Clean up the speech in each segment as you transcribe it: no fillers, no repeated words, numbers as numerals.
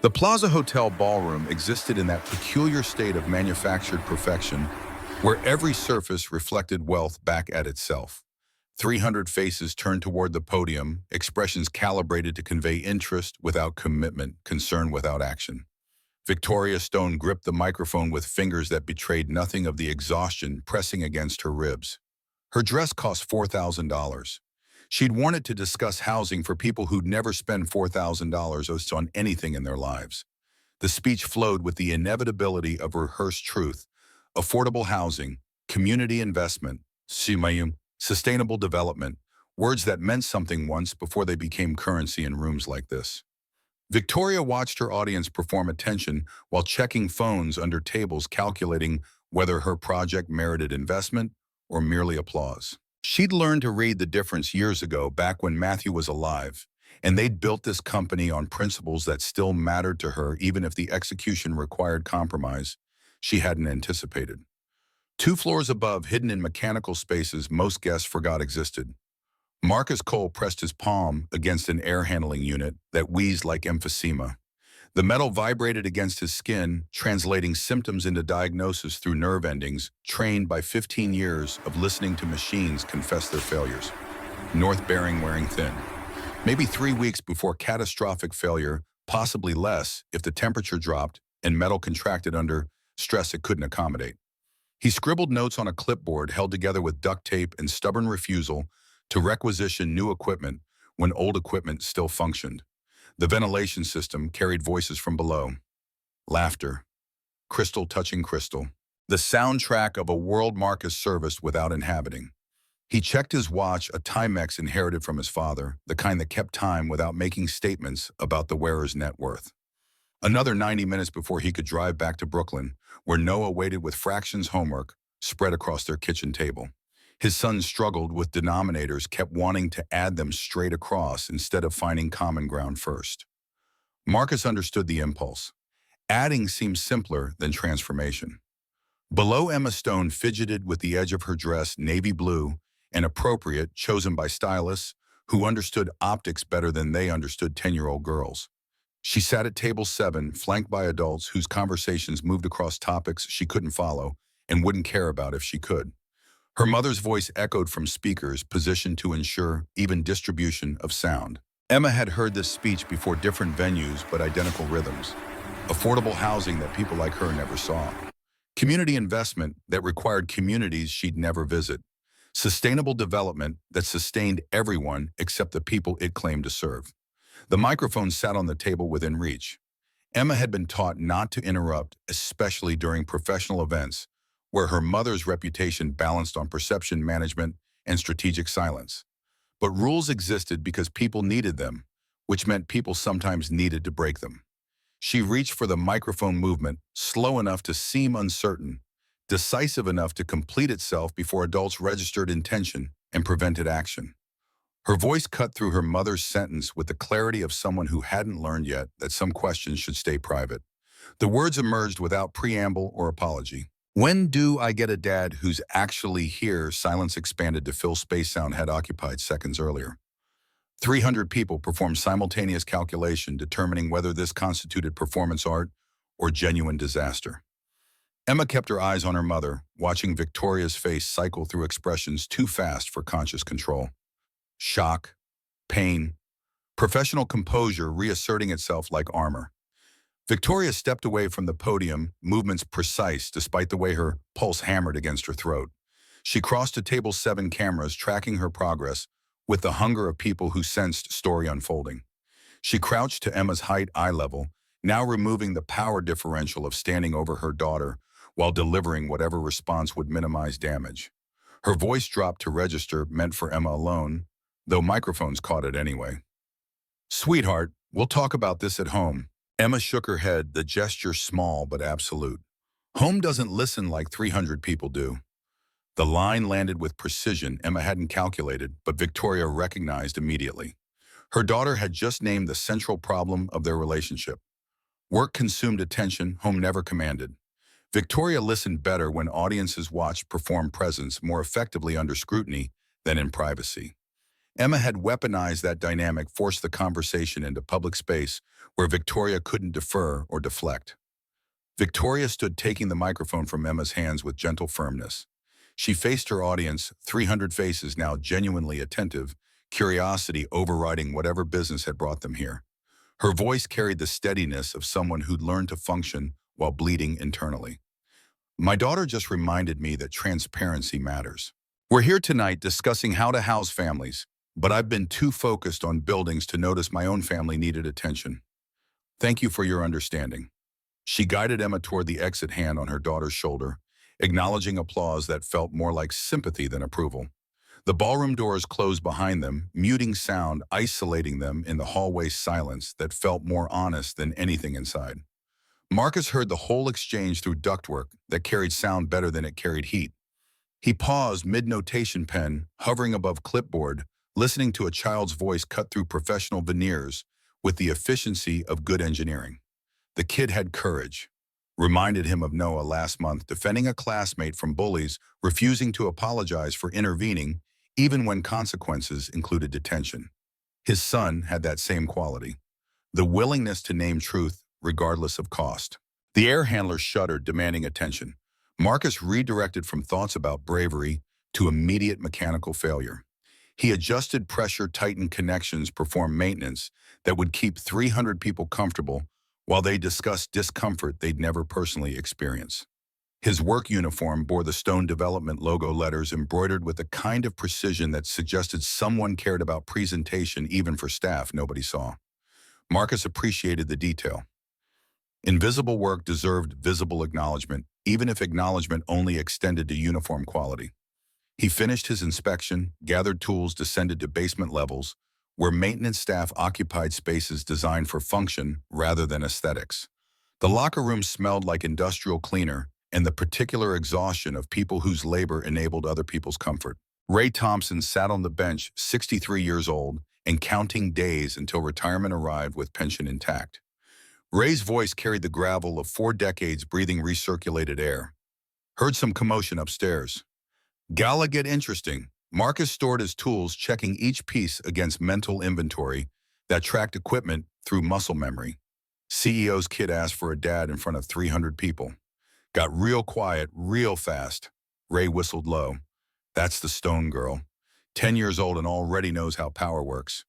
The Plaza Hotel ballroom existed in that peculiar state of manufactured perfection where every surface reflected wealth back at itself. 300 faces turned toward the podium, expressions calibrated to convey interest without commitment, concern without action. Victoria Stone gripped the microphone with fingers that betrayed nothing of the exhaustion pressing against her ribs. Her dress cost $4,000. She'd worn it to discuss housing for people who'd never spend $4,000 on anything in their lives. The speech flowed with the inevitability of rehearsed truth: affordable housing, community investment, sustainable development, words that meant something once before they became currency in rooms like this. Victoria watched her audience perform attention while checking phones under tables, calculating whether her project merited investment or merely applause. She'd learned to read the difference years ago, back when Matthew was alive, and they'd built this company on principles that still mattered to her even if the execution required compromise she hadn't anticipated. 2 floors above, hidden in mechanical spaces most guests forgot existed, Marcus Cole pressed his palm against an air handling unit that wheezed like emphysema. The metal vibrated against his skin, translating symptoms into diagnosis through nerve endings, trained by 15 years of listening to machines confess their failures. North bearing, wearing thin. Maybe 3 weeks before catastrophic failure, possibly less if the temperature dropped and metal contracted under stress it couldn't accommodate. He scribbled notes on a clipboard held together with duct tape and stubborn refusal to requisition new equipment when old equipment still functioned. The ventilation system carried voices from below. Laughter. Crystal touching crystal. The soundtrack of a world Marcus serviced without inhabiting. He checked his watch, a Timex inherited from his father, the kind that kept time without making statements about the wearer's net worth. Another 90 minutes before he could drive back to Brooklyn, where Noah waited with fractions homework spread across their kitchen table. His son struggled with denominators, kept wanting to add them straight across instead of finding common ground first. Marcus understood the impulse. Adding seemed simpler than transformation. Below, Emma Stone fidgeted with the edge of her dress, navy blue, and appropriate, chosen by stylists who understood optics better than they understood 10-year-old girls. She sat at table 7, flanked by adults whose conversations moved across topics she couldn't follow and wouldn't care about if she could. Her mother's voice echoed from speakers positioned to ensure even distribution of sound. Emma had heard this speech before, different venues but identical rhythms. Affordable housing that people like her never saw. Community investment that required communities she'd never visit. Sustainable development that sustained everyone except the people it claimed to serve. The microphone sat on the table within reach. Emma had been taught not to interrupt, especially during professional events, where her mother's reputation balanced on perception management and strategic silence. But rules existed because people needed them, which meant people sometimes needed to break them. She reached for the microphone movement, slow enough to seem uncertain, decisive enough to complete itself before adults registered intention and prevented action. Her voice cut through her mother's sentence with the clarity of someone who hadn't learned yet that some questions should stay private. The words emerged without preamble or apology. "When do I get a dad who's actually here?" Silence expanded to fill space sound had occupied seconds earlier. 300 people performed simultaneous calculation, determining whether this constituted performance art or genuine disaster. Emma kept her eyes on her mother, watching Victoria's face cycle through expressions too fast for conscious control. Shock, pain, professional composure reasserting itself like armor. Victoria stepped away from the podium, movements precise despite the way her pulse hammered against her throat. She crossed to table 7, cameras tracking her progress with the hunger of people who sensed story unfolding. She crouched to Emma's height, eye level, now removing the power differential of standing over her daughter while delivering whatever response would minimize damage. Her voice dropped to register, meant for Emma alone, though microphones caught it anyway. "Sweetheart, we'll talk about this at home." Emma shook her head, the gesture small but absolute. "Home doesn't listen like 300 people do." The line landed with precision Emma hadn't calculated, but Victoria recognized immediately. Her daughter had just named the central problem of their relationship. Work consumed attention, home never commanded. Victoria listened better when audiences watched, perform presence more effectively under scrutiny than in privacy. Emma had weaponized that dynamic, forced the conversation into public space where Victoria couldn't defer or deflect. Victoria stood taking the microphone from Emma's hands with gentle firmness. She faced her audience, 300 faces now genuinely attentive, curiosity overriding whatever business had brought them here. Her voice carried the steadiness of someone who'd learned to function while bleeding internally. My daughter just reminded me that transparency matters. We're here tonight discussing how to house families, but I've been too focused on buildings to notice my own family needed attention. Thank you for your understanding. She guided Emma toward the exit, hand on her daughter's shoulder, acknowledging applause that felt more like sympathy than approval. The ballroom doors closed behind them, muting sound, isolating them in the hallway silence that felt more honest than anything inside. Marcus heard the whole exchange through ductwork that carried sound better than it carried heat. He paused mid-notation pen, hovering above clipboard, listening to a child's voice cut through professional veneers with the efficiency of good engineering. The kid had courage. Reminded him of Noah last month defending a classmate from bullies, refusing to apologize for intervening, even when consequences included detention. His son had that same quality. The willingness to name truth regardless of cost. The air handler shuddered, demanding attention. Marcus redirected from thoughts about bravery to immediate mechanical failure. He adjusted pressure, tightened connections, performed maintenance that would keep 300 people comfortable while they discussed discomfort they'd never personally experienced. His work uniform bore the Stone Development logo letters embroidered with a kind of precision that suggested someone cared about presentation even for staff nobody saw. Marcus appreciated the detail. Invisible work deserved visible acknowledgement, even if acknowledgement only extended to uniform quality. He finished his inspection, gathered tools, descended to basement levels, where maintenance staff occupied spaces designed for function rather than aesthetics. The locker room smelled like industrial cleaner and the particular exhaustion of people whose labor enabled other people's comfort. Ray Thompson sat on the bench, 63 years old, and counting days until retirement arrived with pension intact. Ray's voice carried the gravel of 4 decades breathing recirculated air. Heard some commotion upstairs. Gala get interesting. Marcus stored his tools, checking each piece against mental inventory that tracked equipment through muscle memory. CEO's kid asked for a dad in front of 300 people. Got real quiet, real fast. Ray whistled low. That's the Stone girl. 10 years old and already knows how power works.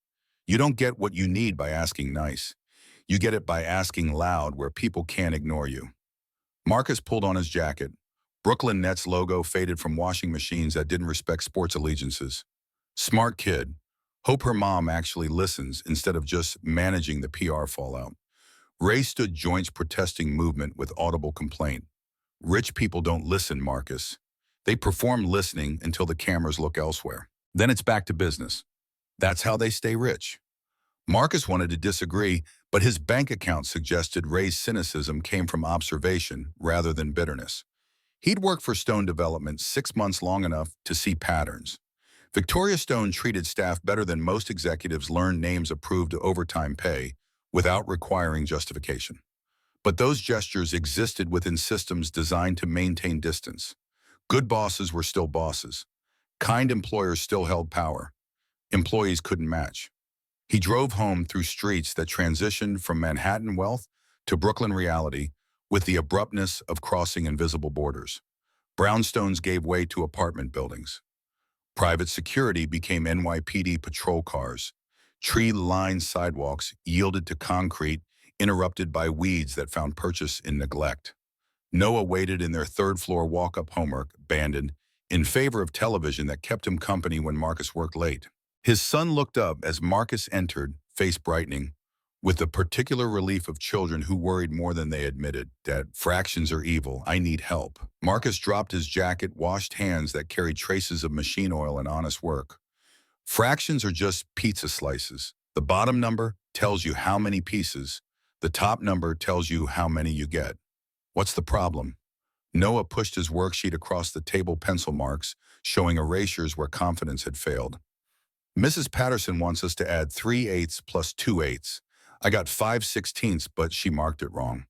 You don't get what you need by asking nice. You get it by asking loud where people can't ignore you. Marcus pulled on his jacket. Brooklyn Nets logo faded from washing machines that didn't respect sports allegiances. Smart kid. Hope her mom actually listens instead of just managing the PR fallout. Ray stood joints protesting movement with audible complaint. Rich people don't listen, Marcus. They perform listening until the cameras look elsewhere. Then it's back to business. That's how they stay rich. Marcus wanted to disagree, but his bank account suggested Ray's cynicism came from observation rather than bitterness. He'd worked for Stone Development 6 months long enough to see patterns. Victoria Stone treated staff better than most executives learned names approved to overtime pay without requiring justification. But those gestures existed within systems designed to maintain distance. Good bosses were still bosses. Kind employers still held power. Employees couldn't match. He drove home through streets that transitioned from Manhattan wealth to Brooklyn reality with the abruptness of crossing invisible borders. Brownstones gave way to apartment buildings. Private security became NYPD patrol cars. Tree-lined sidewalks yielded to concrete, interrupted by weeds that found purchase in neglect. Noah waited in their third-floor walk-up homework, abandoned, in favor of television that kept him company when Marcus worked late. His son looked up as Marcus entered, face brightening, with the particular relief of children who worried more than they admitted. Dad, fractions are evil. I need help. Marcus dropped his jacket, washed hands that carried traces of machine oil and honest work. Fractions are just pizza slices. The bottom number tells you how many pieces. The top number tells you how many you get. What's the problem? Noah pushed his worksheet across the table, pencil marks, showing erasures where confidence had failed. Mrs. Patterson wants us to add 3/8 plus 2/8. I got 5/16, but she marked it wrong.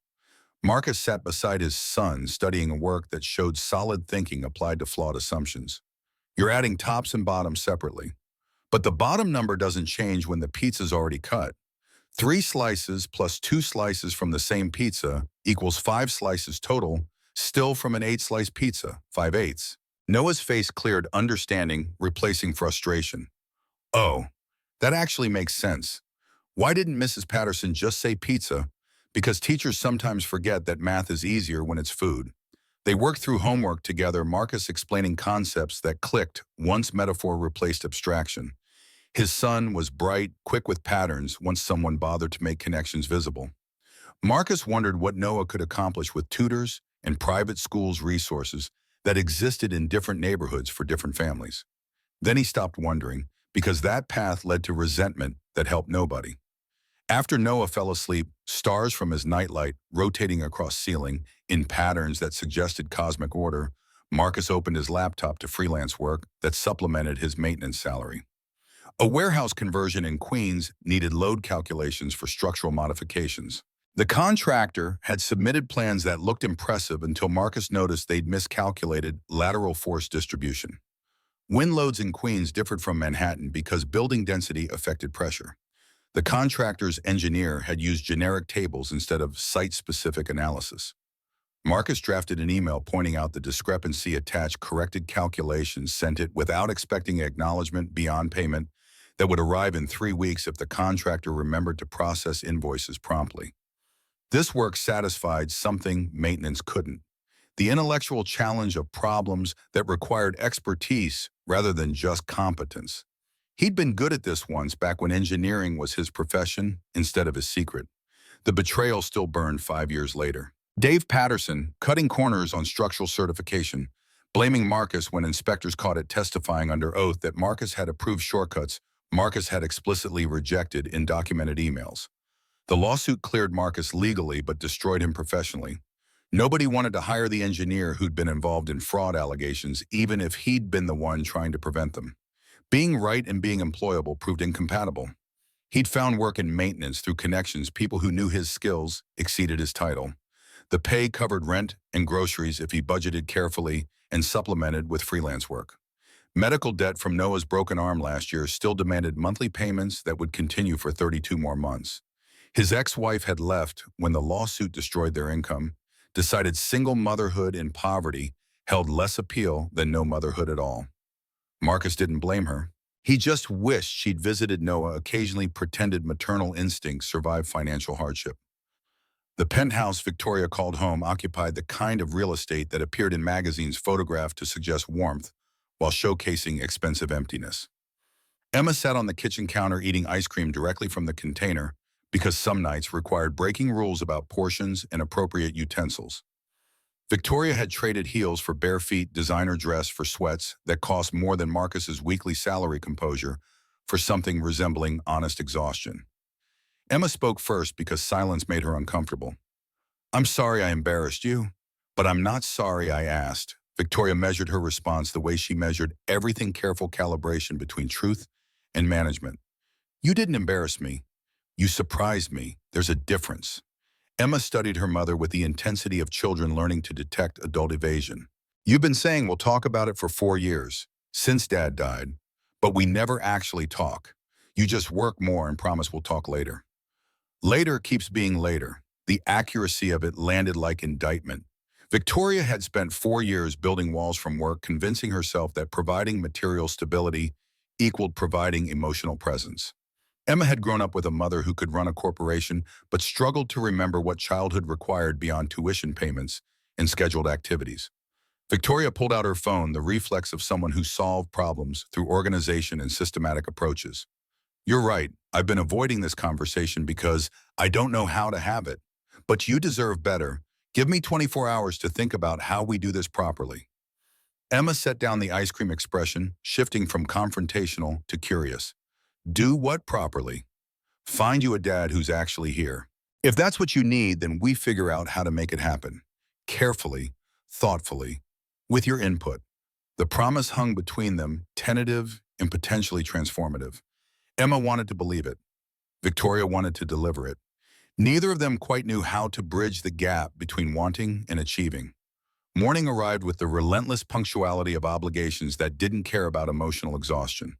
Marcus sat beside his son, studying a work that showed solid thinking applied to flawed assumptions. You're adding tops and bottoms separately. But the bottom number doesn't change when the pizza's already cut. 3 slices plus 2 slices from the same pizza equals 5 slices total, still from an 8-slice pizza, 5/8. Noah's face cleared understanding, replacing frustration. Oh, that actually makes sense. Why didn't Mrs. Patterson just say pizza? Because teachers sometimes forget that math is easier when it's food. They worked through homework together, Marcus explaining concepts that clicked once metaphor replaced abstraction. His son was bright, quick with patterns once someone bothered to make connections visible. Marcus wondered what Noah could accomplish with tutors and private schools resources that existed in different neighborhoods for different families. Then he stopped wondering, because that path led to resentment that helped nobody. After Noah fell asleep, stars from his nightlight rotating across ceiling in patterns that suggested cosmic order, Marcus opened his laptop to freelance work that supplemented his maintenance salary. A warehouse conversion in Queens needed load calculations for structural modifications. The contractor had submitted plans that looked impressive until Marcus noticed they'd miscalculated lateral force distribution. Wind loads in Queens differed from Manhattan because building density affected pressure. The contractor's engineer had used generic tables instead of site-specific analysis. Marcus drafted an email pointing out the discrepancy, attached corrected calculations, sent it without expecting acknowledgement beyond payment that would arrive in 3 weeks if the contractor remembered to process invoices promptly. This work satisfied something maintenance couldn't: the intellectual challenge of problems that required expertise rather than just competence. He'd been good at this once back when engineering was his profession instead of his secret. The betrayal still burned 5 years later. Dave Patterson, cutting corners on structural certification, blaming Marcus when inspectors caught it testifying under oath that Marcus had approved shortcuts Marcus had explicitly rejected in documented emails. The lawsuit cleared Marcus legally but destroyed him professionally. Nobody wanted to hire the engineer who'd been involved in fraud allegations, even if he'd been the one trying to prevent them. Being right and being employable proved incompatible. He'd found work in maintenance through connections, people who knew his skills exceeded his title. The pay covered rent and groceries if he budgeted carefully and supplemented with freelance work. Medical debt from Noah's broken arm last year still demanded monthly payments that would continue for 32 more months. His ex-wife had left when the lawsuit destroyed their income, decided single motherhood in poverty held less appeal than no motherhood at all. Marcus didn't blame her. He just wished she'd visited Noah, occasionally pretended maternal instincts survived financial hardship. The penthouse Victoria called home occupied the kind of real estate that appeared in magazines photographed to suggest warmth while showcasing expensive emptiness. Emma sat on the kitchen counter eating ice cream directly from the container because some nights required breaking rules about portions and appropriate utensils. Victoria had traded heels for bare feet, designer dress for sweats that cost more than Marcus's weekly salary, composure for something resembling honest exhaustion. Emma spoke first because silence made her uncomfortable. "I'm sorry I embarrassed you, but I'm not sorry I asked." Victoria measured her response the way she measured everything: careful calibration between truth and management. "You didn't embarrass me. You surprised me. There's a difference." Emma studied her mother with the intensity of children learning to detect adult evasion. "You've been saying we'll talk about it for 4 years, since Dad died, but we never actually talk. You just work more and promise we'll talk later." Later keeps being later. The accuracy of it landed like indictment. Victoria had spent 4 years building walls from work, convincing herself that providing material stability equaled providing emotional presence. Emma had grown up with a mother who could run a corporation but struggled to remember what childhood required beyond tuition payments and scheduled activities. Victoria pulled out her phone, the reflex of someone who solved problems through organization and systematic approaches. "You're right. I've been avoiding this conversation because I don't know how to have it. But you deserve better. Give me 24 hours to think about how we do this properly." Emma set down the ice cream, expression shifting from confrontational to curious. "Do what properly?" "Find you a dad who's actually here. If that's what you need, then we figure out how to make it happen. Carefully, thoughtfully, with your input." The promise hung between them, tentative and potentially transformative. Emma wanted to believe it. Victoria wanted to deliver it. Neither of them quite knew how to bridge the gap between wanting and achieving. Morning arrived with the relentless punctuality of obligations that didn't care about emotional exhaustion.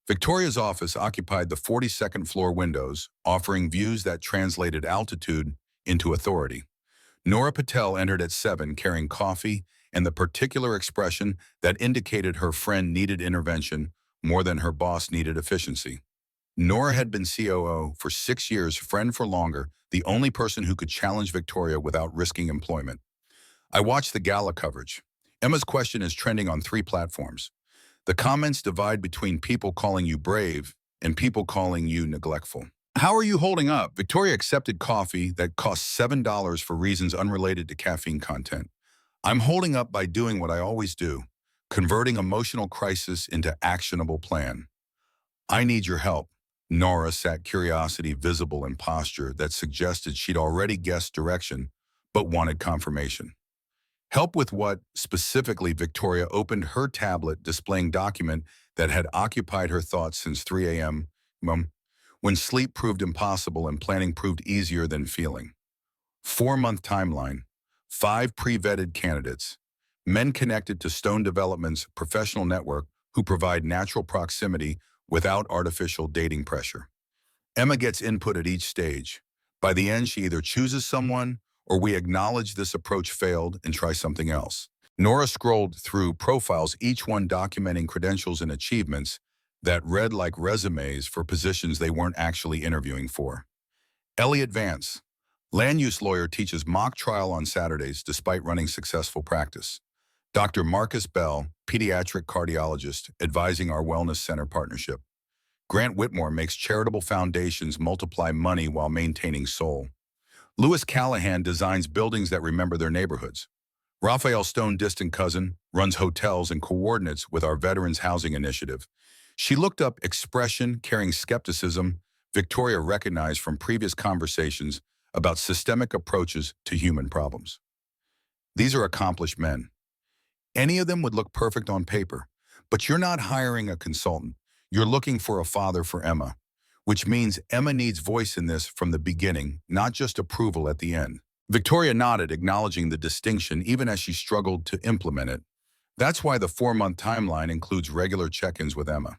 Victoria's office occupied the 42nd floor windows, offering views that translated altitude into authority. Nora Patel entered at 7 carrying coffee and the particular expression that indicated her friend needed intervention more than her boss needed efficiency. Nora had been COO for 6 years, friend for longer, the only person who could challenge Victoria without risking employment. I watched the gala coverage. Emma's question is trending on 3 platforms. The comments divide between people calling you brave and people calling you neglectful. How are you holding up? Victoria accepted coffee that cost $7 for reasons unrelated to caffeine content. I'm holding up by doing what I always do, converting emotional crisis into actionable plan. I need your help. Nora sat curiosity visible in posture that suggested she'd already guessed direction, but wanted confirmation. Help with what? Specifically, Victoria opened her tablet displaying document that had occupied her thoughts since 3 a.m. When sleep proved impossible and planning proved easier than feeling. 4-month timeline, 5 pre-vetted candidates, men connected to Stone Development's professional network who provide natural proximity without artificial dating pressure. Emma gets input at each stage. By the end, she either chooses someone or we acknowledge this approach failed and try something else. Nora scrolled through profiles, each one documenting credentials and achievements that read like resumes for positions they weren't actually interviewing for. Elliot Vance, land use lawyer, teaches mock trial on Saturdays despite running successful practice. Dr. Marcus Bell, pediatric cardiologist, advising our Wellness Center partnership. Grant Whitmore makes charitable foundations multiply money while maintaining soul. Lewis Callahan designs buildings that remember their neighborhoods. Raphael Stone, distant cousin, runs hotels and coordinates with our Veterans Housing Initiative. She looked up expression carrying skepticism Victoria recognized from previous conversations about systemic approaches to human problems. These are accomplished men. Any of them would look perfect on paper, but you're not hiring a consultant. You're looking for a father for Emma, which means Emma needs voice in this from the beginning, not just approval at the end. Victoria nodded, acknowledging the distinction even as she struggled to implement it. That's why the 4-month timeline includes regular check-ins with Emma.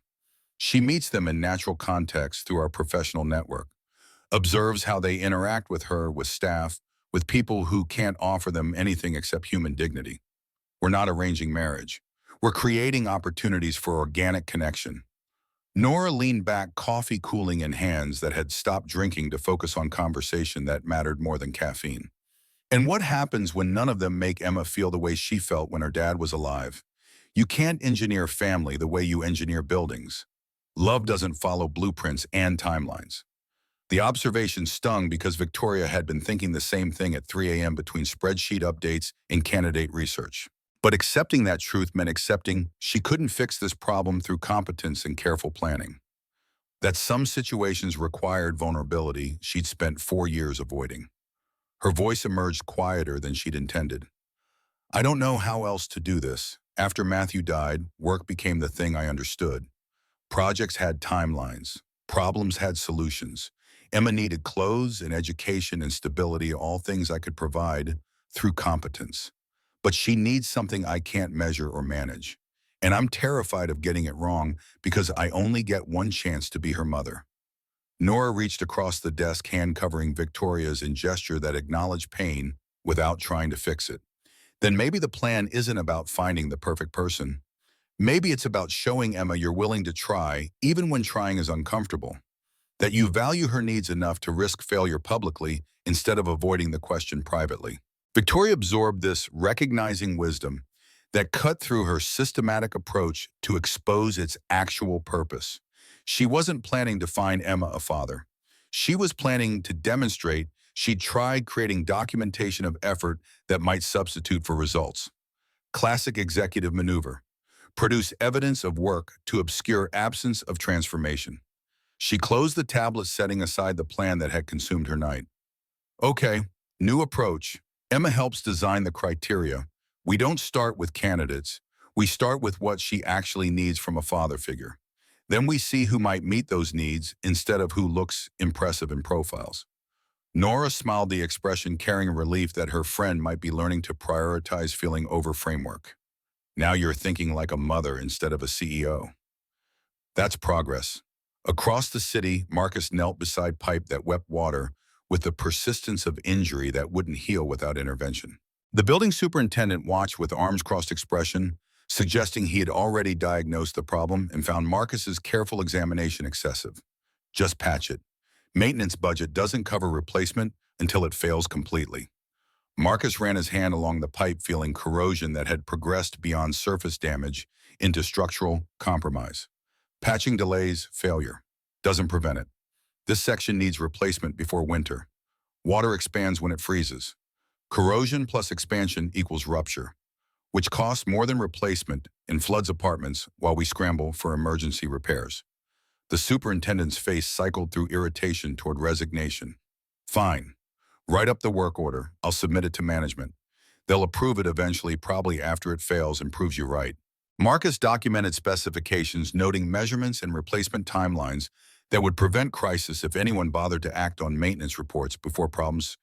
She meets them in natural context through our professional network, observes how they interact with her, with staff, with people who can't offer them anything except human dignity. We're not arranging marriage. We're creating opportunities for organic connection. Nora leaned back, coffee cooling in hands that had stopped drinking to focus on conversation that mattered more than caffeine. And what happens when none of them make Emma feel the way she felt when her dad was alive? You can't engineer family the way you engineer buildings. Love doesn't follow blueprints and timelines. The observation stung because Victoria had been thinking the same thing at 3 a.m. between spreadsheet updates and candidate research. But accepting that truth meant accepting she couldn't fix this problem through competence and careful planning. That some situations required vulnerability she'd spent 4 years avoiding. Her voice emerged quieter than she'd intended. I don't know how else to do this. After Matthew died, work became the thing I understood. Projects had timelines. Problems had solutions. Emma needed clothes and education and stability, all things I could provide through competence. But she needs something I can't measure or manage. And I'm terrified of getting it wrong because I only get one chance to be her mother. Nora reached across the desk, hand covering Victoria's in gesture that acknowledged pain without trying to fix it. Then maybe the plan isn't about finding the perfect person. Maybe it's about showing Emma you're willing to try, even when trying is uncomfortable. That you value her needs enough to risk failure publicly instead of avoiding the question privately. Victoria absorbed this, recognizing wisdom that cut through her systematic approach to expose its actual purpose. She wasn't planning to find Emma a father. She was planning to demonstrate she'd tried creating documentation of effort that might substitute for results. Classic executive maneuver. Produce evidence of work to obscure absence of transformation. She closed the tablet, setting aside the plan that had consumed her night. Okay, new approach. Emma helps design the criteria. We don't start with candidates. We start with what she actually needs from a father figure. Then we see who might meet those needs instead of who looks impressive in profiles. Nora smiled, the expression carrying relief that her friend might be learning to prioritize feeling over framework. Now you're thinking like a mother instead of a CEO. That's progress. Across the city, Marcus knelt beside pipe that wept water with the persistence of injury that wouldn't heal without intervention. The building superintendent watched with arms crossed expression, suggesting he had already diagnosed the problem and found Marcus's careful examination excessive. Just patch it. Maintenance budget doesn't cover replacement until it fails completely. Marcus ran his hand along the pipe, feeling corrosion that had progressed beyond surface damage into structural compromise. Patching delays failure. Doesn't prevent it. This section needs replacement before winter. Water expands when it freezes. Corrosion plus expansion equals rupture, which costs more than replacement and floods apartments while we scramble for emergency repairs. The superintendent's face cycled through irritation toward resignation. Fine. Write up the work order. I'll submit it to management. They'll approve it eventually, probably after it fails and proves you right. Marcus documented specifications, noting measurements and replacement timelines that would prevent crisis if anyone bothered to act on maintenance reports before problems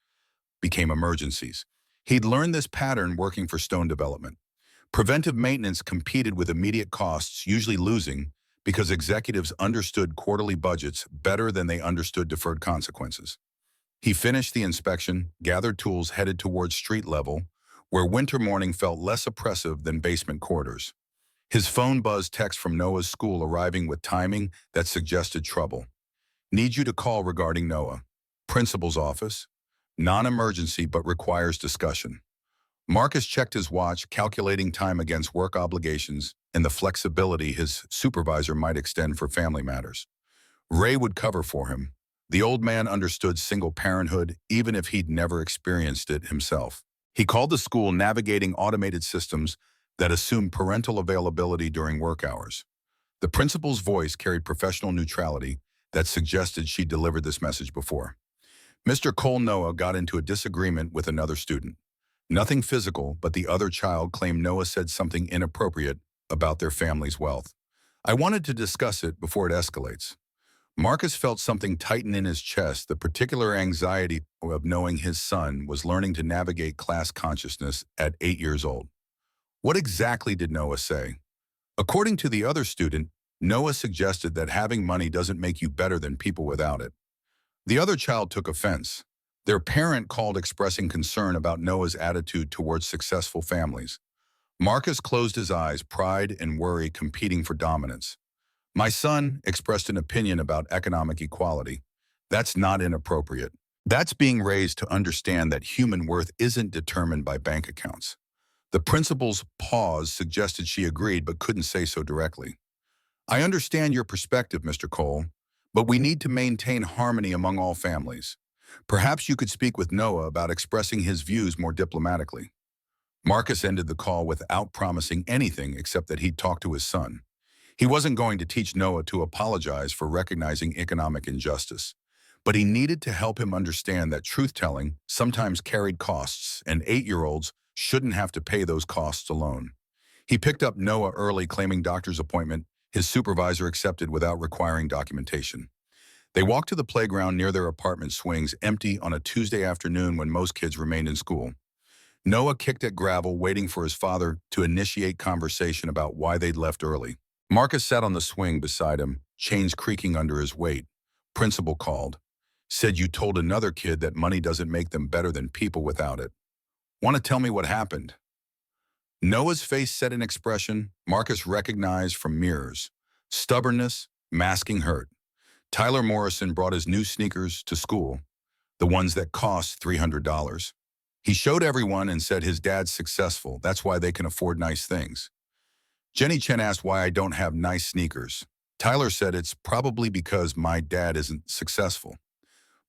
became emergencies. He'd learned this pattern working for stone development. Preventive maintenance competed with immediate costs, usually losing, because executives understood quarterly budgets better than they understood deferred consequences. He finished the inspection, gathered tools, headed towards street level, where winter morning felt less oppressive than basement corridors. His phone buzzed text from Noah's school arriving with timing that suggested trouble. Need you to call regarding Noah. Principal's office. Non-emergency but requires discussion. Marcus checked his watch, calculating time against work obligations and the flexibility his supervisor might extend for family matters. Ray would cover for him. The old man understood single parenthood, even if he'd never experienced it himself. He called the school, navigating automated systems that assumed parental availability during work hours. The principal's voice carried professional neutrality that suggested she'd delivered this message before. Mr. Cole Noah got into a disagreement with another student. Nothing physical, but the other child claimed Noah said something inappropriate about their family's wealth. I wanted to discuss it before it escalates. Marcus felt something tighten in his chest, the particular anxiety of knowing his son was learning to navigate class consciousness at 8 years old. What exactly did Noah say? According to the other student, Noah suggested that having money doesn't make you better than people without it. The other child took offense. Their parent called, expressing concern about Noah's attitude towards successful families. Marcus closed his eyes, pride and worry competing for dominance. My son expressed an opinion about economic equality. That's not inappropriate. That's being raised to understand that human worth isn't determined by bank accounts. The principal's pause suggested she agreed but couldn't say so directly. I understand your perspective, Mr. Cole, but we need to maintain harmony among all families. Perhaps you could speak with Noah about expressing his views more diplomatically. Marcus ended the call without promising anything except that he'd talk to his son. He wasn't going to teach Noah to apologize for recognizing economic injustice, but he needed to help him understand that truth-telling sometimes carried costs, and 8-year-olds shouldn't have to pay those costs alone. He picked up Noah early, claiming doctor's appointment his supervisor accepted without requiring documentation. They walked to the playground near their apartment swings, empty on a Tuesday afternoon when most kids remained in school. Noah kicked at gravel, waiting for his father to initiate conversation about why they'd left early. Marcus sat on the swing beside him, chains creaking under his weight. Principal called. Said you told another kid that money doesn't make them better than people without it. Want to tell me what happened? Noah's face set an expression Marcus recognized from mirrors. Stubbornness, masking hurt. Tyler Morrison brought his new sneakers to school, the ones that cost $300. He showed everyone and said his dad's successful, that's why they can afford nice things. Jenny Chen asked why I don't have nice sneakers. Tyler said it's probably because my dad isn't successful.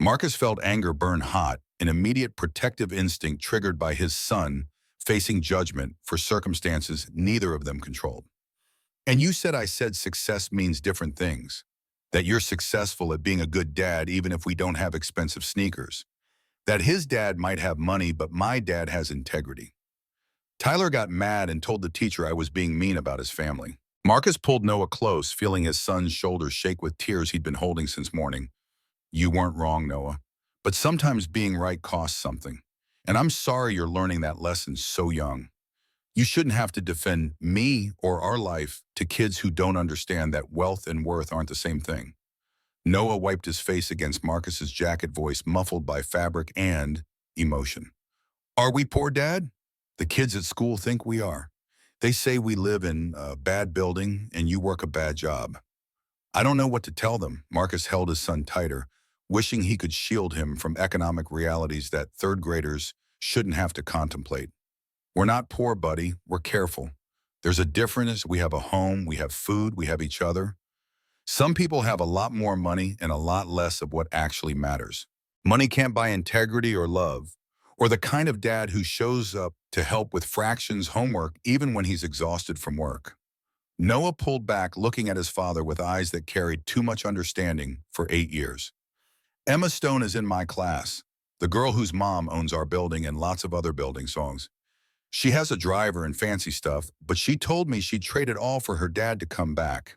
Marcus felt anger burn hot, an immediate protective instinct triggered by his son facing judgment for circumstances neither of them controlled. And you said I said success means different things. That you're successful at being a good dad even if we don't have expensive sneakers. That his dad might have money, but my dad has integrity. Tyler got mad and told the teacher I was being mean about his family. Marcus pulled Noah close, feeling his son's shoulders shake with tears he'd been holding since morning. You weren't wrong, Noah. But sometimes being right costs something. And I'm sorry you're learning that lesson so young. You shouldn't have to defend me or our life to kids who don't understand that wealth and worth aren't the same thing. Noah wiped his face against Marcus's jacket, voice muffled by fabric and emotion. Are we poor, Dad? The kids at school think we are. They say we live in a bad building and you work a bad job. I don't know what to tell them. Marcus held his son tighter, wishing he could shield him from economic realities that third graders shouldn't have to contemplate. We're not poor, buddy. We're careful. There's a difference. We have a home, we have food, we have each other. Some people have a lot more money and a lot less of what actually matters. Money can't buy integrity or love, or the kind of dad who shows up to help with fractions homework even when he's exhausted from work. Noah pulled back, looking at his father with eyes that carried too much understanding for 8 years. Emma Stone is in my class, the girl whose mom owns our building and lots of other building songs. She has a driver and fancy stuff, but she told me she'd trade it all for her dad to come back.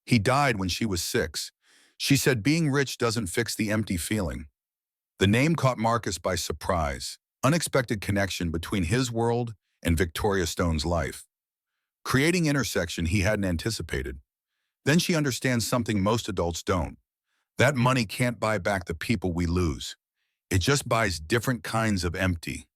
He died when she was 6. She said being rich doesn't fix the empty feeling. The name caught Marcus by surprise, unexpected connection between his world and Victoria Stone's life, creating intersection he hadn't anticipated. Then she understands something most adults don't. That money can't buy back the people we lose. It just buys different kinds of empty.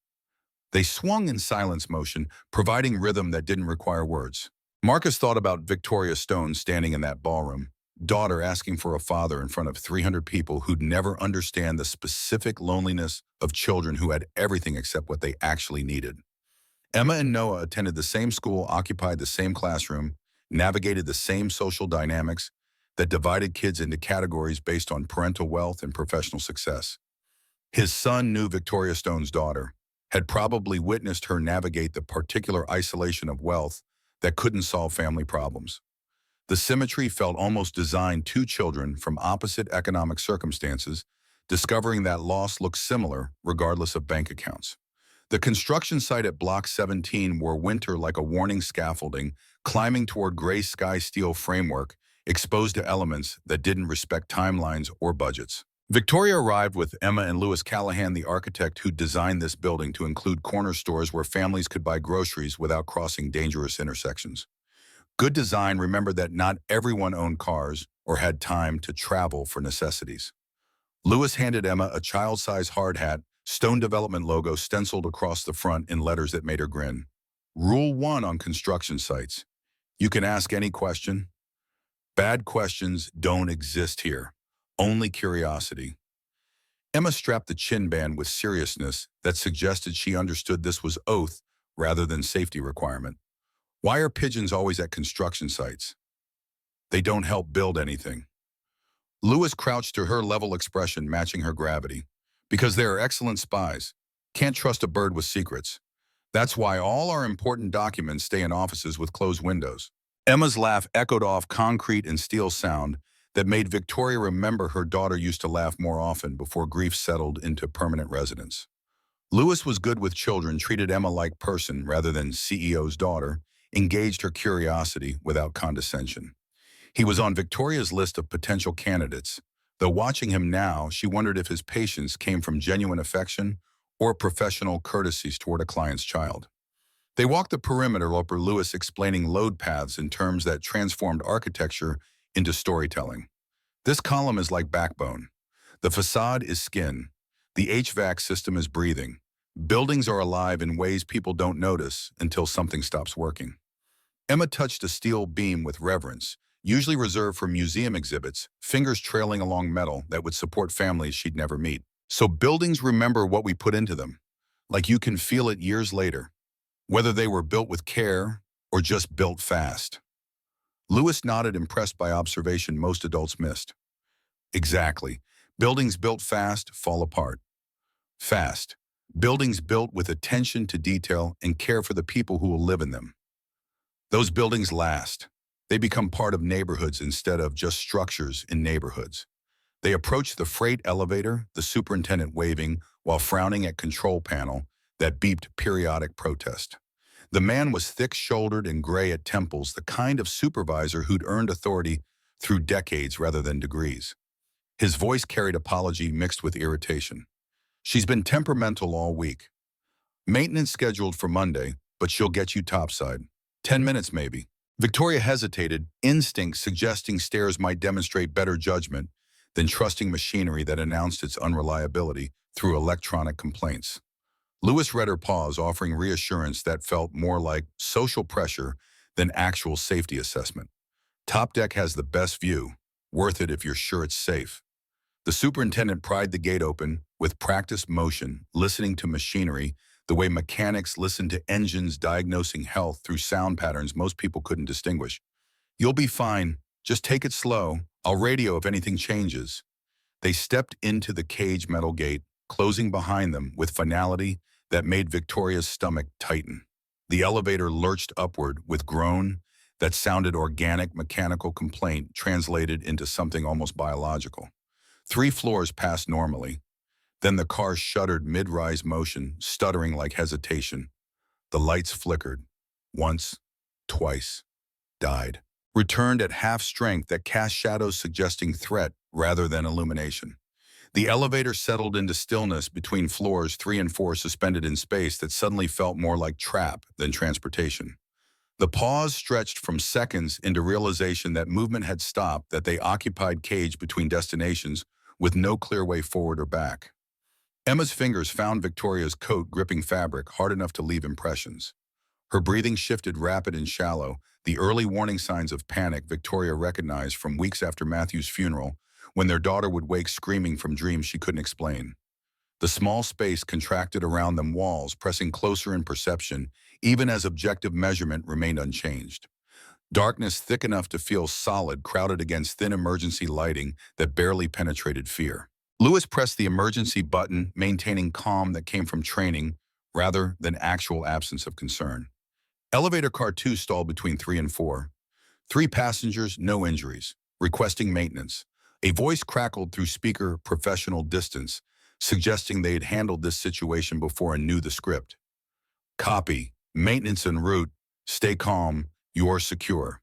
They swung in silence motion, providing rhythm that didn't require words. Marcus thought about Victoria Stone standing in that ballroom, daughter asking for a father in front of 300 people who'd never understand the specific loneliness of children who had everything except what they actually needed. Emma and Noah attended the same school, occupied the same classroom, navigated the same social dynamics that divided kids into categories based on parental wealth and professional success. His son knew Victoria Stone's daughter, had probably witnessed her navigate the particular isolation of wealth that couldn't solve family problems. The symmetry felt almost designed two children from opposite economic circumstances, discovering that loss looked similar regardless of bank accounts. The construction site at Block 17 wore winter like a warning scaffolding, climbing toward gray sky steel framework exposed to elements that didn't respect timelines or budgets. Victoria arrived with Emma and Louis Callahan, the architect who designed this building to include corner stores where families could buy groceries without crossing dangerous intersections. Good design remembered that not everyone owned cars or had time to travel for necessities. Louis handed Emma a child-size hard hat, Stone Development logo stenciled across the front in letters that made her grin. Rule 1 on construction sites: you can ask any question. Bad questions don't exist here. Only curiosity. Emma strapped the chin band with seriousness that suggested she understood this was oath rather than safety requirement. Why are pigeons always at construction sites? They don't help build anything. Louis crouched to her level expression matching her gravity. Because they are excellent spies. Can't trust a bird with secrets. That's why all our important documents stay in offices with closed windows. Emma's laugh echoed off concrete and steel sound that made Victoria remember her daughter used to laugh more often before grief settled into permanent residence. Louis was good with children, treated Emma like person rather than CEO's daughter, engaged her curiosity without condescension. He was on Victoria's list of potential candidates, though watching him now, she wondered if his patience came from genuine affection or professional courtesies toward a client's child. They walked the perimeter, over Louis explaining load paths in terms that transformed architecture into storytelling. This column is like backbone. The facade is skin. The HVAC system is breathing. Buildings are alive in ways people don't notice until something stops working. Emma touched a steel beam with reverence, usually reserved for museum exhibits, fingers trailing along metal that would support families she'd never meet. So buildings remember what we put into them, like you can feel it years later, whether they were built with care or just built fast. Louis nodded, impressed by observation most adults missed. Exactly. Buildings built fast fall apart. Fast. Buildings built with attention to detail and care for the people who will live in them. Those buildings last. They become part of neighborhoods instead of just structures in neighborhoods. They approach the freight elevator, the superintendent waving while frowning at control panel that beeped periodic protest. The man was thick-shouldered and gray at temples, the kind of supervisor who'd earned authority through decades rather than degrees. His voice carried apology mixed with irritation. She's been temperamental all week. Maintenance scheduled for Monday. but she'll get you topside. 10 minutes maybe. Victoria hesitated, instinct suggesting stairs might demonstrate better judgment than trusting machinery that announced its unreliability through electronic complaints. Lewis read her pause, offering reassurance that felt more like social pressure than actual safety assessment. Top deck has the best view, worth it if you're sure it's safe. The superintendent pried the gate open with practiced motion, listening to machinery the way mechanics listen to engines diagnosing health through sound patterns most people couldn't distinguish. You'll be fine. Just take it slow. I'll radio if anything changes. They stepped into the cage metal gate, closing behind them with finality that made Victoria's stomach tighten. The elevator lurched upward with groan that sounded organic mechanical complaint translated into something almost biological. 3 floors passed normally. Then the car shuddered mid-rise motion, stuttering like hesitation. The lights flickered. Once, twice, died. Returned at half strength that cast shadows suggesting threat rather than illumination. The elevator settled into stillness between floors 3 and 4 suspended in space that suddenly felt more like trap than transportation. The pause stretched from seconds into realization that movement had stopped, that they occupied cage between destinations with no clear way forward or back. Emma's fingers found Victoria's coat gripping fabric hard enough to leave impressions. Her breathing shifted rapid and shallow, the early warning signs of panic Victoria recognized from weeks after Matthew's funeral, when their daughter would wake screaming from dreams she couldn't explain. The small space contracted around them, walls pressing closer in perception, even as objective measurement remained unchanged. Darkness thick enough to feel solid crowded against thin emergency lighting that barely penetrated fear. Lewis pressed the emergency button, maintaining calm that came from training rather than actual absence of concern. Elevator car 2 stalled between 3 and 4. 3 passengers, no injuries. Requesting maintenance. A voice crackled through speaker professional distance, suggesting they had handled this situation before and knew the script. Copy. Maintenance en route. Stay calm. You're secure.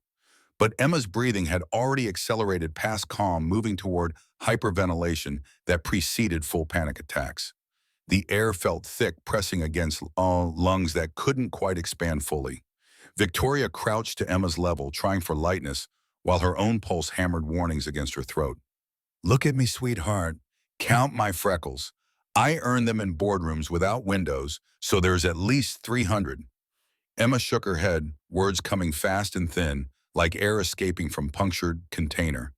But Emma's breathing had already accelerated past calm, moving toward hyperventilation that preceded full panic attacks. The air felt thick, pressing against lungs that couldn't quite expand fully. Victoria crouched to Emma's level, trying for lightness, while her own pulse hammered warnings against her throat. Look at me, sweetheart. Count my freckles. I earned them in boardrooms without windows, so there's at least 300. Emma shook her head, words coming fast and thin, like air escaping from punctured container.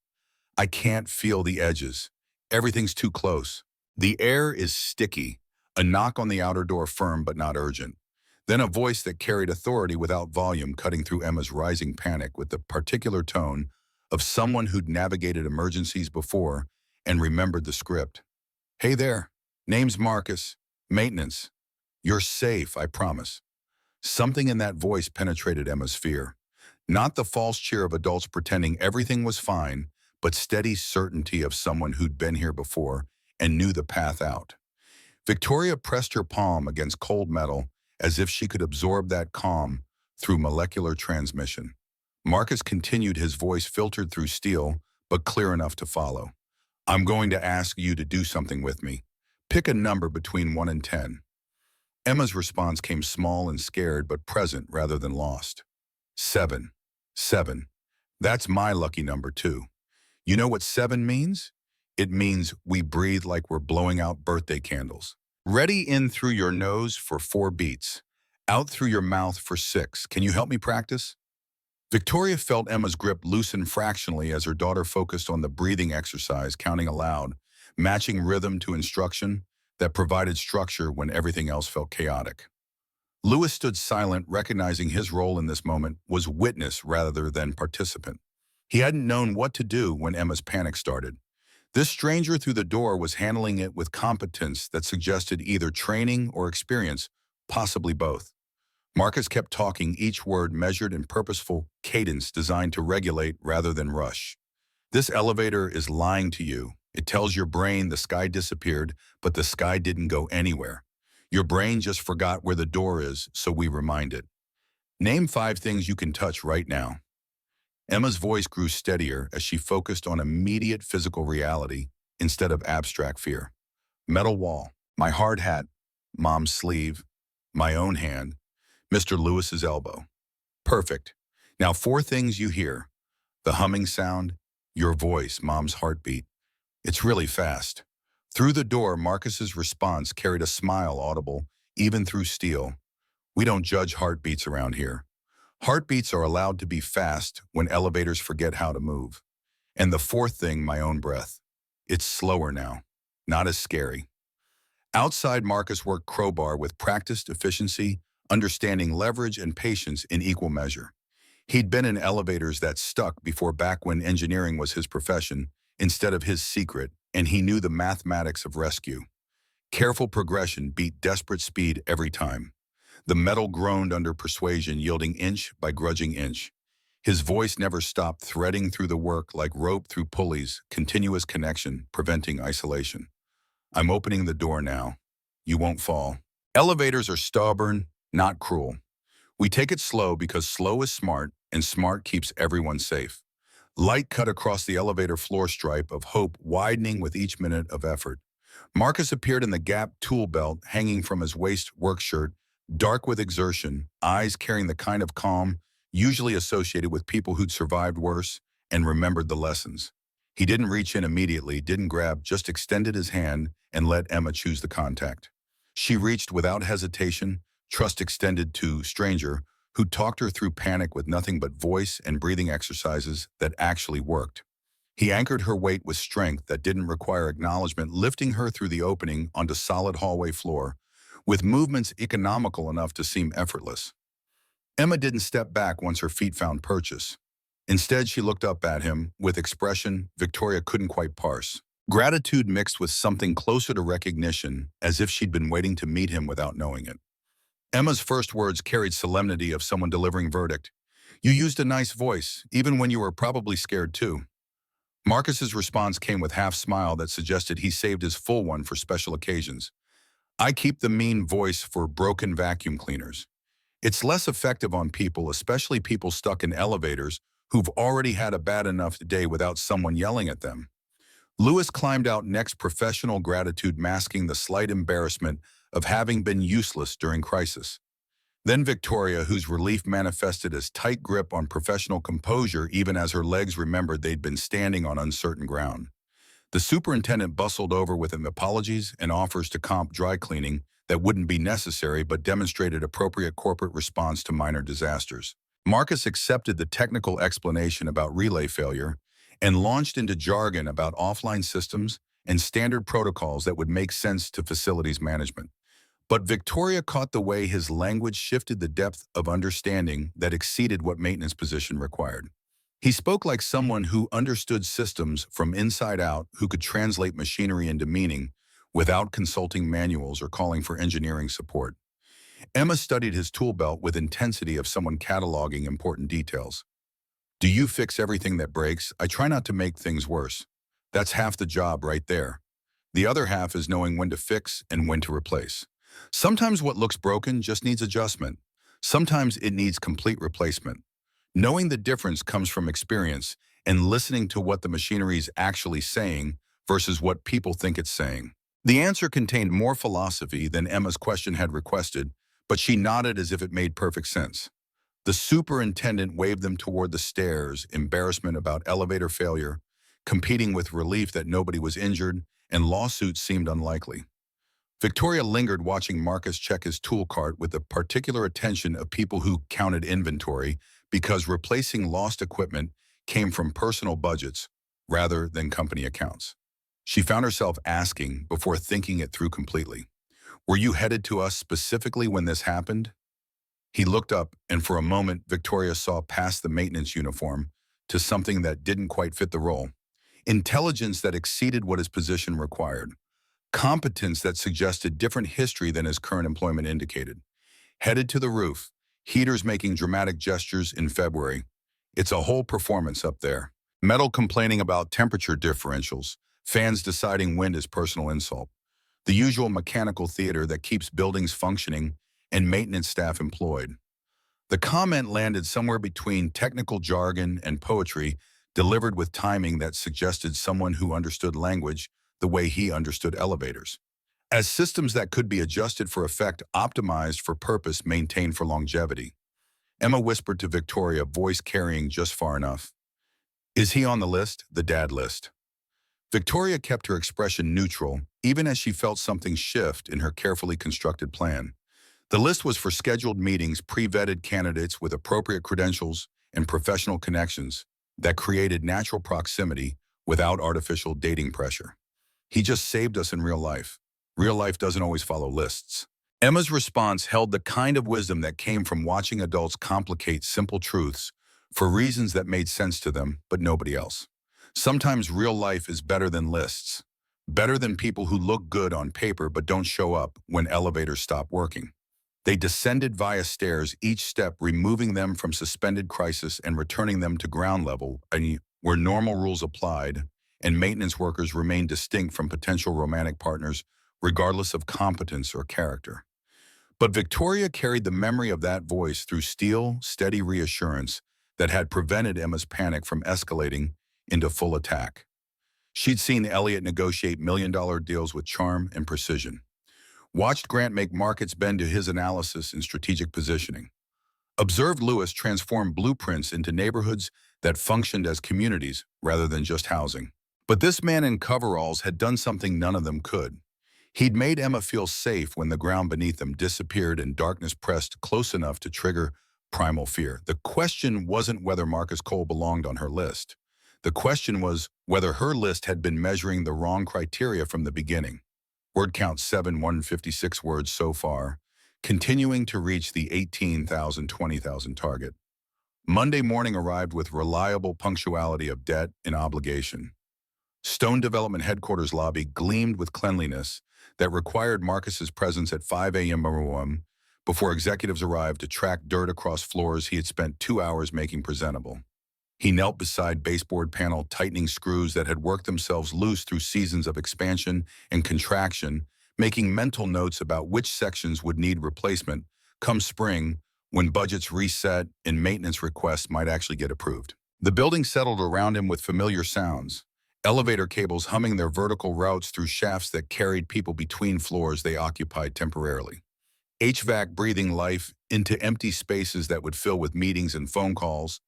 I can't feel the edges. Everything's too close. The air is sticky. A knock on the outer door, firm but not urgent. Then a voice that carried authority without volume, cutting through Emma's rising panic with the particular tone of someone who'd navigated emergencies before and remembered the script. Hey there. Name's Marcus. Maintenance. You're safe, I promise. Something in that voice penetrated Emma's fear. Not the false cheer of adults pretending everything was fine, but steady certainty of someone who'd been here before and knew the path out. Victoria pressed her palm against cold metal as if she could absorb that calm through molecular transmission. Marcus continued, his voice filtered through steel, but clear enough to follow. I'm going to ask you to do something with me. Pick a number between 1 and 10. Emma's response came small and scared, but present rather than lost. 7. 7. That's my lucky number too. You know what 7 means? It means we breathe like we're blowing out birthday candles. Ready in through your nose for 4 beats. Out through your mouth for 6. Can you help me practice? Victoria felt Emma's grip loosen fractionally as her daughter focused on the breathing exercise, counting aloud, matching rhythm to instruction that provided structure when everything else felt chaotic. Lewis stood silent, recognizing his role in this moment was witness rather than participant. He hadn't known what to do when Emma's panic started. This stranger through the door was handling it with competence that suggested either training or experience, possibly both. Marcus kept talking, each word measured in purposeful cadence designed to regulate rather than rush. This elevator is lying to you. It tells your brain the sky disappeared, but the sky didn't go anywhere. Your brain just forgot where the door is, so we remind it. Name 5 things you can touch right now. Emma's voice grew steadier as she focused on immediate physical reality instead of abstract fear. Metal wall, my hard hat, mom's sleeve, my own hand. Mr. Lewis's elbow. Perfect. Now, four things you hear. The humming sound, your voice, Mom's heartbeat. It's really fast. Through the door, Marcus's response carried a smile audible, even through steel. We don't judge heartbeats around here. Heartbeats are allowed to be fast when elevators forget how to move. And the fourth thing, my own breath. It's slower now. Not as scary. Outside, Marcus worked crowbar with practiced efficiency, understanding leverage and patience in equal measure. He'd been in elevators that stuck before, back when engineering was his profession instead of his secret, and he knew the mathematics of rescue. Careful progression beat desperate speed every time. The metal groaned under persuasion, yielding inch by grudging inch. His voice never stopped, threading through the work like rope through pulleys, continuous connection, preventing isolation. I'm opening the door now. You won't fall. Elevators are stubborn, not cruel. We take it slow because slow is smart, and smart keeps everyone safe. Light cut across the elevator floor, stripe of hope widening with each minute of effort. Marcus appeared in the Gap tool belt hanging from his waist work shirt, dark with exertion, eyes carrying the kind of calm usually associated with people who'd survived worse and remembered the lessons. He didn't reach in immediately, didn't grab, just extended his hand and let Emma choose the contact. She reached without hesitation, trust extended to stranger who talked her through panic with nothing but voice and breathing exercises that actually worked. He anchored her weight with strength that didn't require acknowledgement, lifting her through the opening onto solid hallway floor, with movements economical enough to seem effortless. Emma didn't step back once her feet found purchase. Instead, she looked up at him with expression Victoria couldn't quite parse. Gratitude mixed with something closer to recognition, as if she'd been waiting to meet him without knowing it. Emma's first words carried solemnity of someone delivering verdict. You used a nice voice, even when you were probably scared too. Marcus's response came with half smile that suggested he saved his full one for special occasions. I keep the mean voice for broken vacuum cleaners. It's less effective on people, especially people stuck in elevators who've already had a bad enough day without someone yelling at them. Lewis climbed out next, professional gratitude masking the slight embarrassment of having been useless during crisis. Then Victoria, whose relief manifested as tight grip on professional composure even as her legs remembered they'd been standing on uncertain ground. The superintendent bustled over with apologies and offers to comp dry cleaning that wouldn't be necessary but demonstrated appropriate corporate response to minor disasters. Marcus accepted the technical explanation about relay failure and launched into jargon about offline systems and standard protocols that would make sense to facilities management. But Victoria caught the way his language shifted the depth of understanding that exceeded what maintenance position required. He spoke like someone who understood systems from inside out, who could translate machinery into meaning without consulting manuals or calling for engineering support. Emma studied his tool belt with intensity of someone cataloging important details. Do you fix everything that breaks? I try not to make things worse. That's half the job right there. The other half is knowing when to fix and when to replace. Sometimes what looks broken just needs adjustment. Sometimes it needs complete replacement. Knowing the difference comes from experience and listening to what the machinery is actually saying versus what people think it's saying. The answer contained more philosophy than Emma's question had requested, but she nodded as if it made perfect sense. The superintendent waved them toward the stairs, embarrassment about elevator failure, competing with relief that nobody was injured, and lawsuits seemed unlikely. Victoria lingered, watching Marcus check his tool cart with the particular attention of people who counted inventory, because replacing lost equipment came from personal budgets rather than company accounts. She found herself asking, before thinking it through completely, were you headed to us specifically when this happened? He looked up, and for a moment, Victoria saw past the maintenance uniform to something that didn't quite fit the role. Intelligence that exceeded what his position required. Competence that suggested different history than his current employment indicated. Headed to the roof, heaters making dramatic gestures in February. It's a whole performance up there. Metal complaining about temperature differentials, fans deciding wind is personal insult. The usual mechanical theater that keeps buildings functioning and maintenance staff employed. The comment landed somewhere between technical jargon and poetry, delivered with timing that suggested someone who understood language the way he understood elevators. as systems that could be adjusted for effect, optimized for purpose, maintained for longevity. Emma whispered to Victoria, voice carrying just far enough. Is he on the list? The dad list. Victoria kept her expression neutral, even as she felt something shift in her carefully constructed plan. The list was for scheduled meetings, pre-vetted candidates with appropriate credentials and professional connections that created natural proximity without artificial dating pressure. He just saved us in real life. Real life doesn't always follow lists. Emma's response held the kind of wisdom that came from watching adults complicate simple truths for reasons that made sense to them, but nobody else. Sometimes real life is better than lists, better than people who look good on paper but don't show up when elevators stop working. They descended via stairs, each step removing them from suspended crisis and returning them to ground level, where normal rules applied, and maintenance workers remained distinct from potential romantic partners, regardless of competence or character. But Victoria carried the memory of that voice through steel, steady reassurance that had prevented Emma's panic from escalating into full attack. She'd seen Elliot negotiate million-dollar deals with charm and precision, watched Grant make markets bend to his analysis and strategic positioning, observed Lewis transform blueprints into neighborhoods that functioned as communities rather than just housing. But this man in coveralls had done something none of them could. He'd made Emma feel safe when the ground beneath them disappeared and darkness pressed close enough to trigger primal fear. The question wasn't whether Marcus Cole belonged on her list. The question was whether her list had been measuring the wrong criteria from the beginning. Word count 7,156 words so far, continuing to reach the 18,000, 20,000 target. Monday morning arrived with reliable punctuality of debt and obligation. Stone Development headquarters lobby gleamed with cleanliness that required Marcus's presence at 5 a.m. before executives arrived to track dirt across floors he had spent 2 hours making presentable. He knelt beside baseboard panel tightening screws that had worked themselves loose through seasons of expansion and contraction, making mental notes about which sections would need replacement come spring when budgets reset and maintenance requests might actually get approved. The building settled around him with familiar sounds, elevator cables humming their vertical routes through shafts that carried people between floors they occupied temporarily. HVAC breathing life into empty spaces that would fill with meetings and phone calls,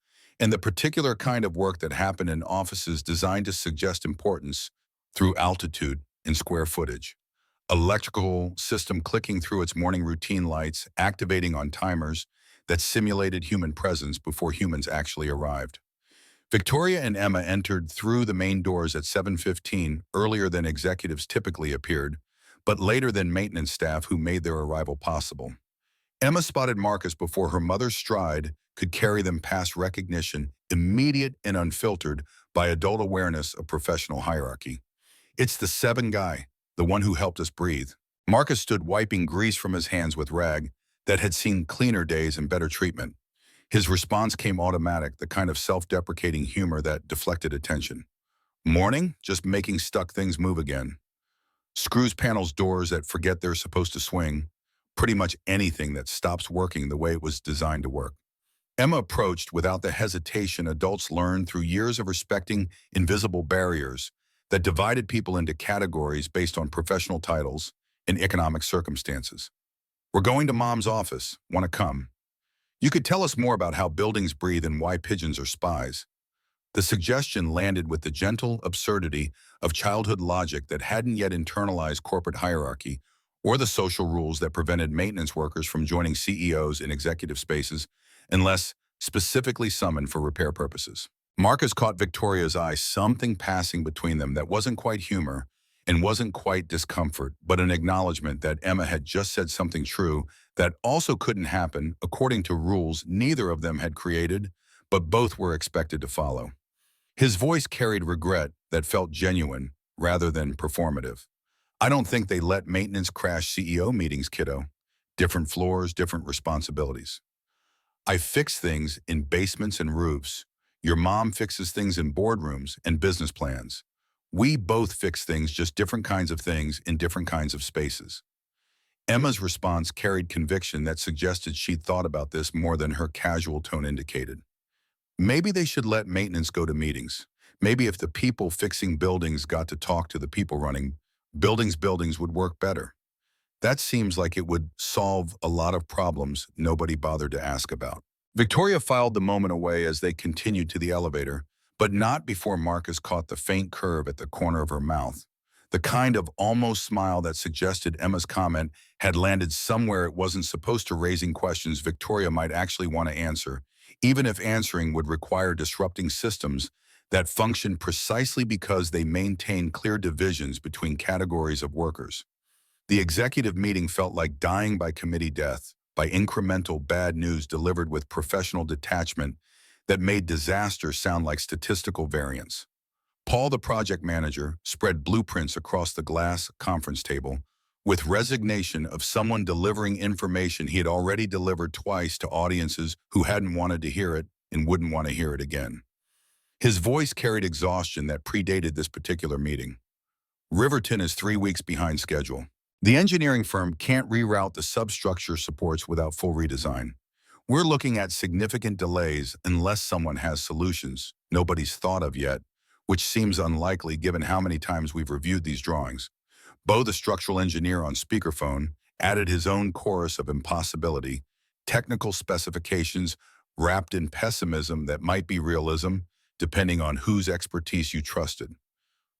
and the particular kind of work that happened in offices designed to suggest importance through altitude and square footage. Electrical system clicking through its morning routine lights, activating on timers that simulated human presence before humans actually arrived. Victoria and Emma entered through the main doors at 7:15, earlier than executives typically appeared, but later than maintenance staff who made their arrival possible. Emma spotted Marcus before her mother's stride could carry them past recognition, immediate and unfiltered by adult awareness of professional hierarchy. It's the 7 guy, the one who helped us breathe. Marcus stood wiping grease from his hands with rag that had seen cleaner days and better treatment. His response came automatic, the kind of self-deprecating humor that deflected attention. Morning, just making stuck things move again. Screws panels doors that forget they're supposed to swing. Pretty much anything that stops working the way it was designed to work. Emma approached without the hesitation adults learned through years of respecting invisible barriers that divided people into categories based on professional titles and economic circumstances. We're going to Mom's office. Want to come? You could tell us more about how buildings breathe and why pigeons are spies. The suggestion landed with the gentle absurdity of childhood logic that hadn't yet internalized corporate hierarchy or the social rules that prevented maintenance workers from joining CEOs in executive spaces unless specifically summoned for repair purposes. Marcus caught Victoria's eye, something passing between them that wasn't quite humor and wasn't quite discomfort, but an acknowledgement that Emma had just said something true that also couldn't happen according to rules neither of them had created, but both were expected to follow. His voice carried regret that felt genuine rather than performative. I don't think they let maintenance crash CEO meetings, kiddo. Different floors, different responsibilities. I fix things in basements and roofs. Your mom fixes things in boardrooms and business plans. We both fix things, just different kinds of things in different kinds of spaces. Emma's response carried conviction that suggested she'd thought about this more than her casual tone indicated. Maybe they should let maintenance go to meetings. Maybe if the people fixing buildings got to talk to the people running Buildings would work better. That seems like it would solve a lot of problems nobody bothered to ask about. Victoria filed the moment away as they continued to the elevator, but not before Marcus caught the faint curve at the corner of her mouth. The kind of almost smile that suggested Emma's comment had landed somewhere it wasn't supposed to, raising questions Victoria might actually want to answer, even if answering would require disrupting systems that function precisely because they maintain clear divisions between categories of workers. The executive meeting felt like dying by committee death, by incremental bad news delivered with professional detachment that made disaster sound like statistical variance. Paul, the project manager, spread blueprints across the glass conference table with resignation of someone delivering information he had already delivered twice to audiences who hadn't wanted to hear it and wouldn't want to hear it again. His voice carried exhaustion that predated this particular meeting. Riverton is 3 weeks behind schedule. The engineering firm can't reroute the substructure supports without full redesign. We're looking at significant delays unless someone has solutions nobody's thought of yet, which seems unlikely given how many times we've reviewed these drawings. Bo, the structural engineer on speakerphone, added his own chorus of impossibility, technical specifications wrapped in pessimism that might be realism, depending on whose expertise you trusted.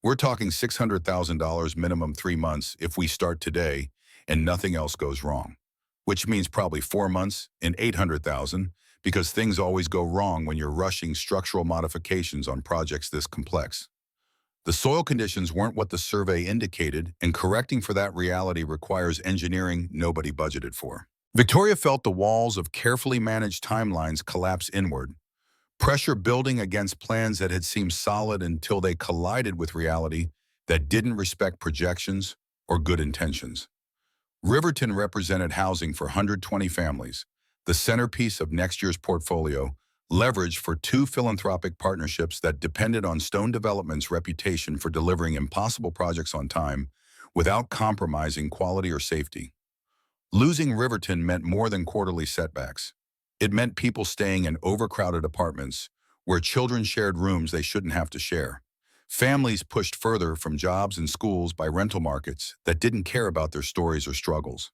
We're talking $600,000 minimum 3 months if we start today and nothing else goes wrong, which means probably 4 months and 800,000 because things always go wrong when you're rushing structural modifications on projects this complex. The soil conditions weren't what the survey indicated, and correcting for that reality requires engineering nobody budgeted for. Victoria felt the walls of carefully managed timelines collapse inward, pressure building against plans that had seemed solid until they collided with reality that didn't respect projections or good intentions. Riverton represented housing for 120 families, the centerpiece of next year's portfolio, leverage for 2 philanthropic partnerships that depended on Stone Development's reputation for delivering impossible projects on time without compromising quality or safety. Losing Riverton meant more than quarterly setbacks. It meant people staying in overcrowded apartments where children shared rooms they shouldn't have to share. Families pushed further from jobs and schools by rental markets that didn't care about their stories or struggles.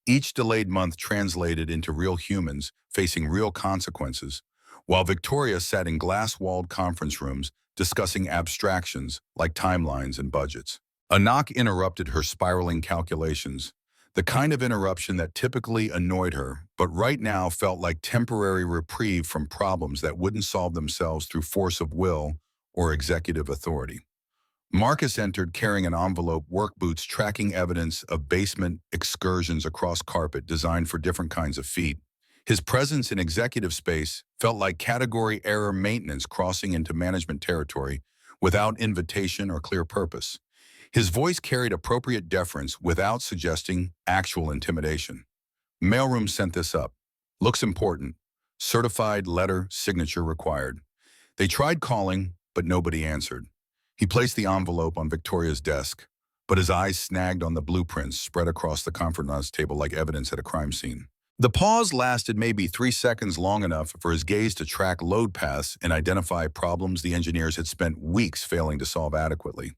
Each delayed month translated into real humans facing real consequences, while Victoria sat in glass-walled conference rooms discussing abstractions like timelines and budgets. A knock interrupted her spiraling calculations, the kind of interruption that typically annoyed her, but right now felt like temporary reprieve from problems that wouldn't solve themselves through force of will or executive authority. Marcus entered carrying an envelope, work boots tracking evidence of basement excursions across carpet designed for different kinds of feet. His presence in executive space felt like category error maintenance crossing into management territory without invitation or clear purpose. His voice carried appropriate deference without suggesting actual intimidation. Mailroom sent this up. Looks important. Certified letter signature required. They tried calling, but nobody answered. He placed the envelope on Victoria's desk, but his eyes snagged on the blueprints spread across the conference table like evidence at a crime scene. The pause lasted maybe 3 seconds, long enough for his gaze to track load paths and identify problems the engineers had spent weeks failing to solve adequately.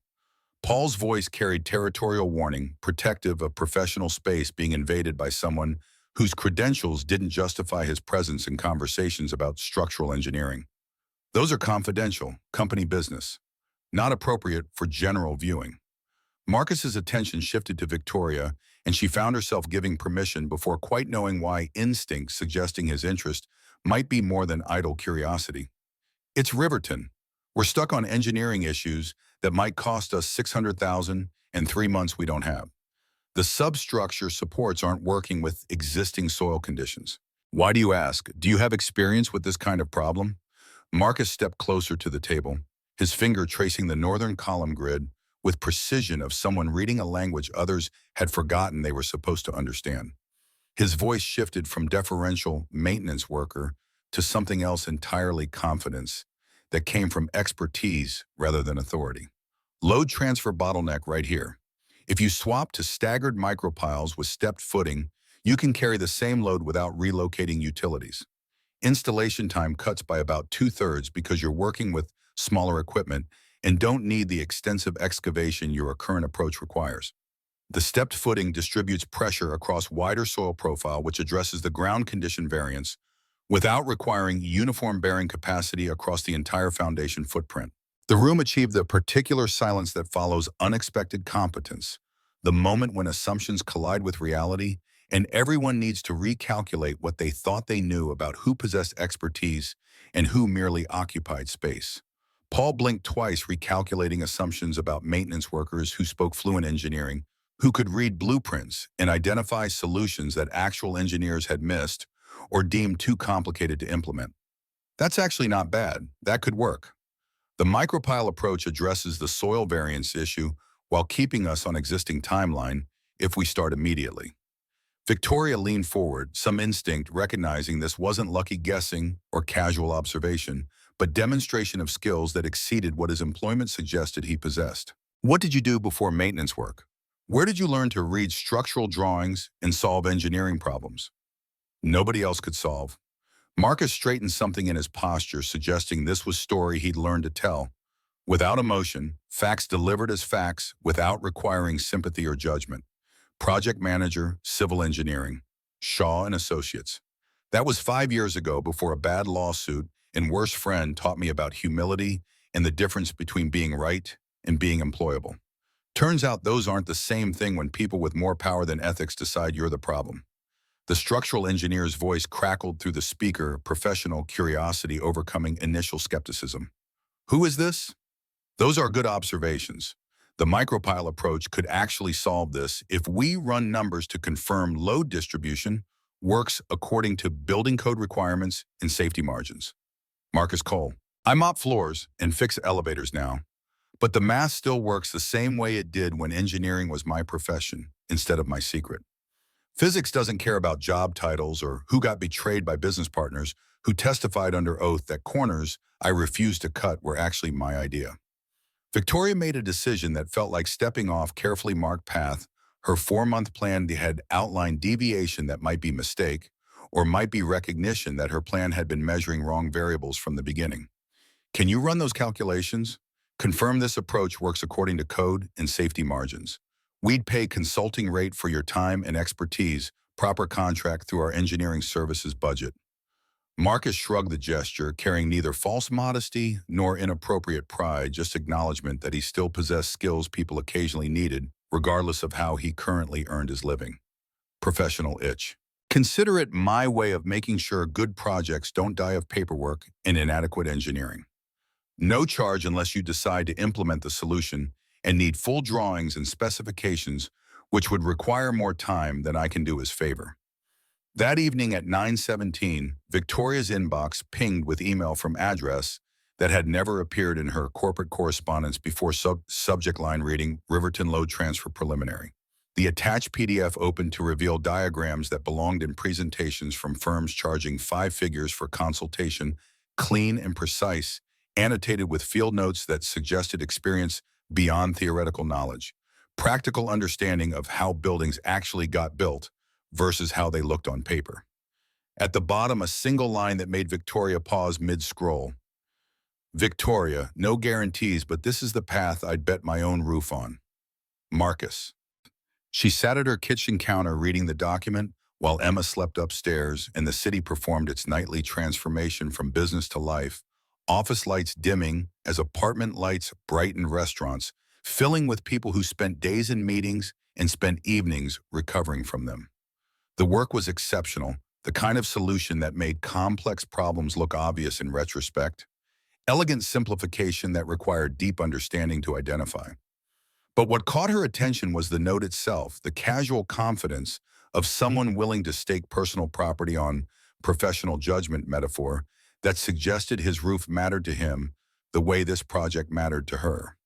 Paul's voice carried territorial warning, protective of professional space being invaded by someone whose credentials didn't justify his presence in conversations about structural engineering. Those are confidential, company business, not appropriate for general viewing. Marcus's attention shifted to Victoria, and she found herself giving permission before quite knowing why, instinct suggesting his interest might be more than idle curiosity. It's Riverton. We're stuck on engineering issues that might cost us $600,000 and 3 months we don't have. The substructure supports aren't working with existing soil conditions. Why do you ask? Do you have experience with this kind of problem? Marcus stepped closer to the table, his finger tracing the northern column grid with precision of someone reading a language others had forgotten they were supposed to understand. His voice shifted from deferential maintenance worker to something else entirely, confidence that came from expertise rather than authority. Load transfer bottleneck right here. If you swap to staggered micropiles with stepped footing, you can carry the same load without relocating utilities. Installation time cuts by about 2/3 because you're working with smaller equipment and don't need the extensive excavation your current approach requires. The stepped footing distributes pressure across wider soil profile, which addresses the ground condition variance without requiring uniform bearing capacity across the entire foundation footprint. The room achieved the particular silence that follows unexpected competence, the moment when assumptions collide with reality and everyone needs to recalculate what they thought they knew about who possessed expertise and who merely occupied space. Paul blinked twice, recalculating assumptions about maintenance workers who spoke fluent engineering, who could read blueprints and identify solutions that actual engineers had missed or deemed too complicated to implement. That's actually not bad. That could work. The micropile approach addresses the soil variance issue while keeping us on existing timeline if we start immediately. Victoria leaned forward, some instinct recognizing this wasn't lucky guessing or casual observation, but demonstration of skills that exceeded what his employment suggested he possessed. What did you do before maintenance work? Where did you learn to read structural drawings and solve engineering problems nobody else could solve? Marcus straightened something in his posture, suggesting this was story he'd learned to tell. Without emotion, facts delivered as facts without requiring sympathy or judgment. Project manager, civil engineering, Shaw and Associates. That was 5 years ago, before a bad lawsuit and worse friend taught me about humility and the difference between being right and being employable. Turns out those aren't the same thing when people with more power than ethics decide you're the problem. The structural engineer's voice crackled through the speaker, professional curiosity overcoming initial skepticism. Who is this? Those are good observations. The micropile approach could actually solve this if we run numbers to confirm load distribution works according to building code requirements and safety margins. Marcus Cole. I mop floors and fix elevators now, but the math still works the same way it did when engineering was my profession instead of my secret. Physics doesn't care about job titles or who got betrayed by business partners who testified under oath that corners I refused to cut were actually my idea. Victoria made a decision that felt like stepping off carefully marked path. Her 4-month plan had outlined deviation that might be mistake, or might be recognition that her plan had been measuring wrong variables from the beginning. Can you run those calculations? Confirm this approach works according to code and safety margins. We'd pay consulting rate for your time and expertise, proper contract through our engineering services budget. Marcus shrugged the gesture, carrying neither false modesty nor inappropriate pride, just acknowledgement that he still possessed skills people occasionally needed, regardless of how he currently earned his living. Professional itch. Consider it my way of making sure good projects don't die of paperwork and inadequate engineering. No charge unless you decide to implement the solution and need full drawings and specifications, which would require more time than I can do as favor. That evening at 9:17, Victoria's inbox pinged with email from address that had never appeared in her corporate correspondence before. Subject line reading, Riverton Load Transfer Preliminary. The attached PDF opened to reveal diagrams that belonged in presentations from firms charging 5 figures for consultation, clean and precise, annotated with field notes that suggested experience beyond theoretical knowledge, practical understanding of how buildings actually got built versus how they looked on paper. At the bottom, a single line that made Victoria pause mid-scroll. Victoria, no guarantees, but this is the path I'd bet my own roof on. Marcus. She sat at her kitchen counter reading the document while Emma slept upstairs and the city performed its nightly transformation from business to life, office lights dimming as apartment lights brightened restaurants, filling with people who spent days in meetings and spent evenings recovering from them. The work was exceptional, the kind of solution that made complex problems look obvious in retrospect, elegant simplification that required deep understanding to identify. But what caught her attention was the note itself, the casual confidence of someone willing to stake personal property on professional judgment metaphor that suggested his roof mattered to him the way this project mattered to her.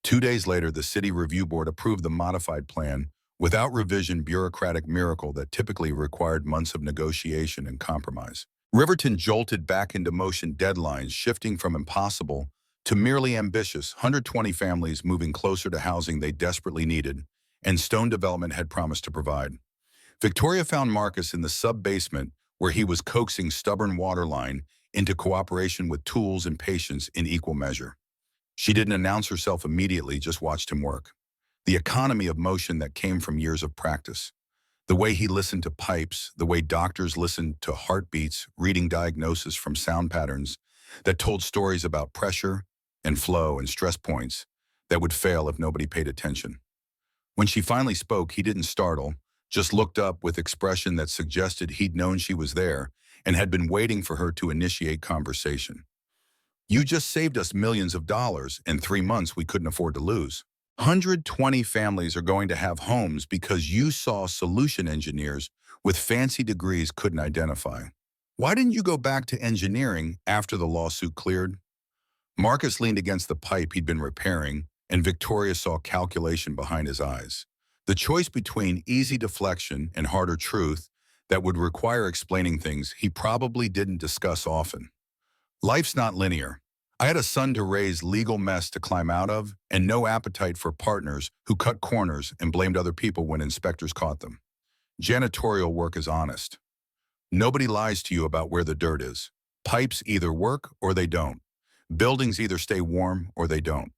2 days later, the City Review Board approved the modified plan without revision, bureaucratic miracle that typically required months of negotiation and compromise. Riverton jolted back into motion, deadlines shifting from impossible to merely ambitious, 120 families moving closer to housing they desperately needed, and Stone Development had promised to provide. Victoria found Marcus in the sub-basement where he was coaxing stubborn waterline into cooperation with tools and patience in equal measure. She didn't announce herself immediately, just watched him work. The economy of motion that came from years of practice. The way he listened to pipes, the way doctors listened to heartbeats, reading diagnosis from sound patterns that told stories about pressure and flow and stress points that would fail if nobody paid attention. When she finally spoke, he didn't startle, just looked up with expression that suggested he'd known she was there and had been waiting for her to initiate conversation. You just saved us millions of dollars in 3 months we couldn't afford to lose. 120 families are going to have homes because you saw solution engineers with fancy degrees couldn't identify. Why didn't you go back to engineering after the lawsuit cleared? Marcus leaned against the pipe he'd been repairing, and Victoria saw calculation behind his eyes. The choice between easy deflection and harder truth that would require explaining things he probably didn't discuss often. Life's not linear. I had a son to raise, legal mess to climb out of, and no appetite for partners who cut corners and blamed other people when inspectors caught them. Janitorial work is honest. Nobody lies to you about where the dirt is. Pipes either work or they don't. Buildings either stay warm or they don't.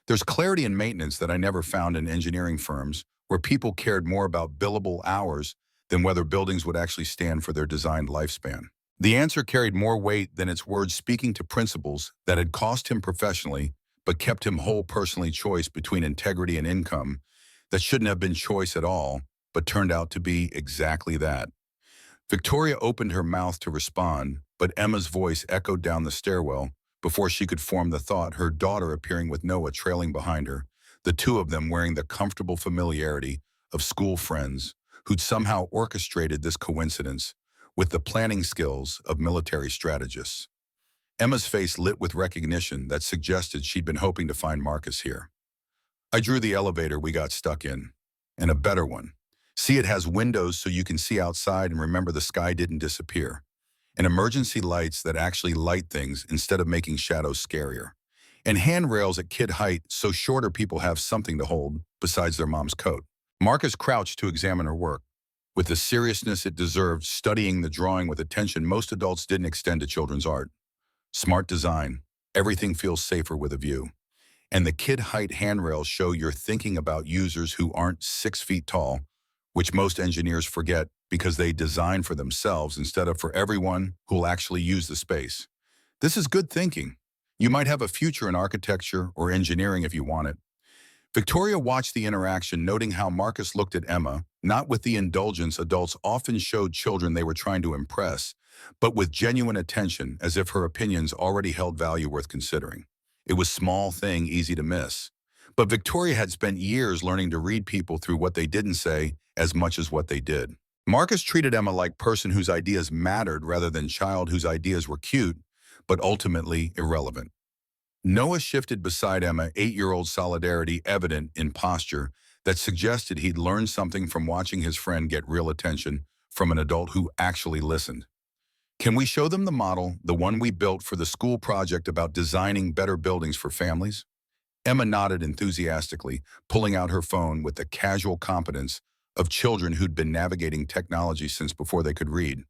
There's clarity in maintenance that I never found in engineering firms where people cared more about billable hours than whether buildings would actually stand for their designed lifespan. The answer carried more weight than its words, speaking to principles that had cost him professionally but kept him whole personally. Choice between integrity and income that shouldn't have been choice at all, but turned out to be exactly that. Victoria opened her mouth to respond, but Emma's voice echoed down the stairwell before she could form the thought, her daughter appearing with Noah trailing behind her, the two of them wearing the comfortable familiarity of school friends who'd somehow orchestrated this coincidence with the planning skills of military strategists. Emma's face lit with recognition that suggested she'd been hoping to find Marcus here. I drew the elevator we got stuck in, and a better one. See, it has windows so you can see outside and remember the sky didn't disappear. And emergency lights that actually light things instead of making shadows scarier. And handrails at kid height so shorter people have something to hold besides their mom's coat. Marcus crouched to examine her work. With the seriousness it deserved, studying the drawing with attention most adults didn't extend to children's art. Smart design. Everything feels safer with a view. And the kid height handrails show you're thinking about users who aren't 6 feet tall, which most engineers forget because they design for themselves instead of for everyone who'll actually use the space. This is good thinking. You might have a future in architecture or engineering if you want it. Victoria watched the interaction, noting how Marcus looked at Emma, not with the indulgence adults often showed children they were trying to impress, but with genuine attention, as if her opinions already held value worth considering. It was small thing, easy to miss. But Victoria had spent years learning to read people through what they didn't say as much as what they did. Marcus treated Emma like person whose ideas mattered rather than child whose ideas were cute, but ultimately irrelevant. Noah shifted beside Emma, 8-year-old solidarity evident in posture that suggested he'd learned something from watching his friend get real attention from an adult who actually listened. Can we show them the model, the one we built for the school project about designing better buildings for families? Emma nodded enthusiastically, pulling out her phone with the casual competence of children who'd been navigating technology since before they could read.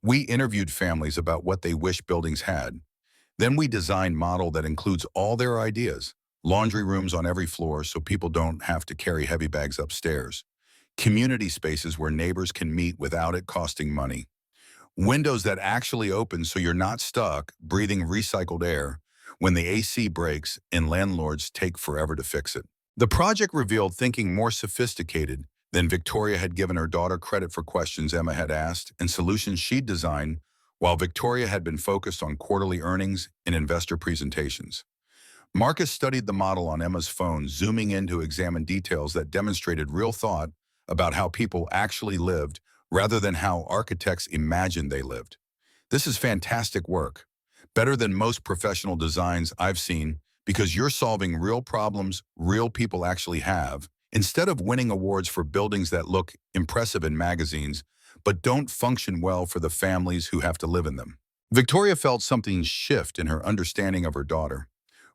We interviewed families about what they wish buildings had. Then we designed a model that includes all their ideas. Laundry rooms on every floor so people don't have to carry heavy bags upstairs. Community spaces where neighbors can meet without it costing money. Windows that actually open so you're not stuck breathing recycled air when the AC breaks and landlords take forever to fix it. The project revealed thinking more sophisticated than Victoria had given her daughter credit for questions Emma had asked and solutions she'd designed, while Victoria had been focused on quarterly earnings and investor presentations. Marcus studied the model on Emma's phone, zooming in to examine details that demonstrated real thought about how people actually lived rather than how architects imagined they lived. This is fantastic work. Better than most professional designs I've seen because you're solving real problems real people actually have, instead of winning awards for buildings that look impressive in magazines but don't function well for the families who have to live in them. Victoria felt something shift in her understanding of her daughter.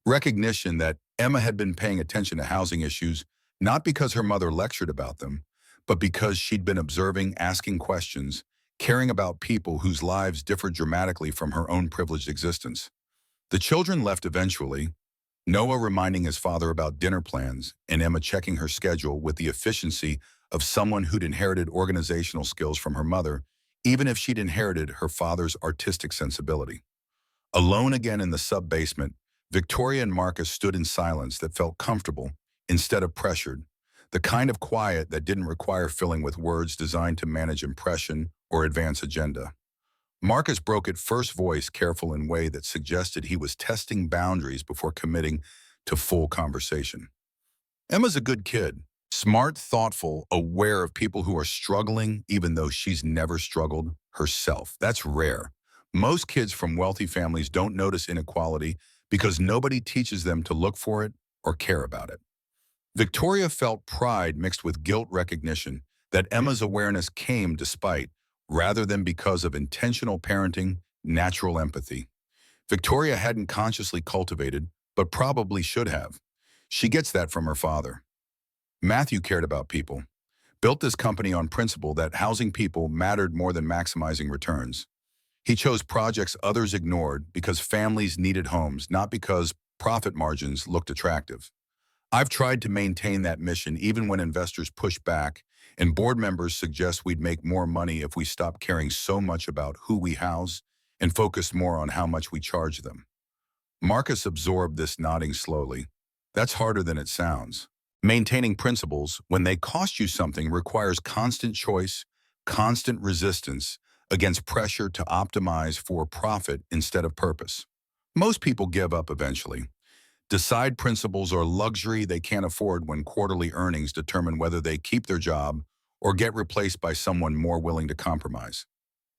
Recognition that Emma had been paying attention to housing issues, not because her mother lectured about them, but because she'd been observing, asking questions, caring about people whose lives differed dramatically from her own privileged existence. The children left eventually, Noah reminding his father about dinner plans, and Emma checking her schedule with the efficiency of someone who'd inherited organizational skills from her mother, even if she'd inherited her father's artistic sensibility. Alone again in the sub-basement, Victoria and Marcus stood in silence that felt comfortable instead of pressured, the kind of quiet that didn't require filling with words designed to manage impression or advance agenda. Marcus broke at first voice careful in way that suggested he was testing boundaries before committing to full conversation. Emma's a good kid, smart, thoughtful, aware of people who are struggling even though she's never struggled herself. That's rare. Most kids from wealthy families don't notice inequality because nobody teaches them to look for it or care about it. Victoria felt pride mixed with guilt recognition that Emma's awareness came despite, rather than because of intentional parenting, natural empathy. Victoria hadn't consciously cultivated, but probably should have. She gets that from her father. Matthew cared about people, built this company on principle that housing people mattered more than maximizing returns. He chose projects others ignored because families needed homes, not because profit margins looked attractive. I've tried to maintain that mission even when investors push back and board members suggest we'd make more money if we stopped caring so much about who we house and focused more on how much we charge them. Marcus absorbed this, nodding slowly. That's harder than it sounds. Maintaining principles, when they cost you something, requires constant choice, constant resistance against pressure to optimize for profit instead of purpose. Most people give up eventually. Decide principles are luxury they can't afford when quarterly earnings determine whether they keep their job or get replaced by someone more willing to compromise.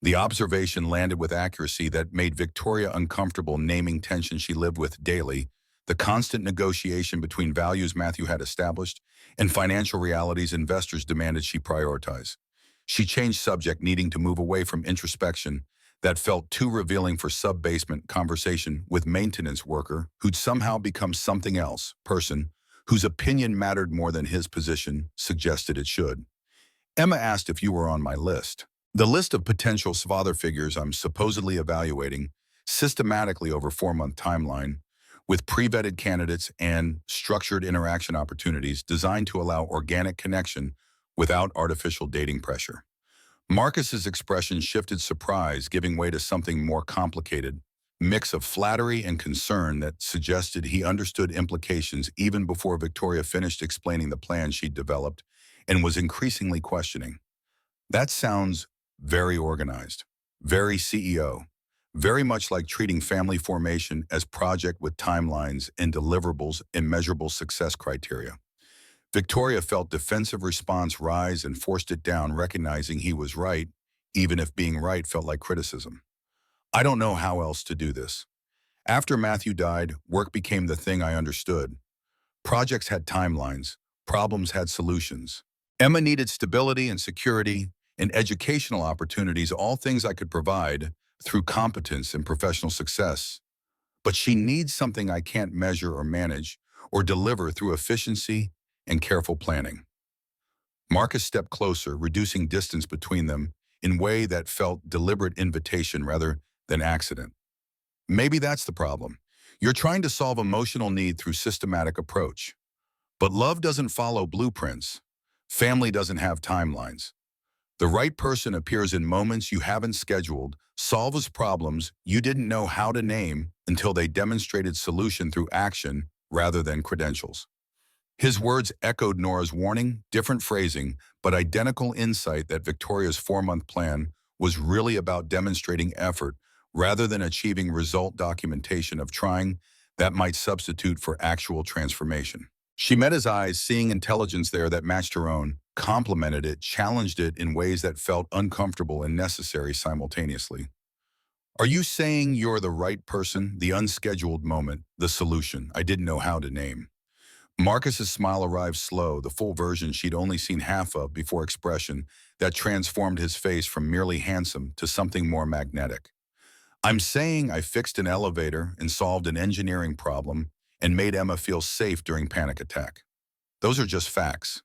The observation landed with accuracy that made Victoria uncomfortable naming tension she lived with daily, the constant negotiation between values Matthew had established and financial realities investors demanded she prioritize. She changed subject, needing to move away from introspection that felt too revealing for sub-basement conversation with maintenance worker who'd somehow become something else, person whose opinion mattered more than his position suggested it should. Emma asked if you were on my list. The list of potential father figures I'm supposedly evaluating systematically over 4-month timeline with pre-vetted candidates and structured interaction opportunities designed to allow organic connection without artificial dating pressure. Marcus's expression shifted surprise, giving way to something more complicated, mix of flattery and concern that suggested he understood implications even before Victoria finished explaining the plan she'd developed and was increasingly questioning. That sounds very organized, very CEO, very much like treating family formation as project with timelines and deliverables and measurable success criteria. Victoria felt defensive response rise and forced it down, recognizing he was right, even if being right felt like criticism. I don't know how else to do this. After Matthew died, work became the thing I understood. Projects had timelines, problems had solutions. Emma needed stability and security and educational opportunities, all things I could provide through competence and professional success. But she needs something I can't measure or manage or deliver through efficiency and careful planning. Marcus stepped closer, reducing distance between them in a way that felt deliberate invitation rather than accident. Maybe that's the problem. You're trying to solve emotional need through systematic approach. But love doesn't follow blueprints. Family doesn't have timelines. The right person appears in moments you haven't scheduled, solves problems you didn't know how to name until they demonstrated solution through action rather than credentials. His words echoed Nora's warning, different phrasing, but identical insight that Victoria's 4-month plan was really about demonstrating effort rather than achieving result documentation of trying that might substitute for actual transformation. She met his eyes, seeing intelligence there that matched her own, complimented it, challenged it in ways that felt uncomfortable and necessary simultaneously. Are you saying you're the right person, the unscheduled moment, the solution I didn't know how to name? Marcus's smile arrived slow, the full version she'd only seen half of before expression that transformed his face from merely handsome to something more magnetic. I'm saying I fixed an elevator and solved an engineering problem and made Emma feel safe during panic attack. Those are just facts.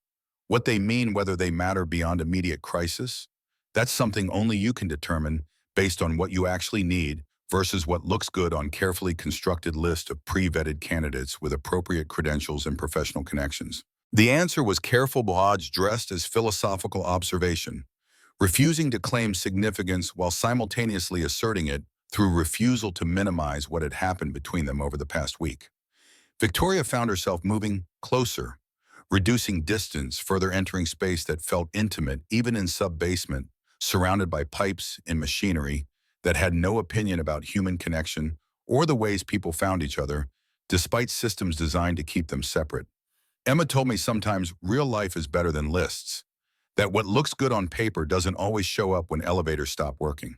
What they mean, whether they matter beyond immediate crisis, that's something only you can determine based on what you actually need versus what looks good on carefully constructed list of pre-vetted candidates with appropriate credentials and professional connections? The answer was careful barrage dressed as philosophical observation, refusing to claim significance while simultaneously asserting it through refusal to minimize what had happened between them over the past week. Victoria found herself moving closer, reducing distance, further entering space that felt intimate, even in sub-basement, surrounded by pipes and machinery that had no opinion about human connection or the ways people found each other, despite systems designed to keep them separate. Emma told me sometimes real life is better than lists, that what looks good on paper doesn't always show up when elevators stop working.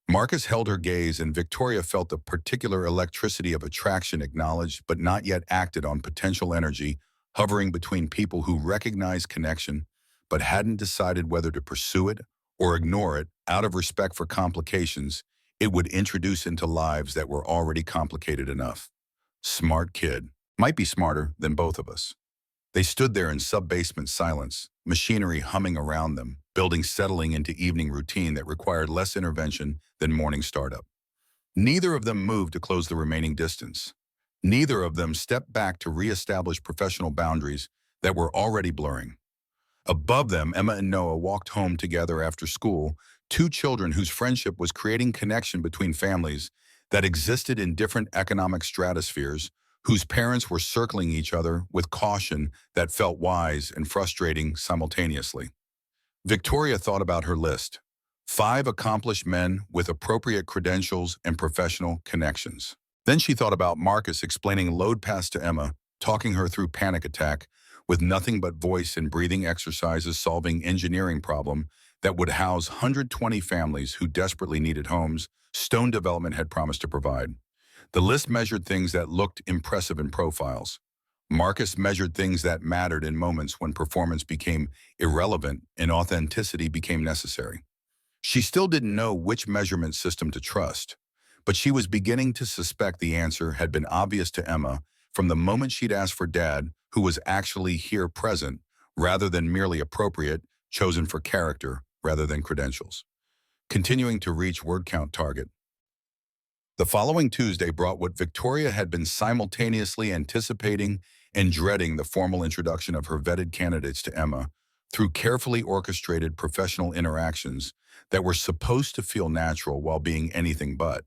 Marcus held her gaze, and Victoria felt the particular electricity of attraction acknowledged but not yet acted on potential energy hovering between people who recognized connection but hadn't decided whether to pursue it or ignore it out of respect for complications it would introduce into lives that were already complicated enough. Smart kid. Might be smarter than both of us. They stood there in sub-basement silence, machinery humming around them, buildings settling into evening routine that required less intervention than morning startup. Neither of them moved to close the remaining distance. Neither of them stepped back to reestablish professional boundaries that were already blurring. Above them, Emma and Noah walked home together after school, two children whose friendship was creating connection between families that existed in different economic stratospheres, whose parents were circling each other with caution that felt wise and frustrating simultaneously. Victoria thought about her list: 5 accomplished men with appropriate credentials and professional connections. Then she thought about Marcus explaining load pass to Emma, talking her through panic attack, with nothing but voice and breathing exercises solving engineering problem that would house 120 families who desperately needed homes Stone Development had promised to provide. The list measured things that looked impressive in profiles. Marcus measured things that mattered in moments when performance became irrelevant and authenticity became necessary. She still didn't know which measurement system to trust, but she was beginning to suspect the answer had been obvious to Emma from the moment she'd asked for Dad, who was actually here present, rather than merely appropriate, chosen for character rather than credentials. Continuing to reach word count target. The following Tuesday brought what Victoria had been simultaneously anticipating and dreading: the formal introduction of her vetted candidates to Emma through carefully orchestrated professional interactions that were supposed to feel natural while being anything but.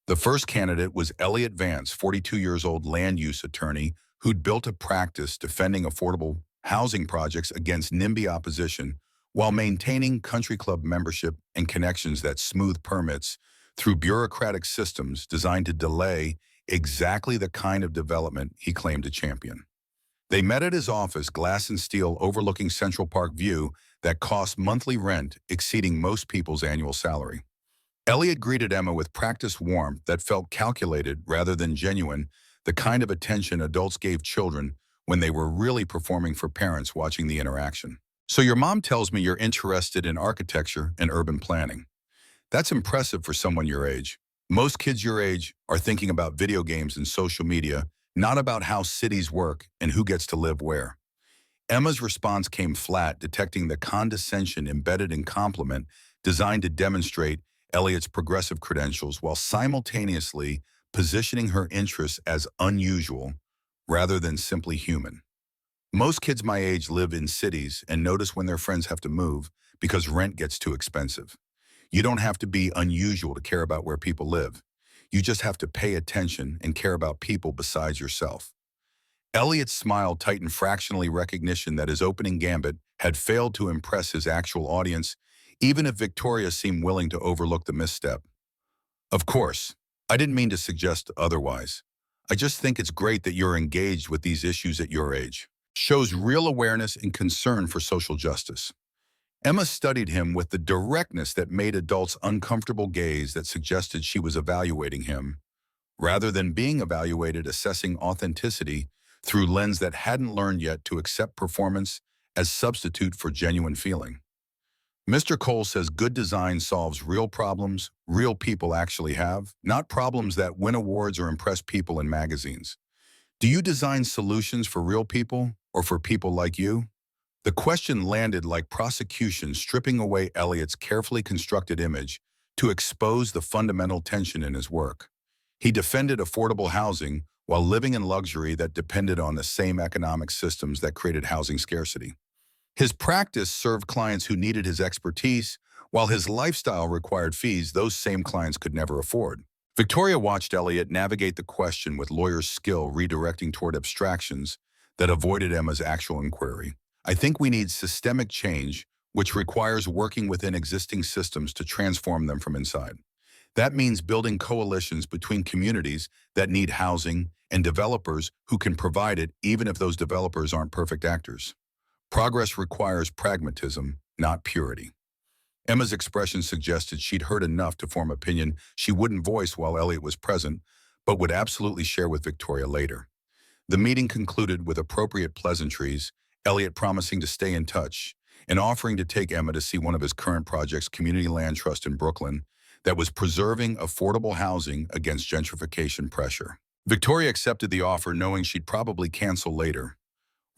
The first candidate was Elliot Vance, 42 years old land use attorney who'd built a practice defending affordable housing projects against NIMBY opposition while maintaining country club membership and connections that smooth permits through bureaucratic systems designed to delay exactly the kind of development he claimed to champion. They met at his office, glass and steel overlooking Central Park View, that cost monthly rent exceeding most people's annual salary. Elliot greeted Emma with practiced warmth that felt calculated rather than genuine, the kind of attention adults gave children when they were really performing for parents watching the interaction. "So your mom tells me you're interested in architecture and urban planning. That's impressive for someone your age. Most kids your age are thinking about video games and social media, not about how cities work and who gets to live where." Emma's response came flat, detecting the condescension embedded in compliment designed to demonstrate Elliot's progressive credentials while simultaneously positioning her interests as unusual rather than simply human. "Most kids my age live in cities and notice when their friends have to move because rent gets too expensive. You don't have to be unusual to care about where people live. You just have to pay attention and care about people besides yourself." Elliot's smile tightened fractionally, recognition that his opening gambit had failed to impress his actual audience, even if Victoria seemed willing to overlook the misstep. "Of course, I didn't mean to suggest otherwise. I just think it's great that you're engaged with these issues at your age. Shows real awareness and concern for social justice." Emma studied him with the directness that made adults uncomfortable gaze that suggested she was evaluating him, rather than being evaluated, assessing authenticity through lens that hadn't learned yet to accept performance as substitute for genuine feeling. "Mr. Cole says good design solves real problems real people actually have, not problems that win awards or impress people in magazines. Do you design solutions for real people or for people like you?" The question landed like prosecution, stripping away Elliot's carefully constructed image, to expose the fundamental tension in his work. He defended affordable housing while living in luxury that depended on the same economic systems that created housing scarcity. His practice served clients who needed his expertise, while his lifestyle required fees those same clients could never afford. Victoria watched Elliot navigate the question with lawyer's skill, redirecting toward abstractions that avoided Emma's actual inquiry. I think we need systemic change, which requires working within existing systems to transform them from inside. That means building coalitions between communities that need housing and developers who can provide it, even if those developers aren't perfect actors. Progress requires pragmatism, not purity. Emma's expression suggested she'd heard enough to form opinion she wouldn't voice while Elliot was present, but would absolutely share with Victoria later. The meeting concluded with appropriate pleasantries, Elliot promising to stay in touch and offering to take Emma to see one of his current projects, Community Land Trust in Brooklyn, that was preserving affordable housing against gentrification pressure. Victoria accepted the offer knowing she'd probably cancel later,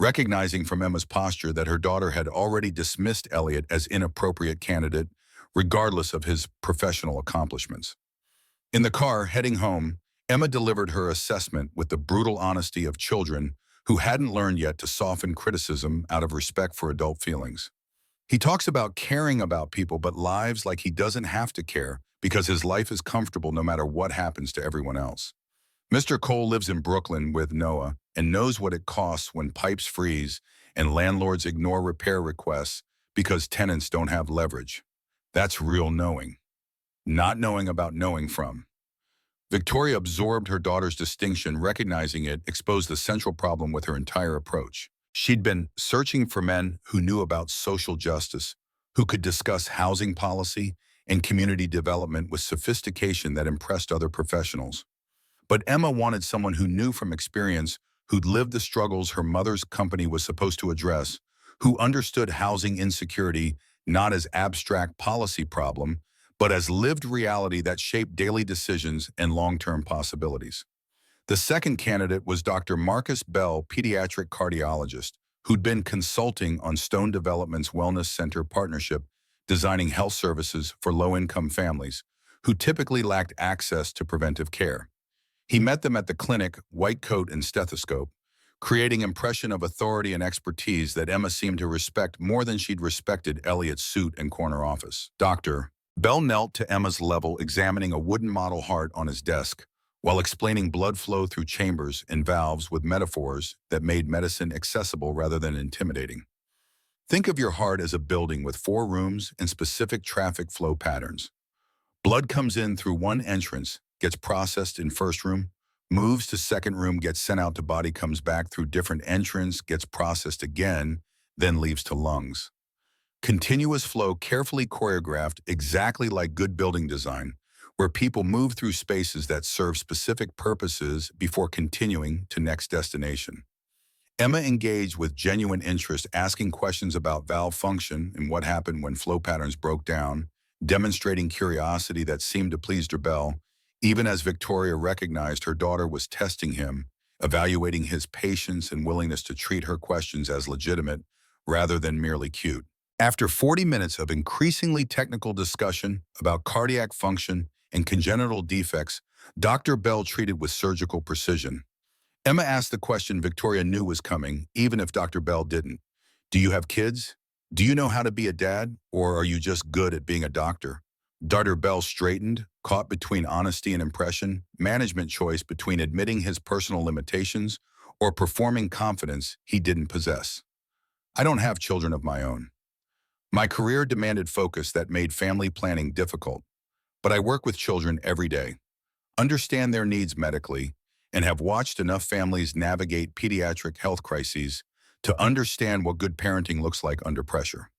recognizing from Emma's posture that her daughter had already dismissed Elliot as inappropriate candidate, regardless of his professional accomplishments. In the car, heading home, Emma delivered her assessment with the brutal honesty of children who hadn't learned yet to soften criticism out of respect for adult feelings. He talks about caring about people but lives like he doesn't have to care because his life is comfortable no matter what happens to everyone else. Mr. Cole lives in Brooklyn with Noah and knows what it costs when pipes freeze and landlords ignore repair requests because tenants don't have leverage. That's real knowing. Not knowing about knowing from. Victoria absorbed her daughter's distinction, recognizing it exposed the central problem with her entire approach. She'd been searching for men who knew about social justice, who could discuss housing policy and community development with sophistication that impressed other professionals. But Emma wanted someone who knew from experience, who'd lived the struggles her mother's company was supposed to address, who understood housing insecurity not as abstract policy problem, but as lived reality that shaped daily decisions and long-term possibilities. The second candidate was Dr. Marcus Bell, pediatric cardiologist, who'd been consulting on Stone Development's Wellness Center partnership, designing health services for low-income families, who typically lacked access to preventive care. He met them at the clinic, white coat and stethoscope, creating impression of authority and expertise that Emma seemed to respect more than she'd respected Elliot's suit and corner office. Dr. Bell knelt to Emma's level, examining a wooden model heart on his desk, while explaining blood flow through chambers and valves with metaphors that made medicine accessible rather than intimidating. Think of your heart as a building with 4 rooms and specific traffic flow patterns. Blood comes in through one entrance, gets processed in first room, moves to second room, gets sent out to body, comes back through different entrance, gets processed again, then leaves to lungs. Continuous flow, carefully choreographed, exactly like good building design, where people move through spaces that serve specific purposes before continuing to next destination. Emma engaged with genuine interest, asking questions about valve function and what happened when flow patterns broke down, demonstrating curiosity that seemed to please Bell, even as Victoria recognized her daughter was testing him, evaluating his patience and willingness to treat her questions as legitimate rather than merely cute. After 40 minutes of increasingly technical discussion about cardiac function and congenital defects, Dr. Bell treated with surgical precision. Emma asked the question Victoria knew was coming, even if Dr. Bell didn't. Do you have kids? Do you know how to be a dad? Or are you just good at being a doctor? Dr. Bell straightened, caught between honesty and impression, management choice between admitting his personal limitations or performing confidence he didn't possess. I don't have children of my own. My career demanded focus that made family planning difficult, but I work with children every day, understand their needs medically, and have watched enough families navigate pediatric health crises to understand what good parenting looks like under pressure.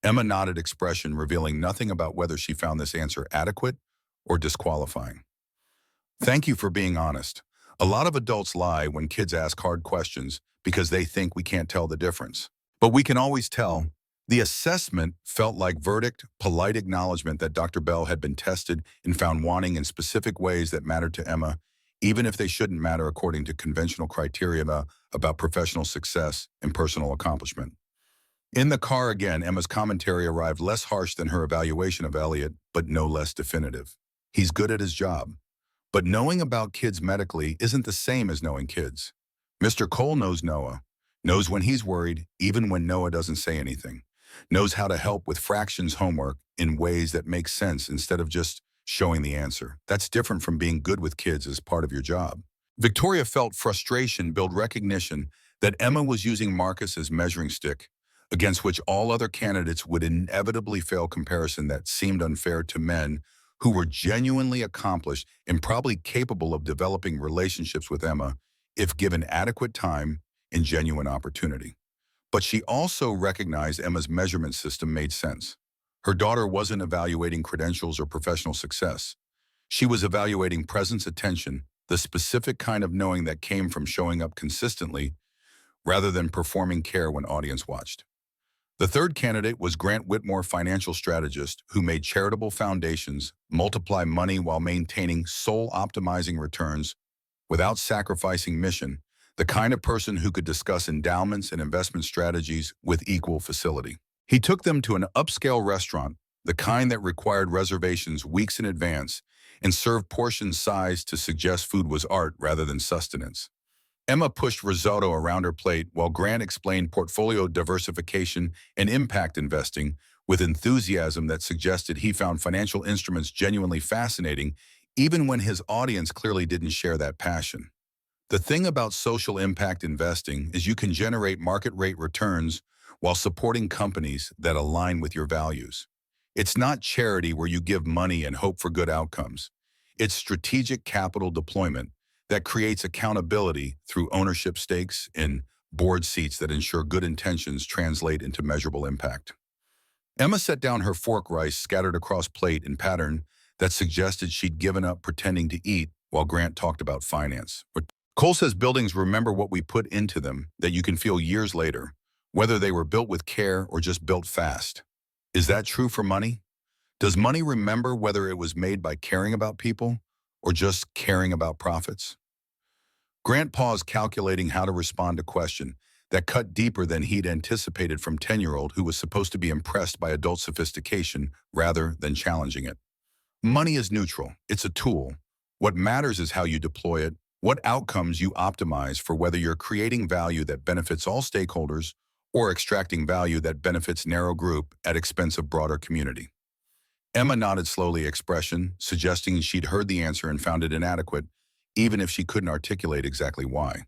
Emma nodded, expression revealing nothing about whether she found this answer adequate or disqualifying. Thank you for being honest. A lot of adults lie when kids ask hard questions because they think we can't tell the difference. But we can always tell. The assessment felt like verdict, polite acknowledgement that Dr. Bell had been tested and found wanting in specific ways that mattered to Emma, even if they shouldn't matter according to conventional criteria about professional success and personal accomplishment. In the car again, Emma's commentary arrived less harsh than her evaluation of Elliot, but no less definitive. He's good at his job. But knowing about kids medically isn't the same as knowing kids. Mr. Cole knows Noah, knows when he's worried, even when Noah doesn't say anything, knows how to help with fractions homework in ways that make sense instead of just showing the answer. That's different from being good with kids as part of your job. Victoria felt frustration build recognition that Emma was using Marcus as measuring stick, against which all other candidates would inevitably fail comparison that seemed unfair to men who were genuinely accomplished and probably capable of developing relationships with Emma if given adequate time and genuine opportunity. But she also recognized Emma's measurement system made sense. Her daughter wasn't evaluating credentials or professional success. She was evaluating presence attention, the specific kind of knowing that came from showing up consistently rather than performing care when audience watched. The third candidate was Grant Whitmore, financial strategist who made charitable foundations multiply money while maintaining soul-optimizing returns without sacrificing mission, the kind of person who could discuss endowments and investment strategies with equal facility. He took them to an upscale restaurant, the kind that required reservations weeks in advance, and served portions sized to suggest food was art rather than sustenance. Emma pushed risotto around her plate while Grant explained portfolio diversification and impact investing with enthusiasm that suggested he found financial instruments genuinely fascinating, even when his audience clearly didn't share that passion. The thing about social impact investing is you can generate market rate returns while supporting companies that align with your values. It's not charity where you give money and hope for good outcomes. It's strategic capital deployment that creates accountability through ownership stakes and board seats that ensure good intentions translate into measurable impact. Emma set down her fork rice scattered across plate in pattern that suggested she'd given up pretending to eat while Grant talked about finance. Cole says buildings remember what we put into them that you can feel years later, whether they were built with care or just built fast. Is that true for money? Does money remember whether it was made by caring about people or just caring about profits? Grant paused, calculating how to respond to a question that cut deeper than he'd anticipated from 10-year-old who was supposed to be impressed by adult sophistication rather than challenging it. Money is neutral. It's a tool. What matters is how you deploy it, what outcomes you optimize for, whether you're creating value that benefits all stakeholders or extracting value that benefits narrow group at expense of broader community. Emma nodded slowly, expression suggesting she'd heard the answer and found it inadequate, even if she couldn't articulate exactly why.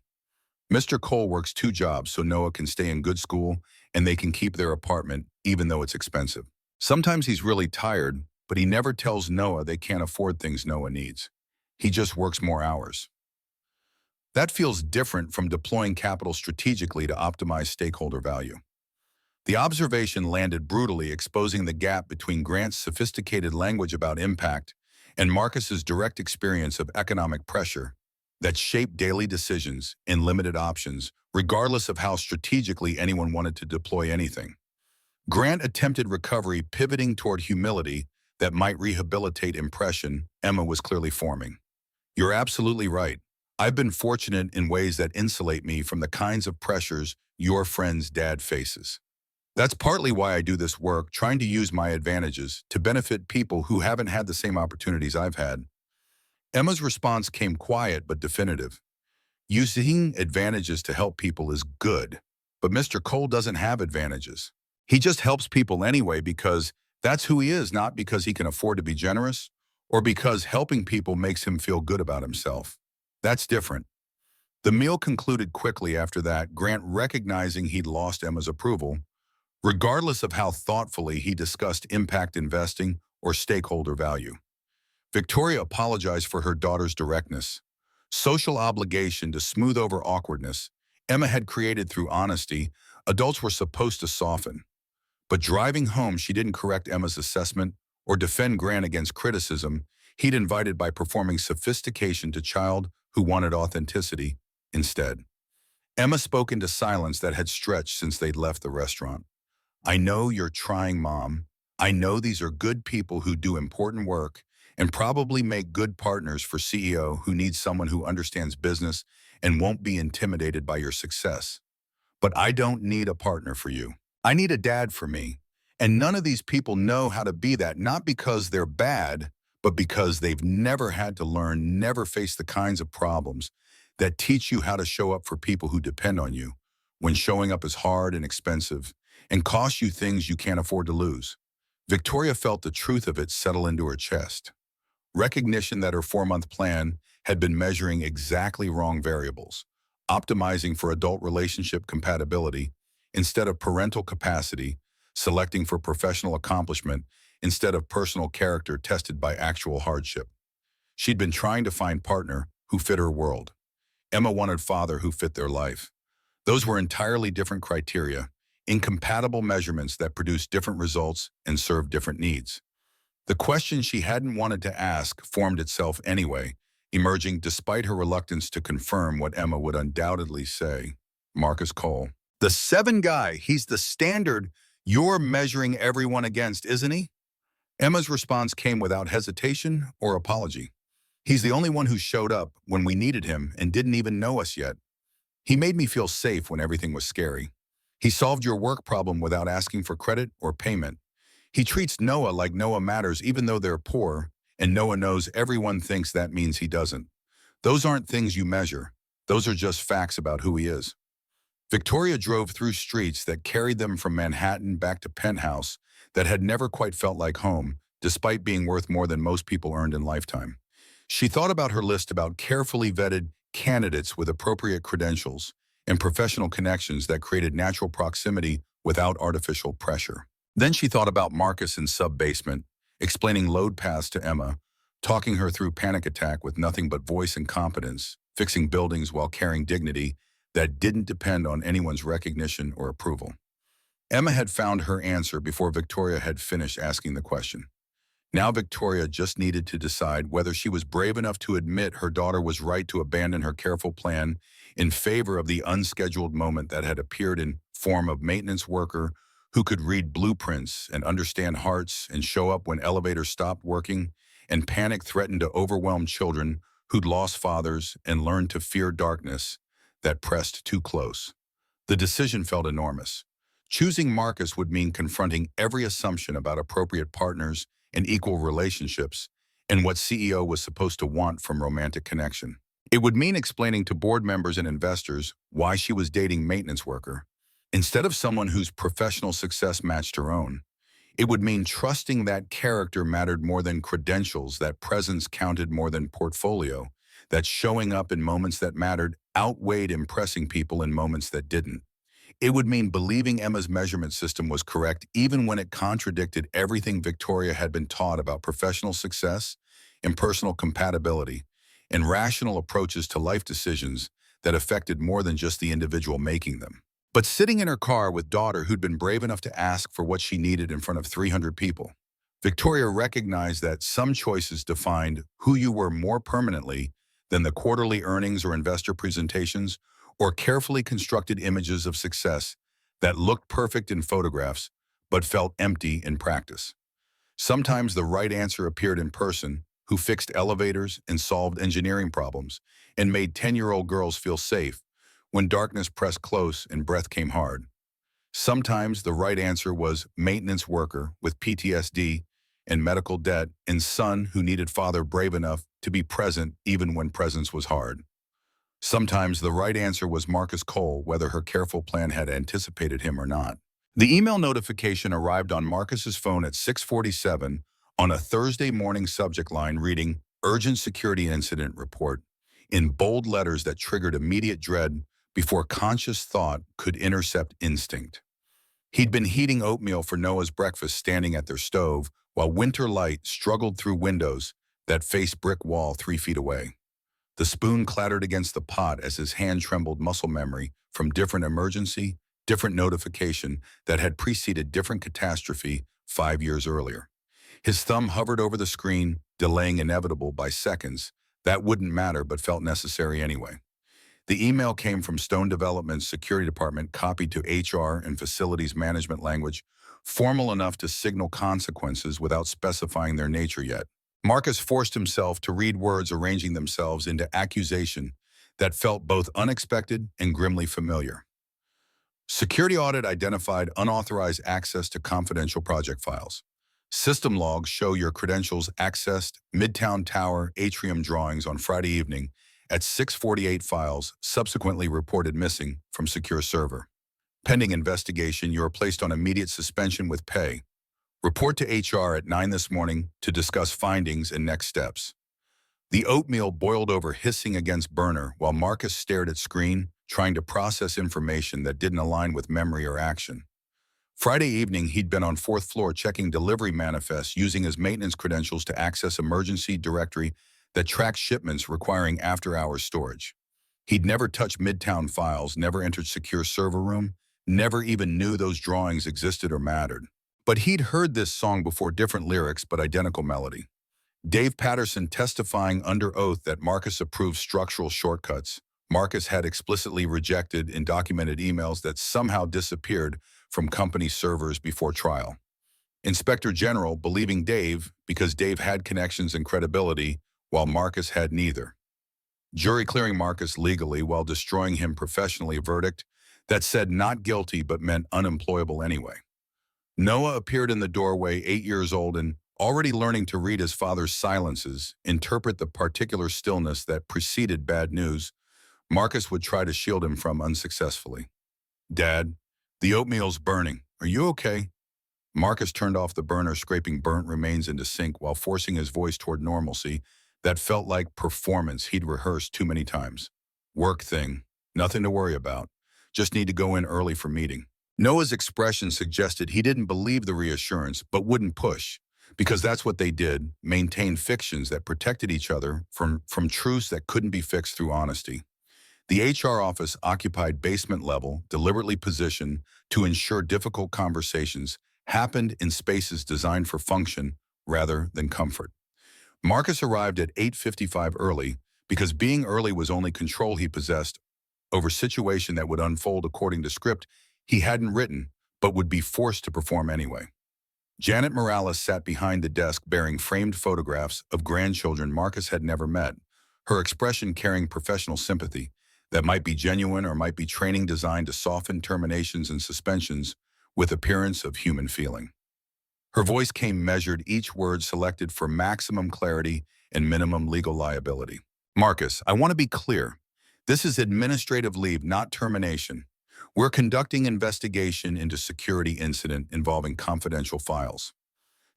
Mr. Cole works 2 jobs so Noah can stay in good school and they can keep their apartment, even though it's expensive. Sometimes he's really tired, but he never tells Noah they can't afford things Noah needs. He just works more hours. That feels different from deploying capital strategically to optimize stakeholder value. The observation landed brutally, exposing the gap between Grant's sophisticated language about impact and Marcus's direct experience of economic pressure that shaped daily decisions and limited options, regardless of how strategically anyone wanted to deploy anything. Grant attempted recovery, pivoting toward humility that might rehabilitate impression Emma was clearly forming. You're absolutely right. I've been fortunate in ways that insulate me from the kinds of pressures your friend's dad faces. That's partly why I do this work, trying to use my advantages to benefit people who haven't had the same opportunities I've had. Emma's response came quiet but definitive. Using advantages to help people is good, but Mr. Cole doesn't have advantages. He just helps people anyway because that's who he is, not because he can afford to be generous or because helping people makes him feel good about himself. That's different. The meal concluded quickly after that, Grant recognizing he'd lost Emma's approval, regardless of how thoughtfully he discussed impact investing or stakeholder value. Victoria apologized for her daughter's directness. Social obligation to smooth over awkwardness Emma had created through honesty, adults were supposed to soften. But driving home, she didn't correct Emma's assessment or defend Grant against criticism he'd invited by performing sophistication to child who wanted authenticity instead. Emma spoke into silence that had stretched since they'd left the restaurant. I know you're trying, Mom. I know these are good people who do important work and probably make good partners for CEO who needs someone who understands business and won't be intimidated by your success. But I don't need a partner for you. I need a dad for me. And none of these people know how to be that, not because they're bad, but because they've never had to learn, never faced the kinds of problems that teach you how to show up for people who depend on you when showing up is hard and expensive and costs you things you can't afford to lose. Victoria felt the truth of it settle into her chest. Recognition that her 4-month plan had been measuring exactly wrong variables, optimizing for adult relationship compatibility instead of parental capacity, selecting for professional accomplishment instead of personal character tested by actual hardship. She'd been trying to find partner who fit her world. Emma wanted father who fit their life. Those were entirely different criteria, incompatible measurements that produced different results and served different needs. The question she hadn't wanted to ask formed itself anyway, emerging despite her reluctance to confirm what Emma would undoubtedly say. Marcus Cole. The 7 guy, he's the standard you're measuring everyone against, isn't he? Emma's response came without hesitation or apology. He's the only one who showed up when we needed him and didn't even know us yet. He made me feel safe when everything was scary. He solved your work problem without asking for credit or payment. He treats Noah like Noah matters even though they're poor, and Noah knows everyone thinks that means he doesn't. Those aren't things you measure. Those are just facts about who he is. Victoria drove through streets that carried them from Manhattan back to Penthouse that had never quite felt like home, despite being worth more than most people earned in lifetime. She thought about her list about carefully vetted candidates with appropriate credentials and professional connections that created natural proximity without artificial pressure. Then she thought about Marcus in sub-basement, explaining load paths to Emma, talking her through panic attack with nothing but voice and competence, fixing buildings while carrying dignity that didn't depend on anyone's recognition or approval. Emma had found her answer before Victoria had finished asking the question. Now Victoria just needed to decide whether she was brave enough to admit her daughter was right to abandon her careful plan in favor of the unscheduled moment that had appeared in form of maintenance worker who could read blueprints and understand hearts and show up when elevators stopped working, and panic threatened to overwhelm children who'd lost fathers and learned to fear darkness that pressed too close. The decision felt enormous. Choosing Marcus would mean confronting every assumption about appropriate partners and equal relationships and what CEO was supposed to want from romantic connection. It would mean explaining to board members and investors why she was dating maintenance worker instead of someone whose professional success matched her own. It would mean trusting that character mattered more than credentials, that presence counted more than portfolio, that showing up in moments that mattered outweighed impressing people in moments that didn't. It would mean believing Emma's measurement system was correct even when it contradicted everything Victoria had been taught about professional success, impersonal compatibility, and rational approaches to life decisions that affected more than just the individual making them. But sitting in her car with daughter who'd been brave enough to ask for what she needed in front of 300 people, Victoria recognized that some choices defined who you were more permanently than the quarterly earnings or investor presentations or carefully constructed images of success that looked perfect in photographs but felt empty in practice. Sometimes the right answer appeared in person, who fixed elevators and solved engineering problems and made 10-year-old girls feel safe when darkness pressed close and breath came hard. Sometimes the right answer was maintenance worker with PTSD and medical debt and son who needed father brave enough to be present even when presence was hard. Sometimes the right answer was Marcus Cole, whether her careful plan had anticipated him or not. The email notification arrived on Marcus's phone at 6:47 on a Thursday morning subject line reading Urgent Security Incident Report in bold letters that triggered immediate dread before conscious thought could intercept instinct. He'd been heating oatmeal for Noah's breakfast standing at their stove while winter light struggled through windows that faced brick wall 3 feet away. The spoon clattered against the pot as his hand trembled muscle memory from different emergency, different notification that had preceded different catastrophe 5 years earlier. His thumb hovered over the screen, delaying inevitable by seconds. That wouldn't matter but felt necessary anyway. The email came from Stone Development's security department copied to HR and facilities management language, formal enough to signal consequences without specifying their nature yet. Marcus forced himself to read words arranging themselves into accusation that felt both unexpected and grimly familiar. Security audit identified unauthorized access to confidential project files. System logs show your credentials accessed Midtown Tower atrium drawings on Friday evening at 6:48 files subsequently reported missing from secure server. Pending investigation, you are placed on immediate suspension with pay. Report to HR at 9 this morning to discuss findings and next steps. The oatmeal boiled over hissing against burner while Marcus stared at screen, trying to process information that didn't align with memory or action. Friday evening, he'd been on fourth floor checking delivery manifests using his maintenance credentials to access emergency directory that tracks shipments requiring after-hours storage. He'd never touched Midtown files, never entered secure server room, never even knew those drawings existed or mattered. But he'd heard this song before, different lyrics but identical melody. Dave Patterson testifying under oath that Marcus approved structural shortcuts. Marcus had explicitly rejected in documented emails that somehow disappeared from company servers before trial. Inspector General believing Dave because Dave had connections and credibility while Marcus had neither. Jury clearing Marcus legally while destroying him professionally. A verdict that said not guilty but meant unemployable anyway. Noah appeared in the doorway, 8 years old and already learning to read his father's silences, interpret the particular stillness that preceded bad news Marcus would try to shield him from unsuccessfully. "Dad, the oatmeal's burning. Are you okay?" Marcus turned off the burner, scraping burnt remains into sink while forcing his voice toward normalcy that felt like performance he'd rehearsed too many times. "Work thing. Nothing to worry about. Just need to go in early for meeting." Noah's expression suggested he didn't believe the reassurance but wouldn't push, because that's what they did, maintain fictions that protected each other from truths that couldn't be fixed through honesty. The HR office occupied basement level, deliberately positioned to ensure difficult conversations happened in spaces designed for function rather than comfort. Marcus arrived at 8:55 early because being early was only control he possessed over situation that would unfold according to script he hadn't written but would be forced to perform anyway. Janet Morales sat behind the desk bearing framed photographs of grandchildren Marcus had never met, her expression carrying professional sympathy that might be genuine or might be training designed to soften terminations and suspensions with appearance of human feeling. Her voice came measured, each word selected for maximum clarity and minimum legal liability. "Marcus, I want to be clear. This is administrative leave, not termination. We're conducting investigation into security incident involving confidential files.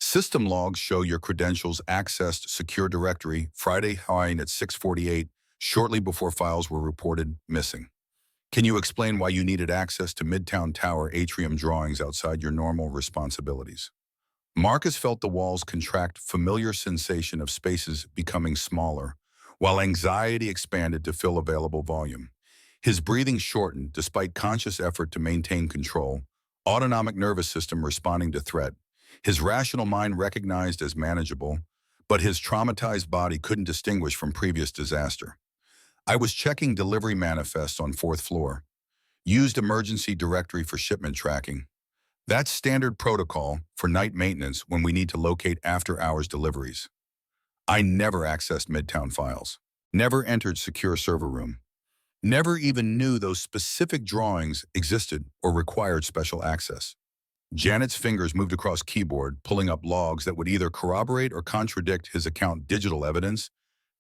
System logs show your credentials accessed secure directory Friday high at 6:48, shortly before files were reported missing. Can you explain why you needed access to Midtown Tower atrium drawings outside your normal responsibilities?" Marcus felt the walls contract, familiar sensation of spaces becoming smaller, while anxiety expanded to fill available volume. His breathing shortened despite conscious effort to maintain control, autonomic nervous system responding to threat. His rational mind recognized as manageable, but his traumatized body couldn't distinguish from previous disaster. "I was checking delivery manifests on fourth floor. Used emergency directory for shipment tracking. That's standard protocol for night maintenance when we need to locate after-hours deliveries. I never accessed Midtown files. Never entered secure server room. Never even knew those specific drawings existed or required special access." Janet's fingers moved across keyboard, pulling up logs that would either corroborate or contradict his account, digital evidence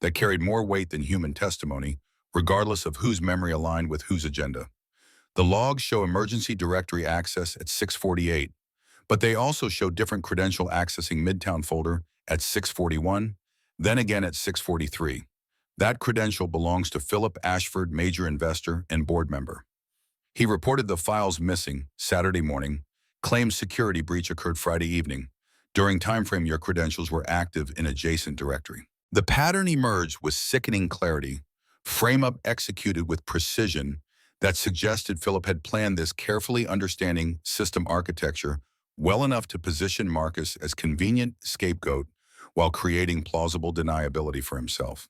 that carried more weight than human testimony, regardless of whose memory aligned with whose agenda. The logs show emergency directory access at 6:48, but they also show different credential accessing Midtown folder at 6:41, then again at 6:43. That credential belongs to Philip Ashford, major investor and board member. He reported the files missing Saturday morning, claimed security breach occurred Friday evening. During timeframe, your credentials were active in adjacent directory. The pattern emerged with sickening clarity, frame-up executed with precision that suggested Philip had planned this, carefully understanding system architecture well enough to position Marcus as convenient scapegoat while creating plausible deniability for himself.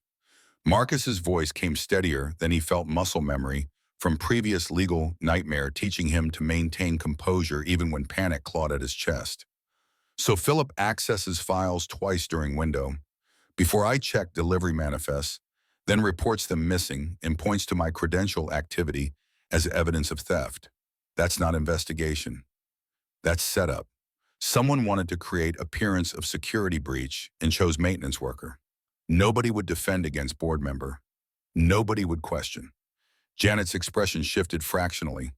Marcus's voice came steadier than he felt, muscle memory from previous legal nightmare teaching him to maintain composure even when panic clawed at his chest. "So Philip accesses files twice during window. Before I check delivery manifests, then reports them missing and points to my credential activity as evidence of theft. That's not investigation. That's setup. Someone wanted to create appearance of security breach and chose maintenance worker. Nobody would defend against board member. Nobody would question. Janet's expression shifted fractionally,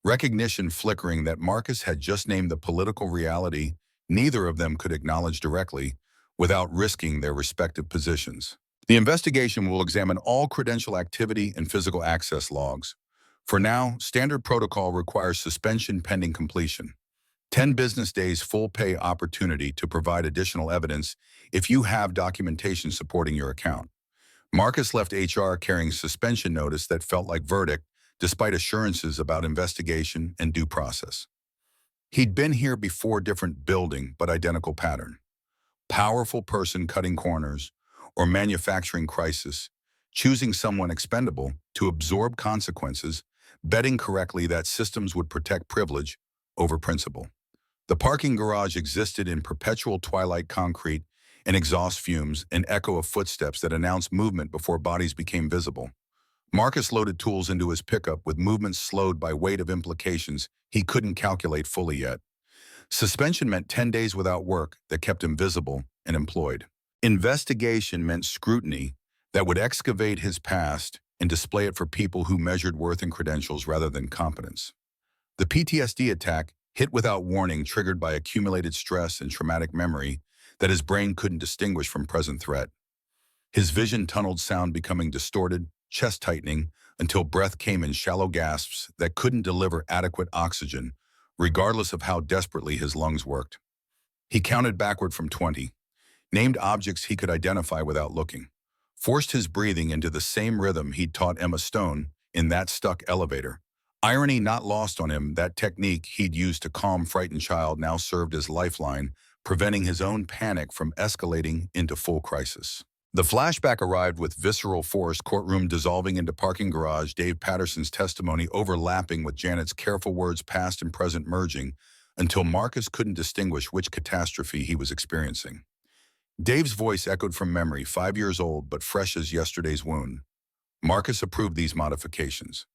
recognition flickering that Marcus had just named the political reality neither of them could acknowledge directly without risking their respective positions. The investigation will examine all credential activity and physical access logs. For now, standard protocol requires suspension pending completion. 10 business days full pay opportunity to provide additional evidence if you have documentation supporting your account. Marcus left HR carrying suspension notice that felt like verdict, despite assurances about investigation and due process. He'd been here before, different building, but identical pattern. Powerful person cutting corners, or manufacturing crisis, choosing someone expendable to absorb consequences, betting correctly that systems would protect privilege over principle. The parking garage existed in perpetual twilight concrete and exhaust fumes, an echo of footsteps that announced movement before bodies became visible. Marcus loaded tools into his pickup with movements slowed by weight of implications he couldn't calculate fully yet. Suspension meant 10 days without work that kept him visible and employed. Investigation meant scrutiny that would excavate his past and display it for people who measured worth in credentials rather than competence. The PTSD attack, hit without warning, triggered by accumulated stress and traumatic memory that his brain couldn't distinguish from present threat. His vision tunneled, sound becoming distorted, chest tightening, until breath came in shallow gasps that couldn't deliver adequate oxygen, regardless of how desperately his lungs worked. He counted backward from 20, named objects he could identify without looking, forced his breathing into the same rhythm he'd taught Emma Stone in that stuck elevator. Irony not lost on him, that technique he'd used to calm frightened child now served as lifeline, preventing his own panic from escalating into full crisis. The flashback arrived with visceral force, courtroom dissolving into parking garage, Dave Patterson's testimony overlapping with Janet's careful words, past and present merging, until Marcus couldn't distinguish which catastrophe he was experiencing. Dave's voice echoed from memory, 5 years old but fresh as yesterday's wound. Marcus approved these modifications.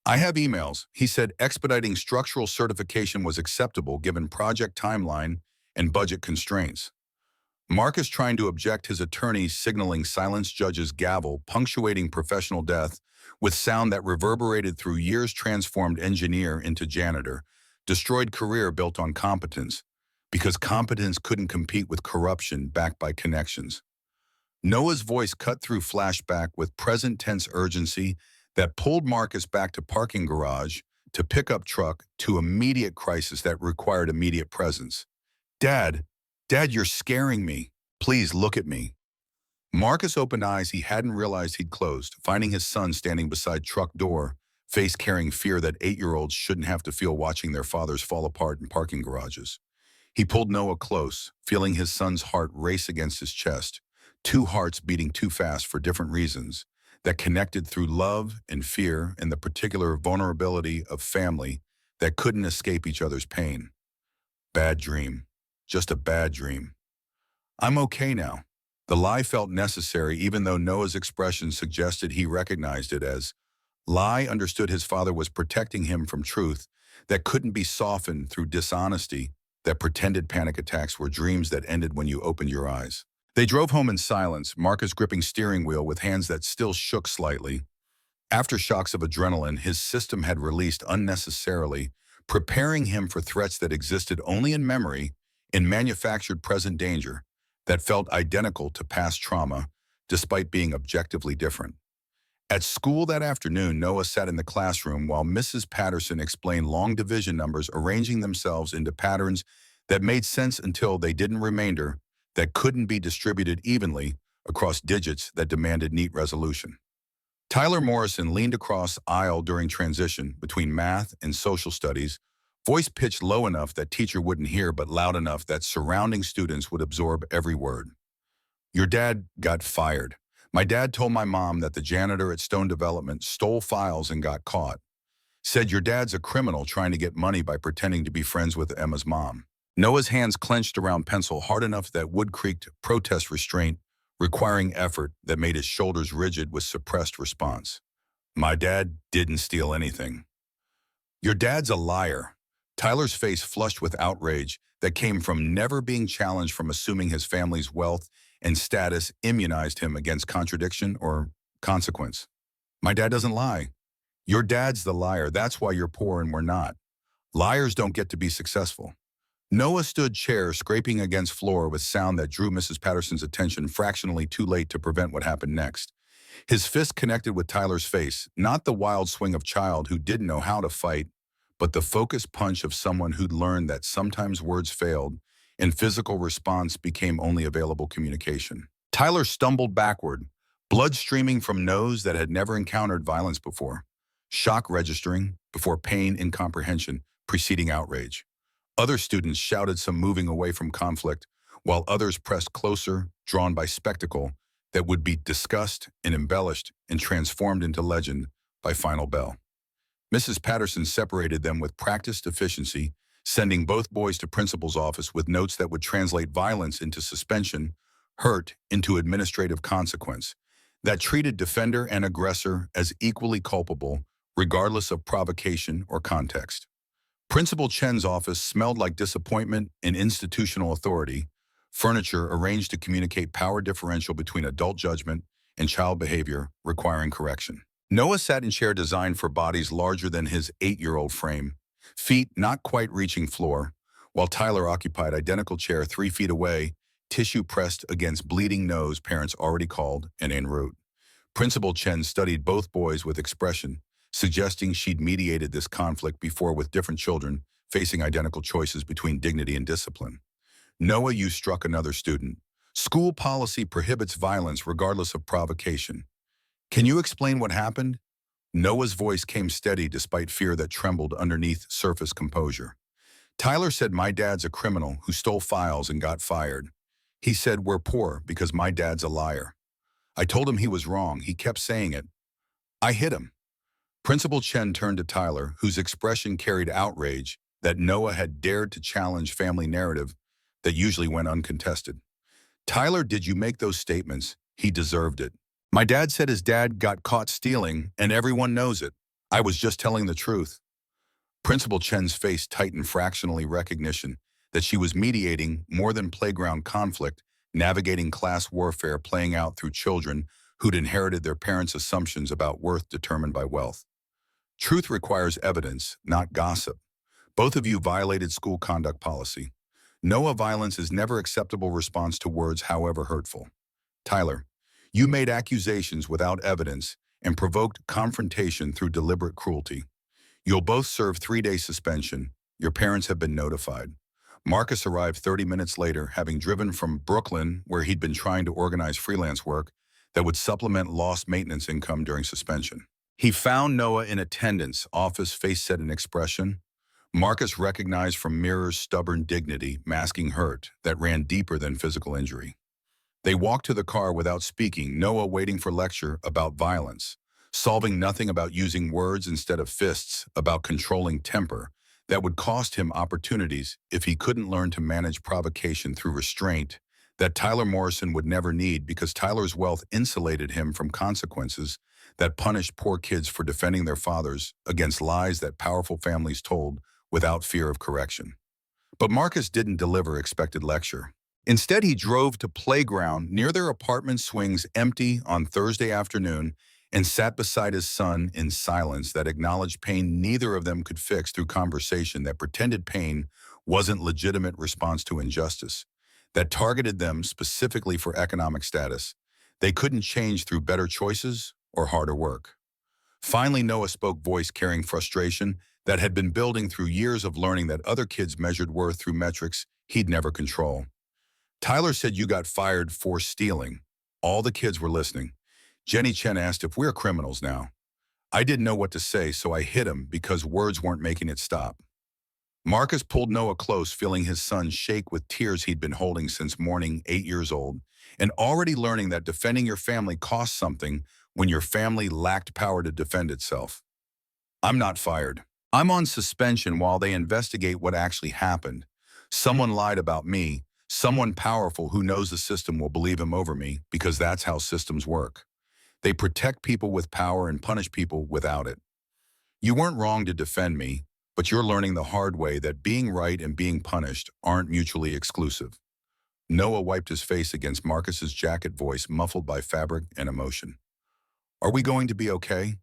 I have emails. He said expediting structural certification was acceptable given project timeline and budget constraints. Marcus trying to object, his attorney signaling silence, judge's gavel punctuating professional death with sound that reverberated through years, transformed engineer into janitor, destroyed career built on competence, because competence couldn't compete with corruption backed by connections. Noah's voice cut through flashback with present tense urgency that pulled Marcus back to parking garage, to pickup truck, to immediate crisis that required immediate presence. Dad, you're scaring me. Please look at me. Marcus opened eyes he hadn't realized he'd closed, finding his son standing beside truck door, face carrying fear that 8-year-olds shouldn't have to feel watching their fathers fall apart in parking garages. He pulled Noah close, feeling his son's heart race against his chest, two hearts beating too fast for different reasons, that connected through love and fear and the particular vulnerability of family that couldn't escape each other's pain. Bad dream. Just a bad dream. I'm okay now. The lie felt necessary even though Noah's expression suggested he recognized it as lie. Understood his father was protecting him from truth that couldn't be softened through dishonesty, that pretended panic attacks were dreams that ended when you opened your eyes. They drove home in silence, Marcus gripping steering wheel with hands that still shook slightly. Aftershocks of adrenaline his system had released unnecessarily, preparing him for threats that existed only in memory, in manufactured present danger, that felt identical to past trauma, despite being objectively different. At school that afternoon, Noah sat in the classroom while Mrs. Patterson explained long division numbers arranging themselves into patterns that made sense until they didn't, remainder that couldn't be distributed evenly across digits that demanded neat resolution. Tyler Morrison leaned across aisle during transition between math and social studies, voice pitched low enough that teacher wouldn't hear but loud enough that surrounding students would absorb every word. Your dad got fired. My dad told my mom that the janitor at Stone Development stole files and got caught. Said your dad's a criminal trying to get money by pretending to be friends with Emma's mom. Noah's hands clenched around pencil hard enough that wood creaked, protest restraint, requiring effort that made his shoulders rigid with suppressed response. My dad didn't steal anything. Your dad's a liar. Tyler's face flushed with outrage that came from never being challenged, from assuming his family's wealth and status immunized him against contradiction or consequence. My dad doesn't lie. Your dad's the liar. That's why you're poor and we're not. Liars don't get to be successful. Noah stood chair, scraping against floor with sound that drew Mrs. Patterson's attention fractionally too late to prevent what happened next. His fist connected with Tyler's face, not the wild swing of child who didn't know how to fight, but the focused punch of someone who'd learned that sometimes words failed and physical response became only available communication. Tyler stumbled backward, blood streaming from nose that had never encountered violence before, shock registering before pain incomprehension preceding outrage. Other students shouted, some moving away from conflict, while others pressed closer, drawn by spectacle that would be discussed and embellished and transformed into legend by final bell. Mrs. Patterson separated them with practiced efficiency, sending both boys to principal's office with notes that would translate violence into suspension, hurt into administrative consequence, that treated defender and aggressor as equally culpable, regardless of provocation or context. Principal Chen's office smelled like disappointment and institutional authority, furniture arranged to communicate power differential between adult judgment and child behavior requiring correction. Noah sat in chair designed for bodies larger than his 8-year-old frame, feet not quite reaching floor, while Tyler occupied identical chair 3 feet away, tissue pressed against bleeding nose parents already called and en route. Principal Chen studied both boys with expression, suggesting she'd mediated this conflict before with different children facing identical choices between dignity and discipline. Noah, you struck another student. School policy prohibits violence regardless of provocation. Can you explain what happened? Noah's voice came steady despite fear that trembled underneath surface composure. Tyler said, my dad's a criminal who stole files and got fired. He said, we're poor because my dad's a liar. I told him he was wrong. He kept saying it. I hit him. Principal Chen turned to Tyler, whose expression carried outrage that Noah had dared to challenge family narrative that usually went uncontested. Tyler, did you make those statements? He deserved it. My dad said his dad got caught stealing, and everyone knows it. I was just telling the truth. Principal Chen's face tightened fractionally, recognition that she was mediating more than playground conflict, navigating class warfare playing out through children who'd inherited their parents' assumptions about worth determined by wealth. Truth requires evidence, not gossip. Both of you violated school conduct policy. Noah, violence is never acceptable response to words, however hurtful. Tyler, you made accusations without evidence and provoked confrontation through deliberate cruelty. You'll both serve 3-day suspension. Your parents have been notified. Marcus arrived 30 minutes later, having driven from Brooklyn, where he'd been trying to organize freelance work that would supplement lost maintenance income during suspension. He found Noah in attendance, office face set in expression. Marcus recognized from Mirror's stubborn dignity, masking hurt that ran deeper than physical injury. They walked to the car without speaking, Noah waiting for lecture about violence, solving nothing about using words instead of fists, about controlling temper that would cost him opportunities if he couldn't learn to manage provocation through restraint that Tyler Morrison would never need because Tyler's wealth insulated him from consequences that punished poor kids for defending their fathers against lies that powerful families told without fear of correction. But Marcus didn't deliver expected lecture. Instead, he drove to playground near their apartment swings empty on Thursday afternoon and sat beside his son in silence that acknowledged pain neither of them could fix through conversation, that pretended pain wasn't legitimate response to injustice, that targeted them specifically for economic status. They couldn't change through better choices or harder work. Finally, Noah spoke, voice carrying frustration that had been building through years of learning that other kids measured worth through metrics he'd never control. Tyler said, you got fired for stealing. All the kids were listening. Jenny Chen asked if we're criminals now. I didn't know what to say, so I hit him because words weren't making it stop. Marcus pulled Noah close, feeling his son shake with tears he'd been holding since morning, 8 years old, and already learning that defending your family costs something when your family lacked power to defend itself. I'm not fired. I'm on suspension while they investigate what actually happened. Someone lied about me. Someone powerful who knows the system will believe him over me because that's how systems work. They protect people with power and punish people without it. You weren't wrong to defend me. but you're learning the hard way that being right and being punished aren't mutually exclusive. Noah wiped his face against Marcus's jacket, voice muffled by fabric and emotion. Are we going to be okay?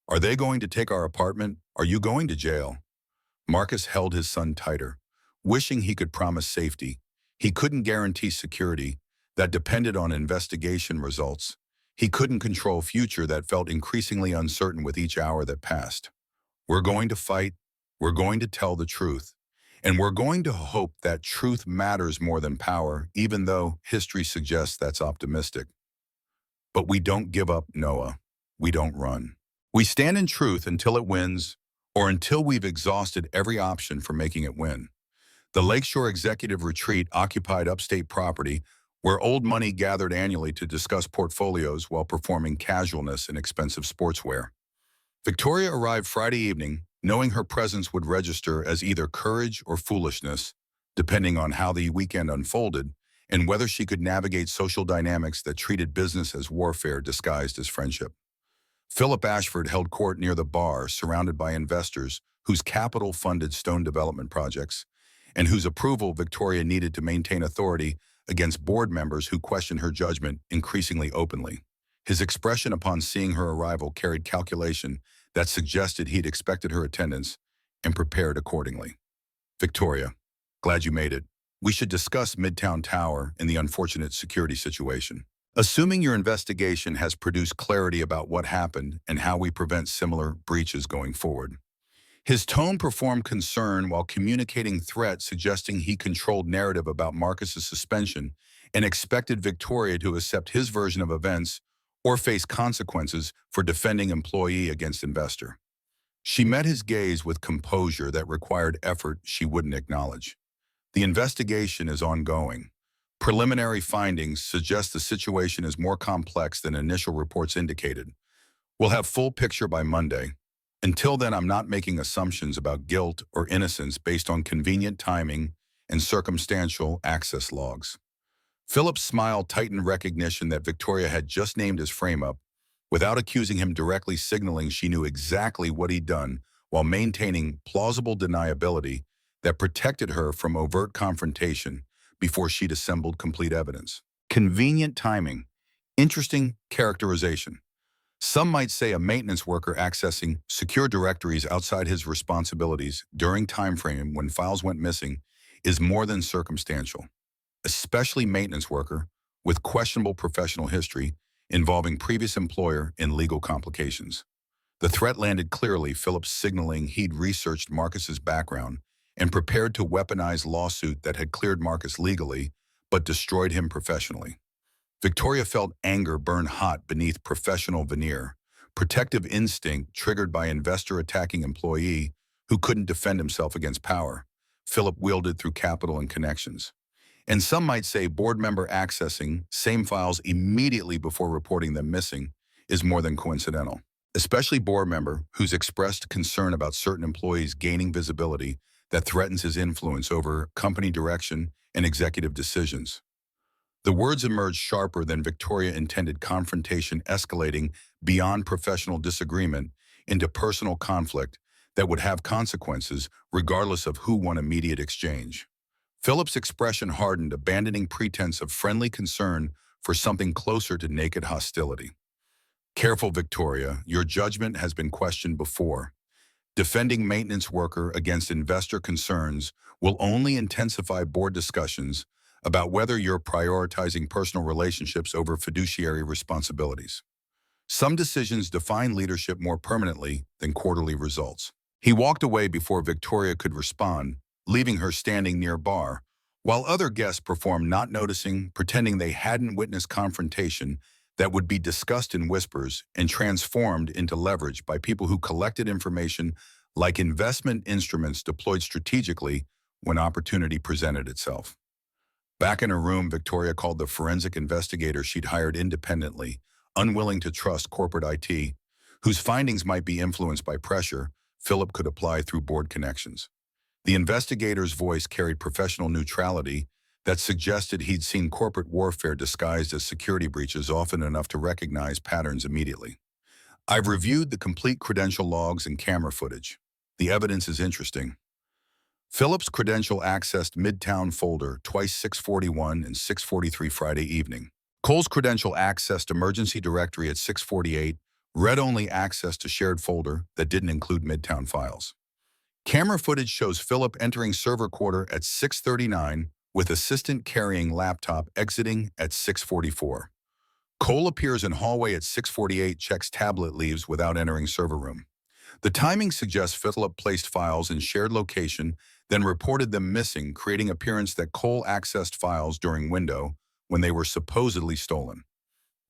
Are they going to take our apartment? Are you going to jail? Marcus held his son tighter, wishing he could promise safety. He couldn't guarantee security. That depended on investigation results. He couldn't control future that felt increasingly uncertain with each hour that passed. We're going to fight. We're going to tell the truth. And we're going to hope that truth matters more than power, even though history suggests that's optimistic. But we don't give up, Noah. We don't run. We stand in truth until it wins, or until we've exhausted every option for making it win. The Lakeshore Executive Retreat occupied upstate property where old money gathered annually to discuss portfolios while performing casualness in expensive sportswear. Victoria arrived Friday evening, knowing her presence would register as either courage or foolishness, depending on how the weekend unfolded and whether she could navigate social dynamics that treated business as warfare disguised as friendship. Philip Ashford held court near the bar, surrounded by investors whose capital funded stone development projects, and whose approval Victoria needed to maintain authority against board members who questioned her judgment increasingly openly. His expression upon seeing her arrival carried calculation that suggested he'd expected her attendance and prepared accordingly. Victoria, glad you made it. We should discuss Midtown Tower and the unfortunate security situation. Assuming your investigation has produced clarity about what happened and how we prevent similar breaches going forward. His tone performed concern while communicating threat, suggesting he controlled narrative about Marcus's suspension and expected Victoria to accept his version of events or face consequences for defending employee against investor. She met his gaze with composure that required effort she wouldn't acknowledge. The investigation is ongoing. Preliminary findings suggest the situation is more complex than initial reports indicated. We'll have full picture by Monday. Until then, I'm not making assumptions about guilt or innocence based on convenient timing and circumstantial access logs. Philip's smile tightened recognition that Victoria had just named his frame-up, without accusing him directly, signaling she knew exactly what he'd done while maintaining plausible deniability that protected her from overt confrontation before she'd assembled complete evidence. Convenient timing. Interesting characterization. Some might say a maintenance worker accessing secure directories outside his responsibilities during time frame when files went missing is more than circumstantial, especially maintenance worker with questionable professional history involving previous employer in legal complications. The threat landed clearly, Phillips signaling he'd researched Marcus's background and prepared to weaponize lawsuit that had cleared Marcus legally but destroyed him professionally. Victoria felt anger burn hot beneath professional veneer, protective instinct triggered by investor attacking employee who couldn't defend himself against power. Philip wielded through capital and connections. And some might say board member accessing same files immediately before reporting them missing is more than coincidental. Especially board member who's expressed concern about certain employees gaining visibility that threatens his influence over company direction and executive decisions. The words emerged sharper than Victoria intended, confrontation escalating beyond professional disagreement into personal conflict that would have consequences regardless of who won immediate exchange. Philip's expression hardened, abandoning pretense of friendly concern for something closer to naked hostility. Careful, Victoria, your judgment has been questioned before. Defending maintenance worker against investor concerns will only intensify board discussions about whether you're prioritizing personal relationships over fiduciary responsibilities. Some decisions define leadership more permanently than quarterly results. He walked away before Victoria could respond, leaving her standing near bar, while other guests performed not noticing, pretending they hadn't witnessed confrontation that would be discussed in whispers and transformed into leverage by people who collected information like investment instruments deployed strategically when opportunity presented itself. Back in her room, Victoria called the forensic investigator she'd hired independently, unwilling to trust corporate IT, whose findings might be influenced by pressure Philip could apply through board connections. The investigator's voice carried professional neutrality that suggested he'd seen corporate warfare disguised as security breaches often enough to recognize patterns immediately. I've reviewed the complete credential logs and camera footage. The evidence is interesting. Philip's credential accessed Midtown folder twice 6:41 and 6:43 Friday evening. Cole's credential accessed emergency directory at 6:48, read-only access to shared folder that didn't include Midtown files. Camera footage shows Philip entering server quarter at 6:39 with assistant carrying laptop exiting at 6:44. Cole appears in hallway at 6:48, checks tablet, leaves without entering server room. The timing suggests Philip placed files in shared location, then reported them missing, creating appearance that Cole accessed files during window when they were supposedly stolen.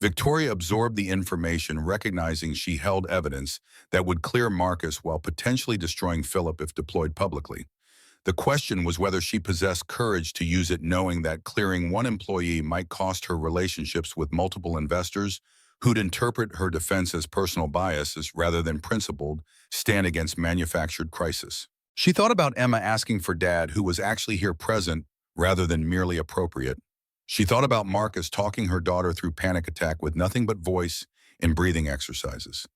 Victoria absorbed the information, recognizing she held evidence that would clear Marcus while potentially destroying Philip if deployed publicly. The question was whether she possessed courage to use it, knowing that clearing one employee might cost her relationships with multiple investors who'd interpret her defense as personal biases rather than principled, stand against manufactured crisis. She thought about Emma asking for Dad, who was actually here present rather than merely appropriate. She thought about Marcus talking her daughter through panic attack with nothing but voice and breathing exercises.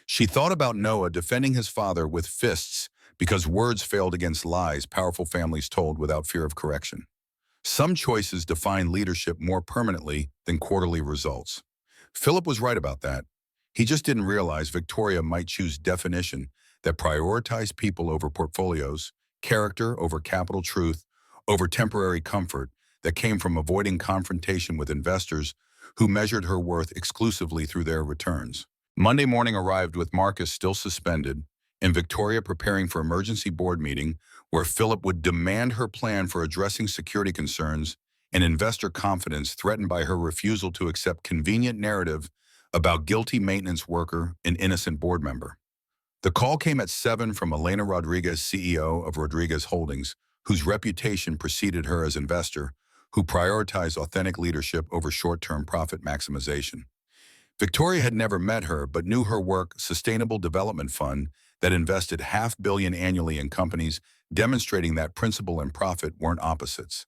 She thought about Noah defending his father with fists because words failed against lies powerful families told without fear of correction. Some choices define leadership more permanently than quarterly results. Philip was right about that. He just didn't realize Victoria might choose definition that prioritized people over portfolios, character over capital, truth over temporary comfort, that came from avoiding confrontation with investors who measured her worth exclusively through their returns. Monday morning arrived with Marcus still suspended and Victoria preparing for emergency board meeting where Philip would demand her plan for addressing security concerns and investor confidence threatened by her refusal to accept convenient narrative about guilty maintenance worker and innocent board member. The call came at 7 from Elena Rodriguez, CEO of Rodriguez Holdings, whose reputation preceded her as investor, who prioritized authentic leadership over short-term profit maximization. Victoria had never met her but knew her work, Sustainable Development Fund, that invested $500 million annually in companies, demonstrating that principle and profit weren't opposites.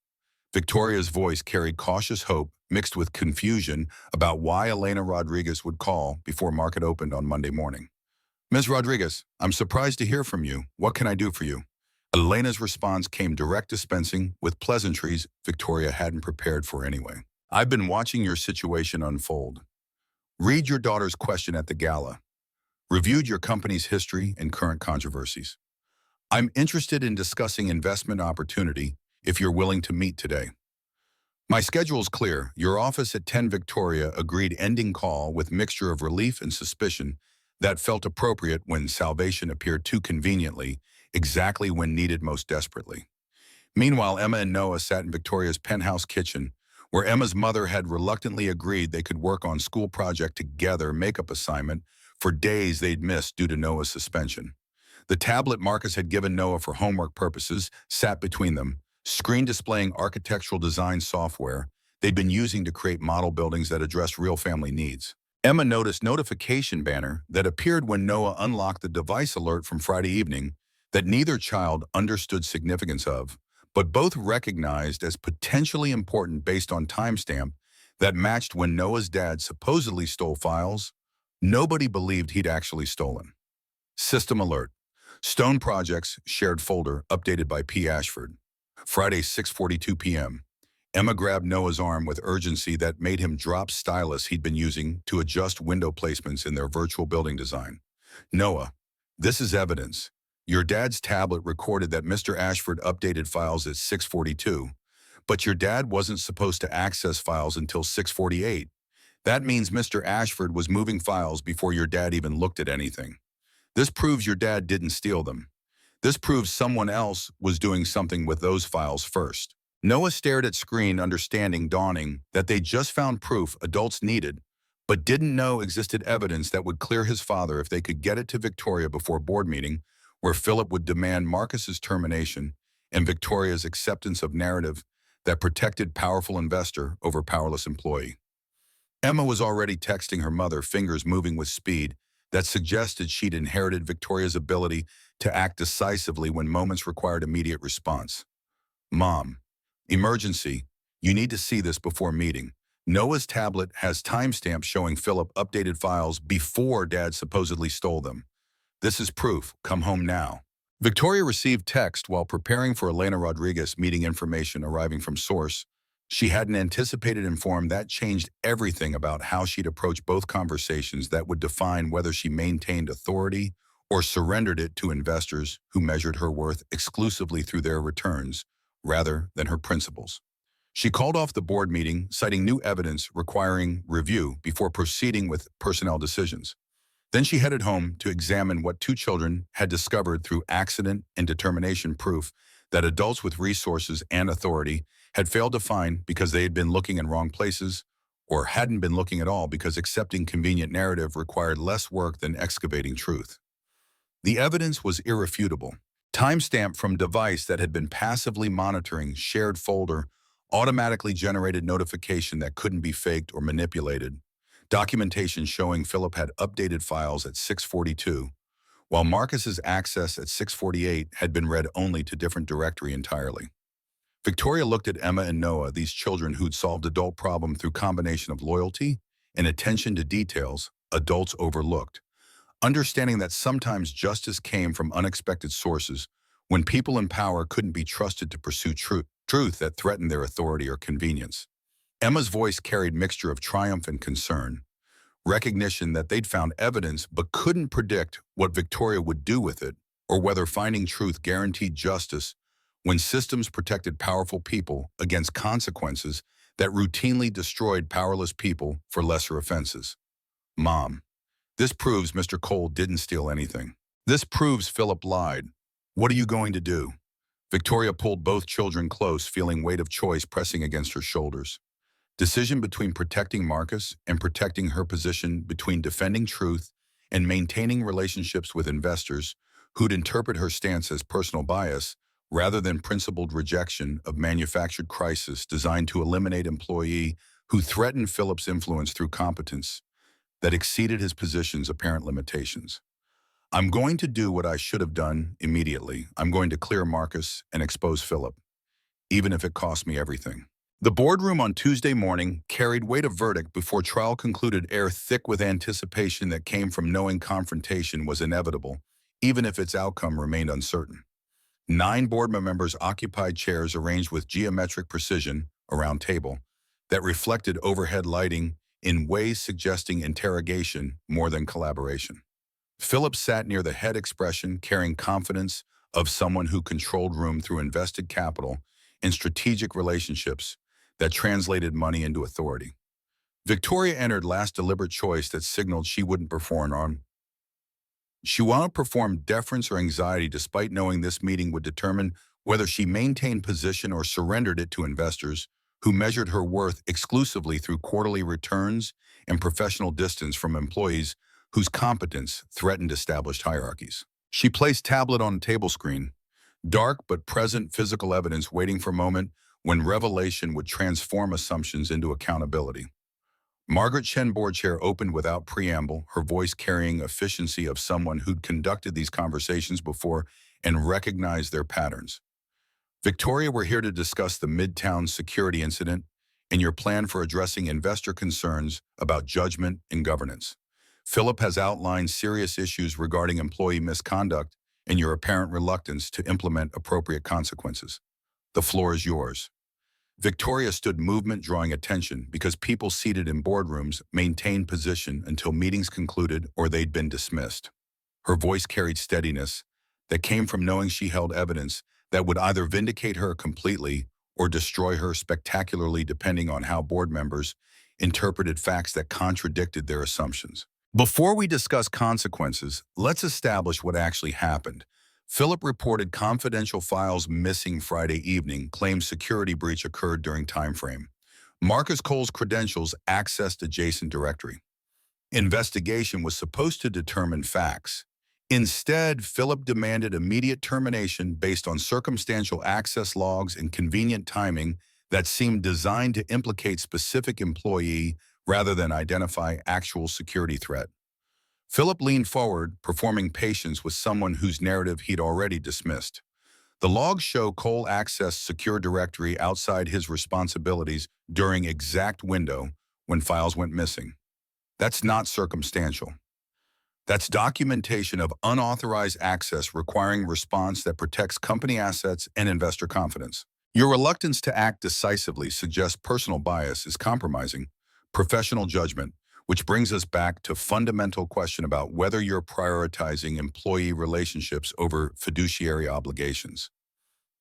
Victoria's voice carried cautious hope mixed with confusion about why Elena Rodriguez would call before market opened on Monday morning. Ms. Rodriguez, I'm surprised to hear from you. What can I do for you? Elena's response came direct, dispensing with pleasantries Victoria hadn't prepared for anyway. I've been watching your situation unfold. Read your daughter's question at the gala. Reviewed your company's history and current controversies. I'm interested in discussing investment opportunity if you're willing to meet today. My schedule's clear. Your office at 10 Victoria agreed, ending call with mixture of relief and suspicion that felt appropriate when salvation appeared too conveniently, exactly when needed most desperately. Meanwhile, Emma and Noah sat in Victoria's penthouse kitchen, where Emma's mother had reluctantly agreed they could work on school project together, makeup assignment, for days they'd missed due to Noah's suspension. The tablet Marcus had given Noah for homework purposes sat between them, screen displaying architectural design software they'd been using to create model buildings that address real family needs. Emma noticed notification banner that appeared when Noah unlocked the device alert from Friday evening that neither child understood significance of, but both recognized as potentially important based on timestamp that matched when Noah's dad supposedly stole files nobody believed he'd actually stolen. System alert. Stone Projects shared folder updated by P. Ashford. Friday, 6:42 p.m. Emma grabbed Noah's arm with urgency that made him drop stylus he'd been using to adjust window placements in their virtual building design. Noah, this is evidence. Your dad's tablet recorded that Mr. Ashford updated files at 6:42, but your dad wasn't supposed to access files until 6:48. That means Mr. Ashford was moving files before your dad even looked at anything. This proves your dad didn't steal them. This proves someone else was doing something with those files first. Noah stared at screen, understanding dawning that they just found proof adults needed, but didn't know existed evidence that would clear his father if they could get it to Victoria before board meeting, where Philip would demand Marcus's termination and Victoria's acceptance of narrative that protected powerful investor over powerless employee. Emma was already texting her mother, fingers moving with speed that suggested she'd inherited Victoria's ability to act decisively when moments required immediate response. Mom, emergency, you need to see this before meeting. Noah's tablet has timestamps showing Philip updated files before Dad supposedly stole them. This is proof. Come home now. Victoria received text while preparing for Elena Rodriguez meeting information arriving from source she hadn't anticipated informed that changed everything about how she'd approach both conversations that would define whether she maintained authority or surrendered it to investors who measured her worth exclusively through their returns rather than her principles. She called off the board meeting, citing new evidence requiring review before proceeding with personnel decisions. Then she headed home to examine what two children had discovered through accident and determination proof that adults with resources and authority had failed to find because they had been looking in wrong places or hadn't been looking at all because accepting convenient narrative required less work than excavating truth. The evidence was irrefutable. Timestamp from device that had been passively monitoring shared folder, automatically generated notification that couldn't be faked or manipulated. Documentation showing Philip had updated files at 6:42, while Marcus's access at 6:48 had been read only to different directory entirely. Victoria looked at Emma and Noah, these children who'd solved adult problem through combination of loyalty and attention to details adults overlooked, understanding that sometimes justice came from unexpected sources when people in power couldn't be trusted to pursue truth that threatened their authority or convenience. Emma's voice carried mixture of triumph and concern, recognition that they'd found evidence but couldn't predict what Victoria would do with it or whether finding truth guaranteed justice when systems protected powerful people against consequences that routinely destroyed powerless people for lesser offenses. Mom, this proves Mr. Cole didn't steal anything. This proves Philip lied. What are you going to do? Victoria pulled both children close, feeling weight of choice pressing against her shoulders. Decision between protecting Marcus and protecting her position between defending truth and maintaining relationships with investors who'd interpret her stance as personal bias rather than principled rejection of manufactured crisis designed to eliminate employee who threatened Philip's influence through competence that exceeded his position's apparent limitations. I'm going to do what I should have done immediately. I'm going to clear Marcus and expose Philip, even if it costs me everything. The boardroom on Tuesday morning carried weight of verdict before trial concluded, air thick with anticipation that came from knowing confrontation was inevitable, even if its outcome remained uncertain. 9 board members occupied chairs arranged with geometric precision around table that reflected overhead lighting in ways suggesting interrogation more than collaboration. Philip sat near the head expression, carrying confidence of someone who controlled room through invested capital and strategic relationships that translated money into authority. Victoria entered last deliberate choice that signaled she wouldn't perform on. She won't perform deference or anxiety despite knowing this meeting would determine whether she maintained position or surrendered it to investors who measured her worth exclusively through quarterly returns and professional distance from employees whose competence threatened established hierarchies. She placed tablet on a table screen, dark but present physical evidence waiting for a moment when revelation would transform assumptions into accountability. Margaret Chen board chair opened without preamble, her voice carrying efficiency of someone who'd conducted these conversations before and recognized their patterns. Victoria, we're here to discuss the Midtown security incident and your plan for addressing investor concerns about judgment and governance. Philip has outlined serious issues regarding employee misconduct and your apparent reluctance to implement appropriate consequences. The floor is yours. Victoria stood movement, drawing attention because people seated in boardrooms maintained position until meetings concluded or they'd been dismissed. Her voice carried steadiness that came from knowing she held evidence that would either vindicate her completely or destroy her spectacularly depending on how board members interpreted facts that contradicted their assumptions. Before we discuss consequences, let's establish what actually happened. Philip reported confidential files missing Friday evening, claimed security breach occurred during time frame. Marcus Cole's credentials accessed adjacent directory. Investigation was supposed to determine facts. Instead, Philip demanded immediate termination based on circumstantial access logs and convenient timing that seemed designed to implicate specific employee rather than identify actual security threat. Philip leaned forward, performing patience with someone whose narrative he'd already dismissed. The logs show Cole accessed secure directory outside his responsibilities during exact window when files went missing. That's not circumstantial. That's documentation of unauthorized access requiring response that protects company assets and investor confidence. Your reluctance to act decisively suggests personal bias is compromising professional judgment, which brings us back to fundamental question about whether you're prioritizing employee relationships over fiduciary obligations.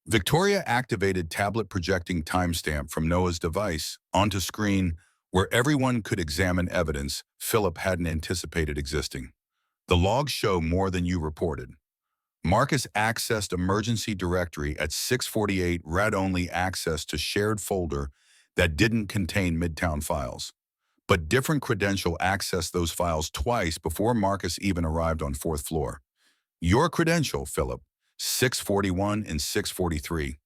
Victoria activated tablet projecting timestamp from Noah's device onto screen where everyone could examine evidence Philip hadn't anticipated existing. The logs show more than you reported. Marcus accessed emergency directory at 6:48, read-only access to shared folder that didn't contain Midtown files. But different credential accessed those files twice before Marcus even arrived on fourth floor. Your credential, Philip, 6:41 and 6:43.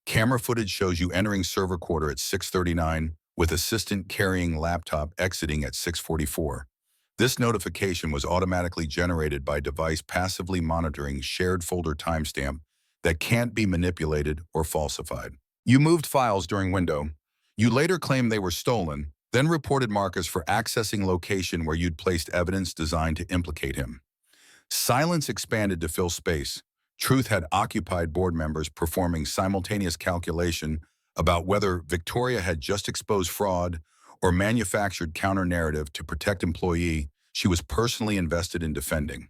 Camera footage shows you entering server quarter at 6:39 with assistant carrying laptop exiting at 6:44. This notification was automatically generated by device passively monitoring shared folder timestamp that can't be manipulated or falsified. You moved files during window. You later claimed they were stolen, then reported Marcus for accessing location where you'd placed evidence designed to implicate him. Silence expanded to fill space. Truth had occupied board members performing simultaneous calculation about whether Victoria had just exposed fraud or manufactured counter-narrative to protect employee she was personally invested in defending.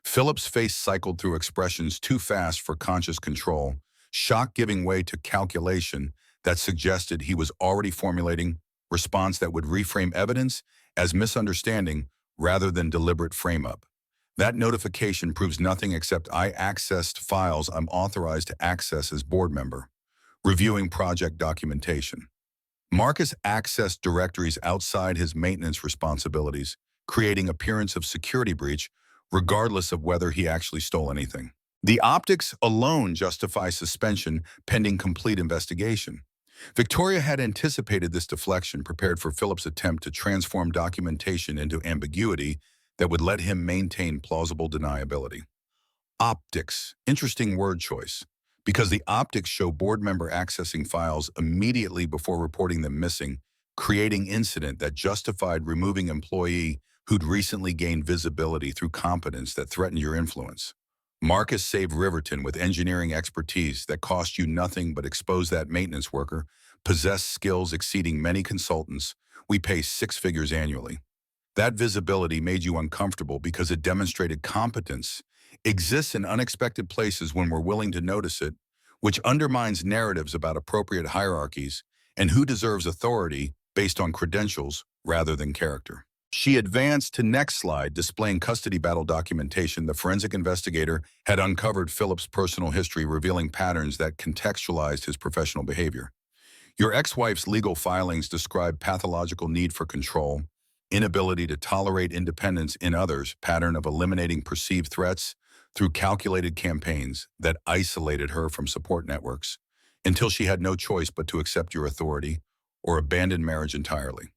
Philip's face cycled through expressions too fast for conscious control, shock giving way to calculation that suggested he was already formulating response that would reframe evidence as misunderstanding rather than deliberate frame-up. That notification proves nothing except I accessed files I'm authorized to access as board member. Reviewing project documentation. Marcus accessed directories outside his maintenance responsibilities, creating appearance of security breach regardless of whether he actually stole anything. The optics alone justify suspension pending complete investigation. Victoria had anticipated this deflection, prepared for Philip's attempt to transform documentation into ambiguity that would let him maintain plausible deniability. Optics, interesting word choice, because the optics show board member accessing files immediately before reporting them missing, creating incident that justified removing employee who'd recently gained visibility through competence that threatened your influence. Marcus saved Riverton with engineering expertise that cost you nothing but expose that maintenance worker, possessed skills exceeding many consultants. We pay 6 figures annually. That visibility made you uncomfortable because it demonstrated competence exists in unexpected places when we're willing to notice it, which undermines narratives about appropriate hierarchies and who deserves authority based on credentials rather than character. She advanced to next slide, displaying custody battle documentation. The forensic investigator had uncovered Philip's personal history, revealing patterns that contextualized his professional behavior. Your ex-wife's legal filings describe pathological need for control, inability to tolerate independence in others, pattern of eliminating perceived threats through calculated campaigns that isolated her from support networks until she had no choice but to accept your authority or abandon marriage entirely.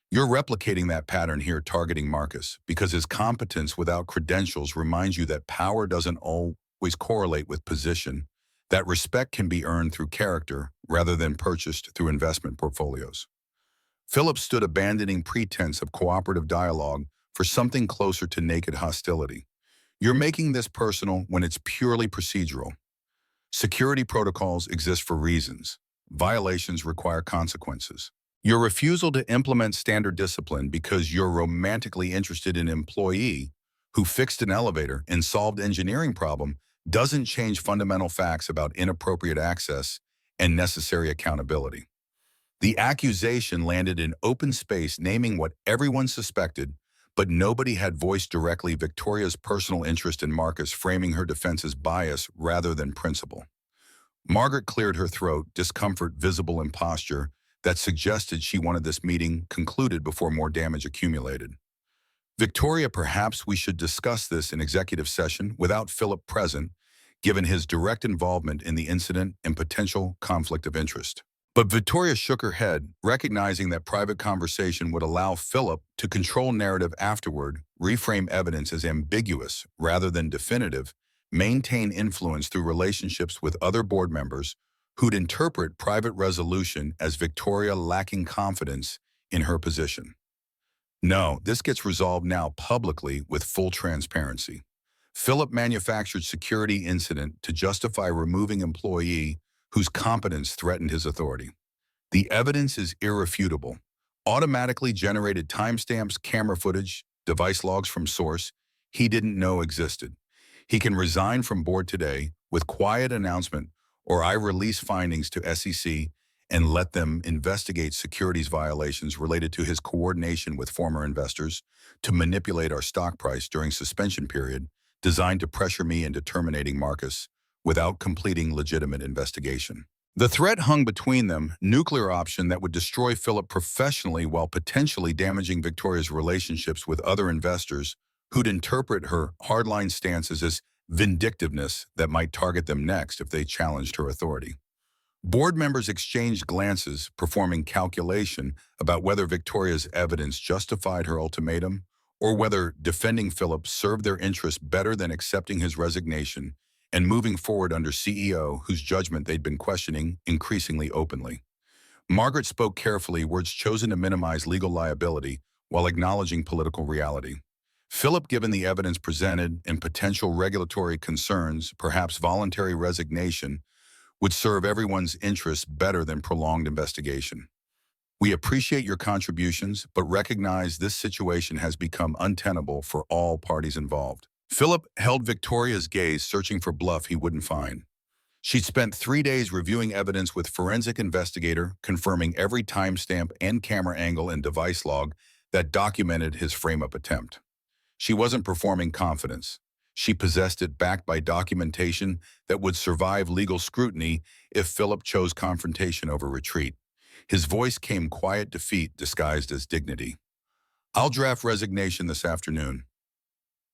You're replicating that pattern here, targeting Marcus, because his competence without credentials reminds you that power doesn't always correlate with position, that respect can be earned through character rather than purchased through investment portfolios. Philip stood abandoning pretense of cooperative dialogue for something closer to naked hostility. You're making this personal when it's purely procedural. Security protocols exist for reasons. Violations require consequences. Your refusal to implement standard discipline because you're romantically interested in an employee who fixed an elevator and solved engineering problem doesn't change fundamental facts about inappropriate access and necessary accountability. The accusation landed in open space, naming what everyone suspected, but nobody had voiced directly Victoria's personal interest in Marcus, framing her defense as bias rather than principle. Margaret cleared her throat, discomfort visible in posture that suggested she wanted this meeting concluded before more damage accumulated. Victoria, perhaps we should discuss this in executive session without Philip present, given his direct involvement in the incident and potential conflict of interest. But Victoria shook her head, recognizing that private conversation would allow Philip to control narrative afterward, reframe evidence as ambiguous rather than definitive, maintain influence through relationships with other board members who'd interpret private resolution as Victoria lacking confidence in her position. No, this gets resolved now publicly with full transparency. Philip manufactured security incident to justify removing employee whose competence threatened his authority. The evidence is irrefutable. Automatically generated timestamps, camera footage, device logs from source he didn't know existed. He can resign from board today with quiet announcement, or I release findings to SEC and let them investigate securities violations related to his coordination with former investors to manipulate our stock price during suspension period designed to pressure me into terminating Marcus without completing legitimate investigation. The threat hung between them, nuclear option that would destroy Philip professionally while potentially damaging Victoria's relationships with other investors who'd interpret her hardline stances as vindictiveness that might target them next if they challenged her authority. Board members exchanged glances, performing calculation about whether Victoria's evidence justified her ultimatum or whether defending Philip served their interests better than accepting his resignation and moving forward under CEO whose judgment they'd been questioning increasingly openly. Margaret spoke carefully, words chosen to minimize legal liability while acknowledging political reality. Philip, given the evidence presented and potential regulatory concerns, perhaps voluntary resignation, would serve everyone's interests better than prolonged investigation. We appreciate your contributions, but recognize this situation has become untenable for all parties involved. Philip held Victoria's gaze, searching for bluff he wouldn't find. She'd spent 3 days reviewing evidence with forensic investigator, confirming every timestamp and camera angle and device log that documented his frame-up attempt. She wasn't performing confidence. She possessed it backed by documentation that would survive legal scrutiny if Philip chose confrontation over retreat. His voice came quiet defeat disguised as dignity. I'll draft resignation this afternoon.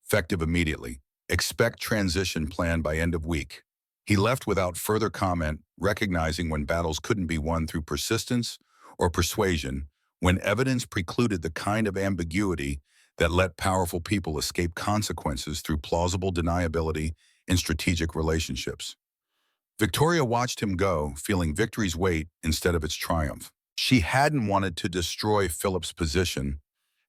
Effective immediately. Expect transition plan by end of week. He left without further comment, recognizing when battles couldn't be won through persistence or persuasion, when evidence precluded the kind of ambiguity that let powerful people escape consequences through plausible deniability in strategic relationships. Victoria watched him go, feeling victory's weight instead of its triumph. She hadn't wanted to destroy Philip's position,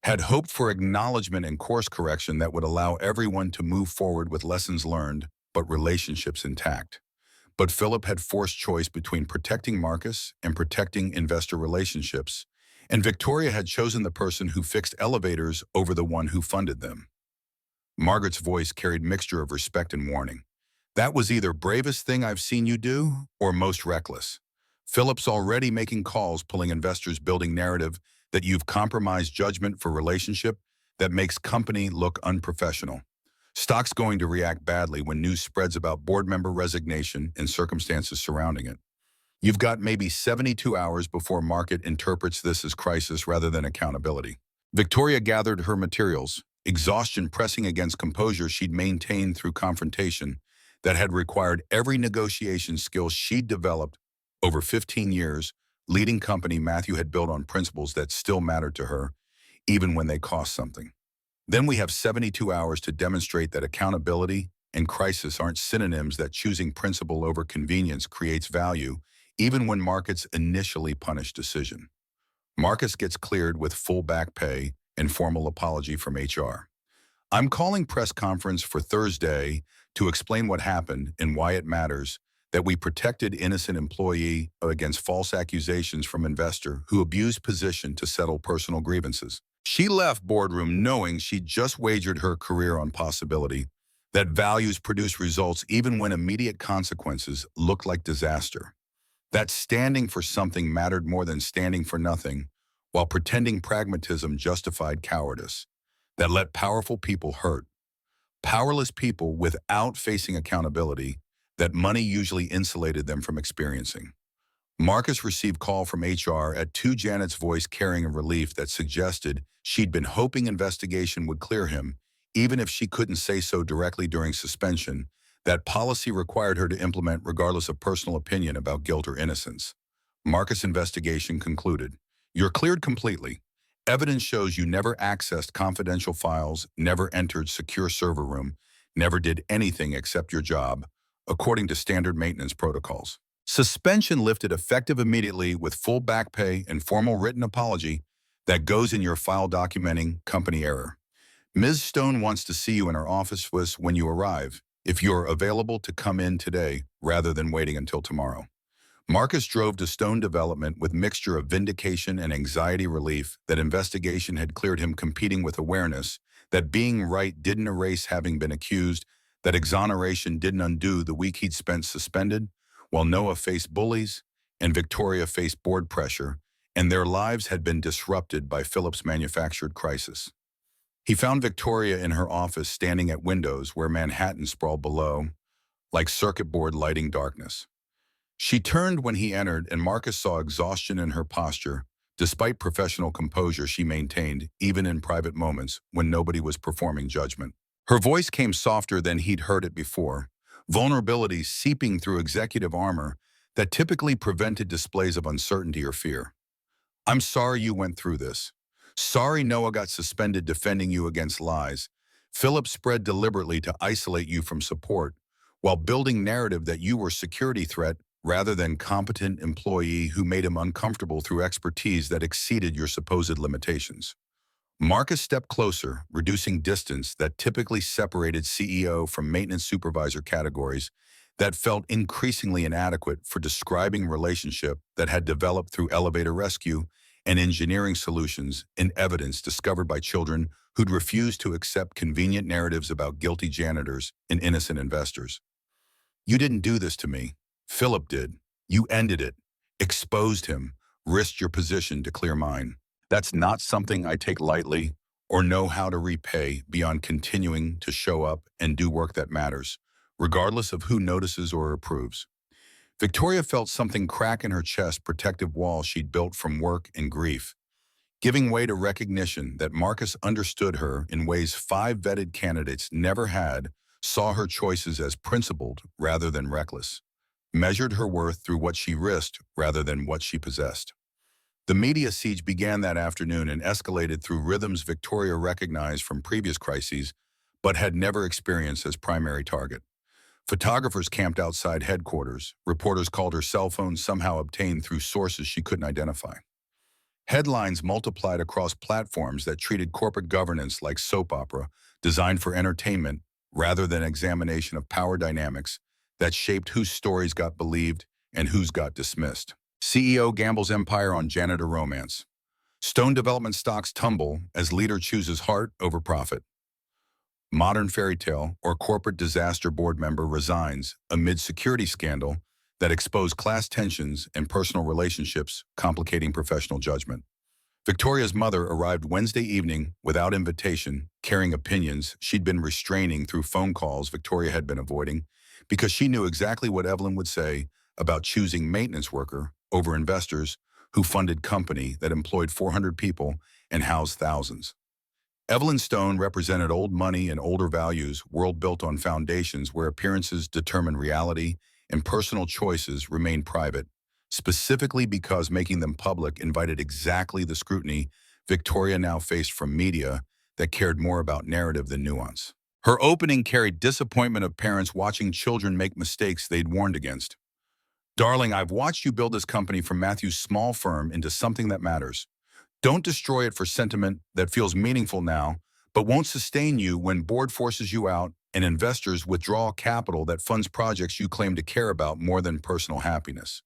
had hoped for acknowledgement and course correction that would allow everyone to move forward with lessons learned, but relationships intact. But Philip had forced choice between protecting Marcus and protecting investor relationships, and Victoria had chosen the person who fixed elevators over the one who funded them. Margaret's voice carried mixture of respect and warning. That was either bravest thing I've seen you do or most reckless. Philip's already making calls, pulling investors, building narrative that you've compromised judgment for relationship that makes company look unprofessional. Stock's going to react badly when news spreads about board member resignation and circumstances surrounding it. You've got maybe 72 hours before market interprets this as crisis rather than accountability. Victoria gathered her materials, exhaustion pressing against composure she'd maintained through confrontation that had required every negotiation skill she'd developed over 15 years, leading company Matthew had built on principles that still mattered to her, even when they cost something. Then we have 72 hours to demonstrate that accountability and crisis aren't synonyms, that choosing principle over convenience creates value, even when markets initially punish decision. Marcus gets cleared with full back pay and formal apology from HR. I'm calling press conference for Thursday to explain what happened and why it matters that we protected innocent employee against false accusations from investor who abused position to settle personal grievances. She left boardroom knowing she'd just wagered her career on possibility that values produce results even when immediate consequences looked like disaster. That standing for something mattered more than standing for nothing, while pretending pragmatism justified cowardice. That let powerful people hurt. Powerless people without facing accountability that money usually insulated them from experiencing. Marcus received call from HR at 2, Janet's voice carrying a relief that suggested she'd been hoping investigation would clear him, even if she couldn't say so directly during suspension. That policy required her to implement regardless of personal opinion about guilt or innocence. Marcus' investigation concluded. You're cleared completely. Evidence shows you never accessed confidential files, never entered secure server room, never did anything except your job, according to standard maintenance protocols. Suspension lifted effective immediately with full back pay and formal written apology. That goes in your file documenting company error. Ms. Stone wants to see you in her office when you arrive, if you're available to come in today rather than waiting until tomorrow. Marcus drove to Stone Development with mixture of vindication and anxiety relief that investigation had cleared him, competing with awareness that being right didn't erase having been accused, that exoneration didn't undo the week he'd spent suspended, while Noah faced bullies and Victoria faced board pressure, and their lives had been disrupted by Philip's manufactured crisis. He found Victoria in her office, standing at windows where Manhattan sprawled below, like circuit board lighting darkness. She turned when he entered, and Marcus saw exhaustion in her posture, despite professional composure she maintained, even in private moments when nobody was performing judgment. Her voice came softer than he'd heard it before, vulnerability seeping through executive armor that typically prevented displays of uncertainty or fear. "I'm sorry you went through this. Sorry Noah got suspended defending you against lies. Philip spread deliberately to isolate you from support, while building narrative that you were security threat rather than competent employee who made him uncomfortable through expertise that exceeded your supposed limitations." Marcus stepped closer, reducing distance that typically separated CEO from maintenance supervisor categories that felt increasingly inadequate for describing relationship that had developed through elevator rescue and engineering solutions in evidence discovered by children who'd refused to accept convenient narratives about guilty janitors and innocent investors. "You didn't do this to me. Philip did. You ended it, exposed him, risked your position to clear mine. That's not something I take lightly or know how to repay beyond continuing to show up and do work that matters, regardless of who notices or approves." Victoria felt something crack in her chest, protective wall she'd built from work and grief, giving way to recognition that Marcus understood her in ways 5 vetted candidates never had, saw her choices as principled rather than reckless, measured her worth through what she risked rather than what she possessed. The media siege began that afternoon and escalated through rhythms Victoria recognized from previous crises, but had never experienced as primary target. Photographers camped outside headquarters. Reporters called her cell phone, somehow obtained through sources she couldn't identify. Headlines multiplied across platforms that treated corporate governance like soap opera, designed for entertainment rather than examination of power dynamics that shaped whose stories got believed and whose got dismissed. CEO gambles empire on janitor romance. Stone Development stocks tumble as leader chooses heart over profit. Modern fairy tale or corporate disaster board member resigns amid security scandal that exposed class tensions and personal relationships complicating professional judgment. Victoria's mother arrived Wednesday evening without invitation, carrying opinions she'd been restraining through phone calls Victoria had been avoiding, because she knew exactly what Evelyn would say about choosing maintenance worker over investors who funded company that employed 400 people and housed thousands. Evelyn Stone represented old money and older values, world built on foundations where appearances determine reality and personal choices remain private, specifically because making them public invited exactly the scrutiny Victoria now faced from media that cared more about narrative than nuance. Her opening carried disappointment of parents watching children make mistakes they'd warned against. "Darling, I've watched you build this company from Matthew's small firm into something that matters. Don't destroy it for sentiment that feels meaningful now, but won't sustain you when board forces you out and investors withdraw capital that funds projects you claim to care about more than personal happiness."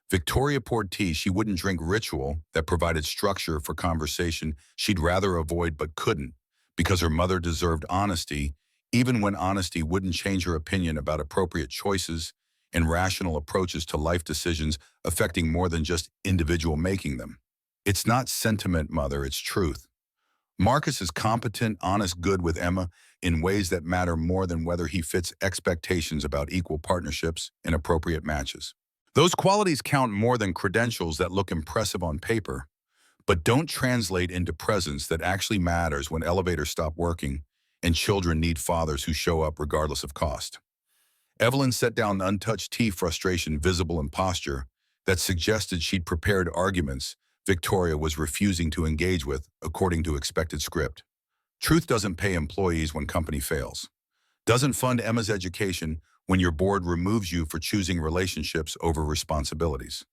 Victoria poured tea she wouldn't drink, ritual that provided structure for conversation she'd rather avoid but couldn't, because her mother deserved honesty, even when honesty wouldn't change her opinion about appropriate choices and rational approaches to life decisions affecting more than just individual making them. "It's not sentiment, Mother, it's truth. Marcus is competent, honest, good with Emma in ways that matter more than whether he fits expectations about equal partnerships and appropriate matches. Those qualities count more than credentials that look impressive on paper, but don't translate into presence that actually matters when elevators stop working and children need fathers who show up regardless of cost." Evelyn set down untouched tea, frustration visible in posture that suggested she'd prepared arguments Victoria was refusing to engage with according to expected script. "Truth doesn't pay employees when company fails. Doesn't fund Emma's education when your board removes you for choosing relationships over responsibilities.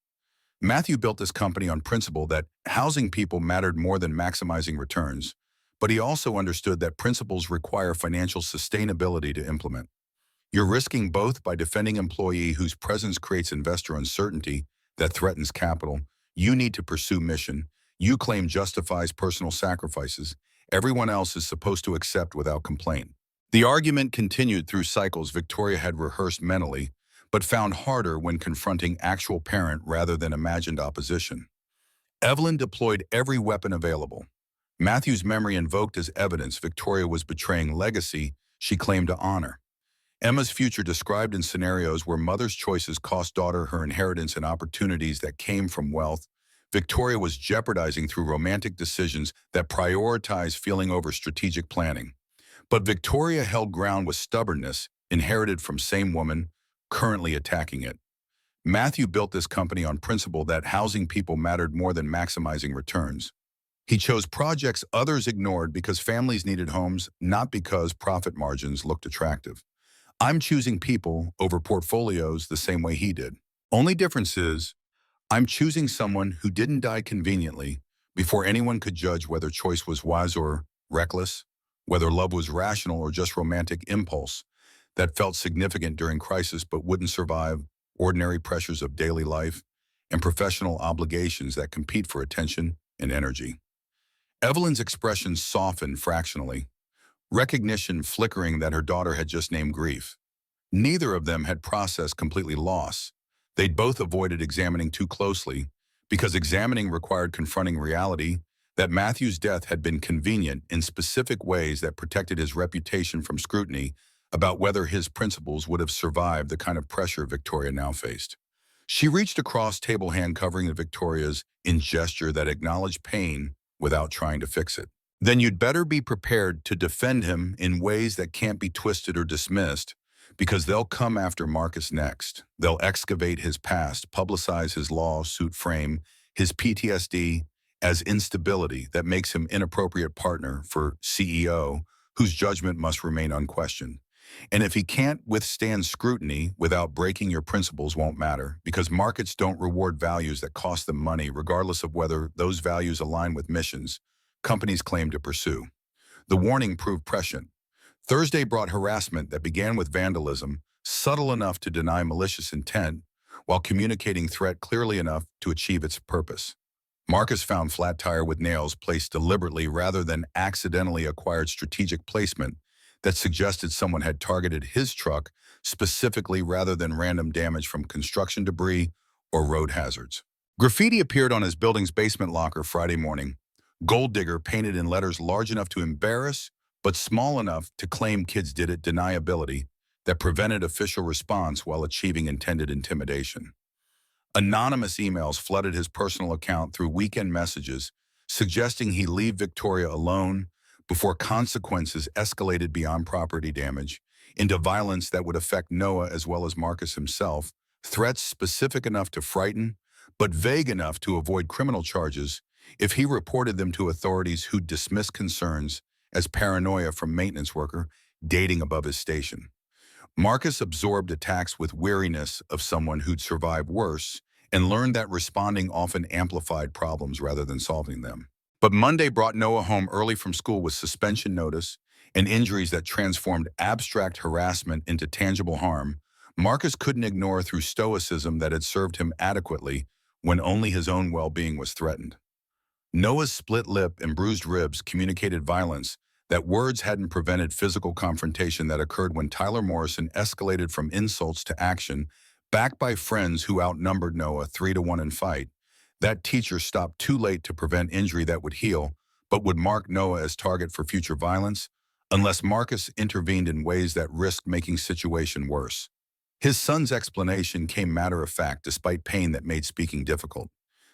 Matthew built this company on principle that housing people mattered more than maximizing returns, but he also understood that principles require financial sustainability to implement. You're risking both by defending employee whose presence creates investor uncertainty that threatens capital. You need to pursue mission. You claim justifies personal sacrifices. Everyone else is supposed to accept without complaint. The argument continued through cycles Victoria had rehearsed mentally, but found harder when confronting actual parent rather than imagined opposition. Evelyn deployed every weapon available. Matthew's memory invoked as evidence Victoria was betraying legacy she claimed to honor. Emma's future described in scenarios where mother's choices cost daughter her inheritance and opportunities that came from wealth. Victoria was jeopardizing through romantic decisions that prioritize feeling over strategic planning. But Victoria held ground with stubbornness, inherited from same woman, currently attacking it. Matthew built this company on principle that housing people mattered more than maximizing returns. He chose projects others ignored because families needed homes, not because profit margins looked attractive. I'm choosing people over portfolios the same way he did. Only difference is, I'm choosing someone who didn't die conveniently before anyone could judge whether choice was wise or reckless, whether love was rational or just romantic impulse that felt significant during crisis but wouldn't survive ordinary pressures of daily life and professional obligations that compete for attention and energy. Evelyn's expression softened fractionally, recognition flickering that her daughter had just named grief. Neither of them had processed completely loss. They'd both avoided examining too closely because examining required confronting reality that Matthew's death had been convenient in specific ways that protected his reputation from scrutiny about whether his principles would have survived the kind of pressure Victoria now faced. She reached across, table hand covering the Victoria's in gesture that acknowledged pain without trying to fix it. Then you'd better be prepared to defend him in ways that can't be twisted or dismissed, because they'll come after Marcus next. They'll excavate his past, publicize his lawsuit frame, his PTSD as instability that makes him inappropriate partner for CEO, whose judgment must remain unquestioned. And if he can't withstand scrutiny without breaking your principles won't matter, because markets don't reward values that cost them money, regardless of whether those values align with missions companies claim to pursue. The warning proved prescient. Thursday brought harassment that began with vandalism, subtle enough to deny malicious intent, while communicating threat clearly enough to achieve its purpose. Marcus found flat tire with nails placed deliberately rather than accidentally acquired strategic placement that suggested someone had targeted his truck specifically rather than random damage from construction debris or road hazards. Graffiti appeared on his building's basement locker Friday morning. Gold digger painted in letters large enough to embarrass, but small enough to claim kids did it deniability that prevented official response while achieving intended intimidation. Anonymous emails flooded his personal account through weekend messages, suggesting he leave Victoria alone before consequences escalated beyond property damage into violence that would affect Noah as well as Marcus himself, threats specific enough to frighten, but vague enough to avoid criminal charges if he reported them to authorities who dismissed concerns as paranoia from maintenance worker dating above his station. Marcus absorbed attacks with weariness of someone who'd survived worse and learned that responding often amplified problems rather than solving them. But Monday brought Noah home early from school with suspension notice and injuries that transformed abstract harassment into tangible harm. Marcus couldn't ignore through stoicism that had served him adequately when only his own well-being was threatened. Noah's split lip and bruised ribs communicated violence that words hadn't prevented physical confrontation that occurred when Tyler Morrison escalated from insults to action, backed by friends who outnumbered Noah 3-1 in fight. That teacher stopped too late to prevent injury that would heal, but would mark Noah as target for future violence, unless Marcus intervened in ways that risked making situation worse. His son's explanation came matter-of-fact despite pain that made speaking difficult.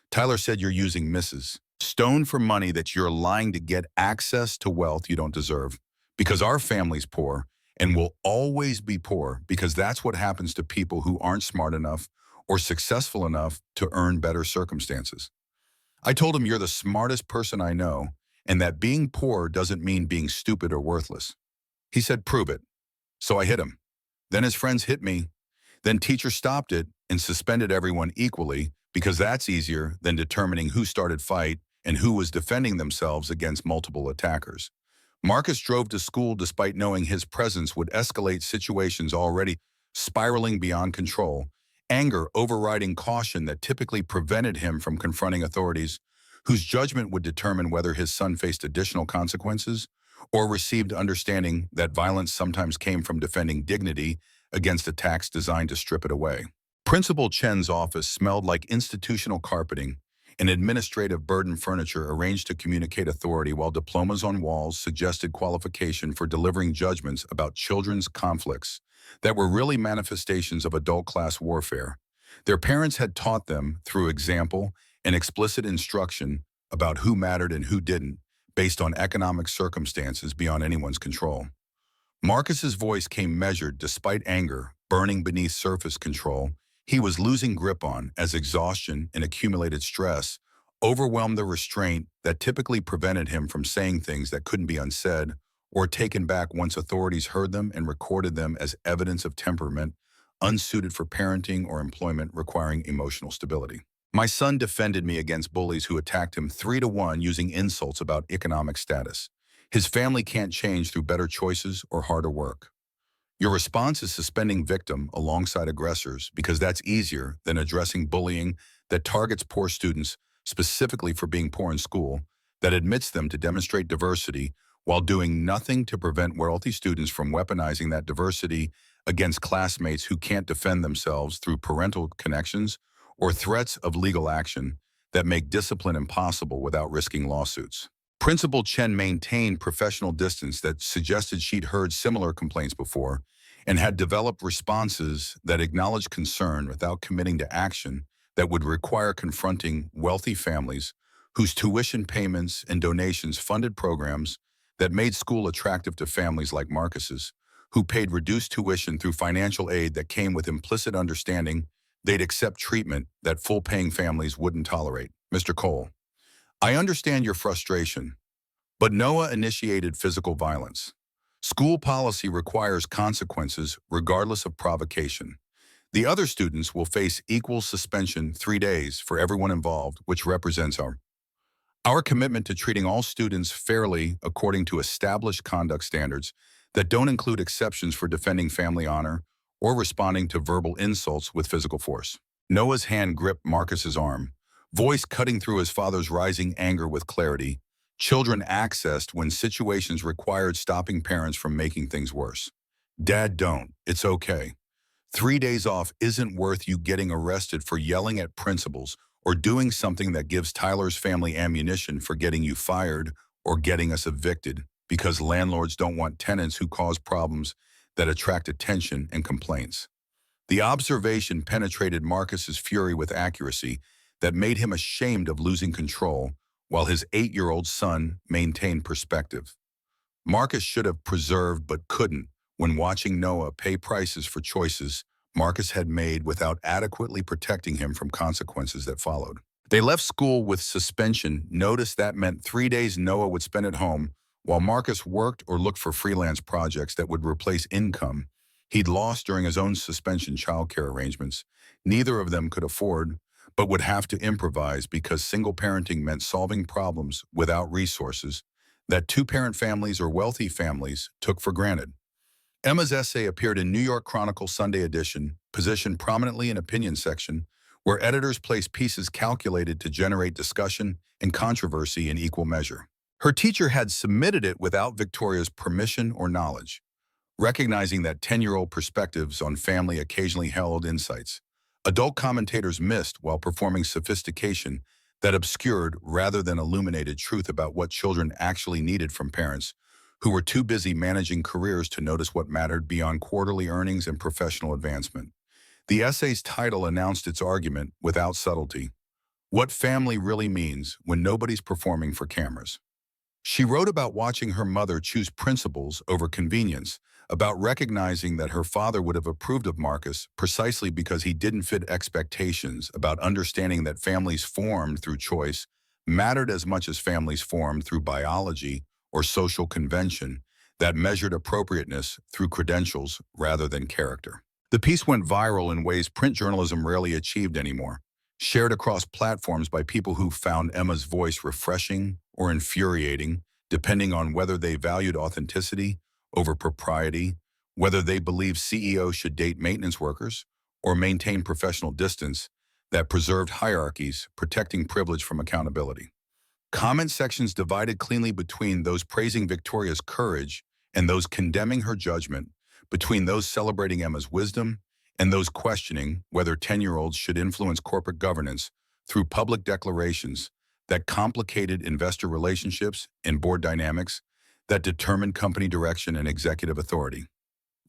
Tyler said, "You're using Mrs. Stone for money that you're lying to get access to wealth you don't deserve, because our family's poor and will always be poor because that's what happens to people who aren't smart enough or successful enough to earn better circumstances." I told him, "You're the smartest person I know, and that being poor doesn't mean being stupid or worthless." He said, "Prove it." So I hit him. Then his friends hit me. Then teacher stopped it and suspended everyone equally, because that's easier than determining who started fight and who was defending themselves against multiple attackers. Marcus drove to school despite knowing his presence would escalate situations already spiraling beyond control, anger overriding caution that typically prevented him from confronting authorities whose judgment would determine whether his son faced additional consequences or received understanding that violence sometimes came from defending dignity against attacks designed to strip it away. Principal Chen's office smelled like institutional carpeting and administrative burden furniture arranged to communicate authority, while diplomas on walls suggested qualification for delivering judgments about children's conflicts that were really manifestations of adult-class warfare. Their parents had taught them, through example and explicit instruction, about who mattered and who didn't, based on economic circumstances beyond anyone's control. Marcus's voice came measured despite anger burning beneath surface control. He was losing grip on as exhaustion and accumulated stress overwhelmed the restraint that typically prevented him from saying things that couldn't be unsaid or taken back once authorities heard them and recorded them as evidence of temperament unsuited for parenting or employment requiring emotional stability. My son defended me against bullies who attacked him 3-to-1 using insults about economic status. His family can't change through better choices or harder work. Your response is suspending victim alongside aggressors because that's easier than addressing bullying that targets poor students specifically for being poor in school, that admits them to demonstrate diversity while doing nothing to prevent wealthy students from weaponizing that diversity against classmates who can't defend themselves through parental connections or threats of legal action that make discipline impossible without risking lawsuits. Principal Chen maintained professional distance that suggested she'd heard similar complaints before and had developed responses that acknowledged concern without committing to action that would require confronting wealthy families whose tuition payments and donations funded programs that made school attractive to families like Marcus's, who paid reduced tuition through financial aid that came with implicit understanding they'd accept treatment that full-paying families wouldn't tolerate. Mr. Cole, I understand your frustration, but Noah initiated physical violence. School policy requires consequences regardless of provocation. The other students will face equal suspension 3 days for everyone involved, which represents our commitment to treating all students fairly according to established conduct standards that don't include exceptions for defending family honor or responding to verbal insults with physical force. Noah's hand gripped Marcus's arm, voice cutting through his father's rising anger with clarity. Children accessed when situations required stopping parents from making things worse. Dad, don't. It's okay. 3 days off isn't worth you getting arrested for yelling at principals or doing something that gives Tyler's family ammunition for getting you fired or getting us evicted because landlords don't want tenants who cause problems that attract attention and complaints. The observation penetrated Marcus's fury with accuracy that made him ashamed of losing control while his 8-year-old son maintained perspective. Marcus should have preserved but couldn't when watching Noah pay prices for choices Marcus had made without adequately protecting him from consequences that followed. They left school with suspension. Notice that meant 3 days Noah would spend at home while Marcus worked or looked for freelance projects that would replace income he'd lost during his own suspension childcare arrangements. Neither of them could afford, but would have to improvise because single parenting meant solving problems without resources that two-parent families or wealthy families took for granted. Emma's essay appeared in New York Chronicle Sunday edition, positioned prominently in opinion section, where editors placed pieces calculated to generate discussion and controversy in equal measure. Her teacher had submitted it without Victoria's permission or knowledge, recognizing that 10-year-old perspectives on family occasionally held insights adult commentators missed while performing sophistication that obscured rather than illuminated truth about what children actually needed from parents who were too busy managing careers to notice what mattered beyond quarterly earnings and professional advancement. The essay's title announced its argument without subtlety: what family really means when nobody's performing for cameras. She wrote about watching her mother choose principles over convenience, about recognizing that her father would have approved of Marcus precisely because he didn't fit expectations, about understanding that families formed through choice mattered as much as families formed through biology or social convention that measured appropriateness through credentials rather than character. The piece went viral in ways print journalism rarely achieved anymore, shared across platforms by people who found Emma's voice refreshing or infuriating, depending on whether they valued authenticity over propriety, whether they believed CEOs should date maintenance workers or maintain professional distance that preserved hierarchies, protecting privilege from accountability. Comment sections divided cleanly between those praising Victoria's courage and those condemning her judgment, between those celebrating Emma's wisdom and those questioning whether 10-year-olds should influence corporate governance through public declarations that complicated investor relationships and board dynamics that determined company direction and executive authority.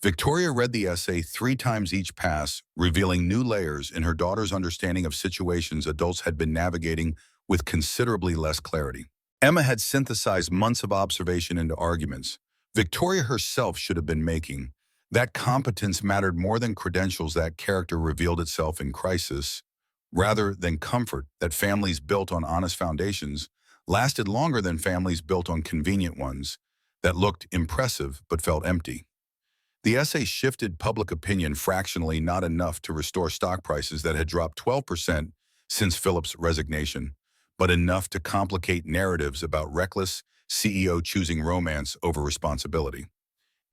Victoria read the essay 3 times each pass, revealing new layers in her daughter's understanding of situations adults had been navigating with considerably less clarity. Emma had synthesized months of observation into arguments Victoria herself should have been making. That competence mattered more than credentials. That character revealed itself in crisis, rather than comfort. That families built on honest foundations lasted longer than families built on convenient ones that looked impressive but felt empty. The essay shifted public opinion fractionally, not enough to restore stock prices that had dropped 12% since Phillips' resignation, but enough to complicate narratives about reckless CEO choosing romance over responsibility.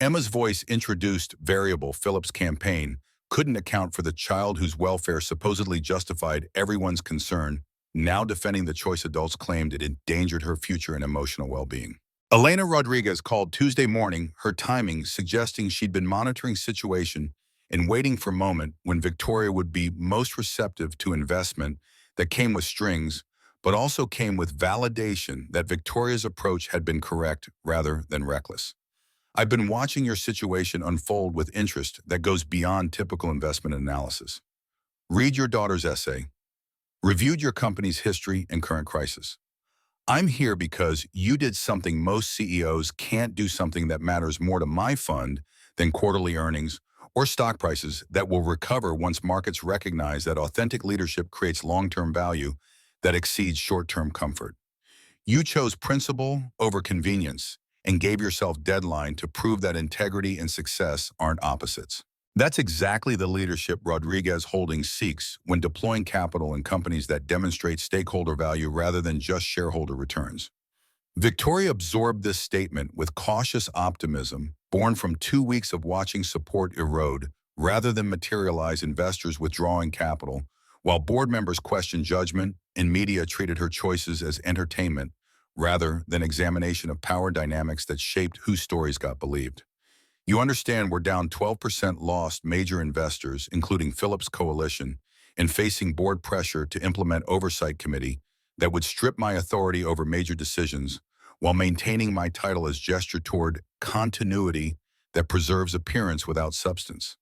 Emma's voice introduced variable. Phillips' campaign couldn't account for the child whose welfare supposedly justified everyone's concern, now defending the choice adults claimed it endangered her future and emotional well-being. Elena Rodriguez called Tuesday morning, her timing suggesting she'd been monitoring situation and waiting for a moment when Victoria would be most receptive to investment that came with strings, but also came with validation that Victoria's approach had been correct rather than reckless. I've been watching your situation unfold with interest that goes beyond typical investment analysis. Read your daughter's essay, reviewed your company's history and current crisis. I'm here because you did something most CEOs can't do, something that matters more to my fund than quarterly earnings or stock prices that will recover once markets recognize that authentic leadership creates long-term value that exceeds short-term comfort. You chose principle over convenience and gave yourself deadline to prove that integrity and success aren't opposites. That's exactly the leadership Rodriguez Holdings seeks when deploying capital in companies that demonstrate stakeholder value rather than just shareholder returns. Victoria absorbed this statement with cautious optimism, born from 2 weeks of watching support erode rather than materialize, investors withdrawing capital, while board members questioned judgment and media treated her choices as entertainment rather than examination of power dynamics that shaped whose stories got believed. You understand we're down 12%, lost major investors, including Phillips Coalition, and facing board pressure to implement oversight committee that would strip my authority over major decisions while maintaining my title as gesture toward continuity that preserves appearance without substance.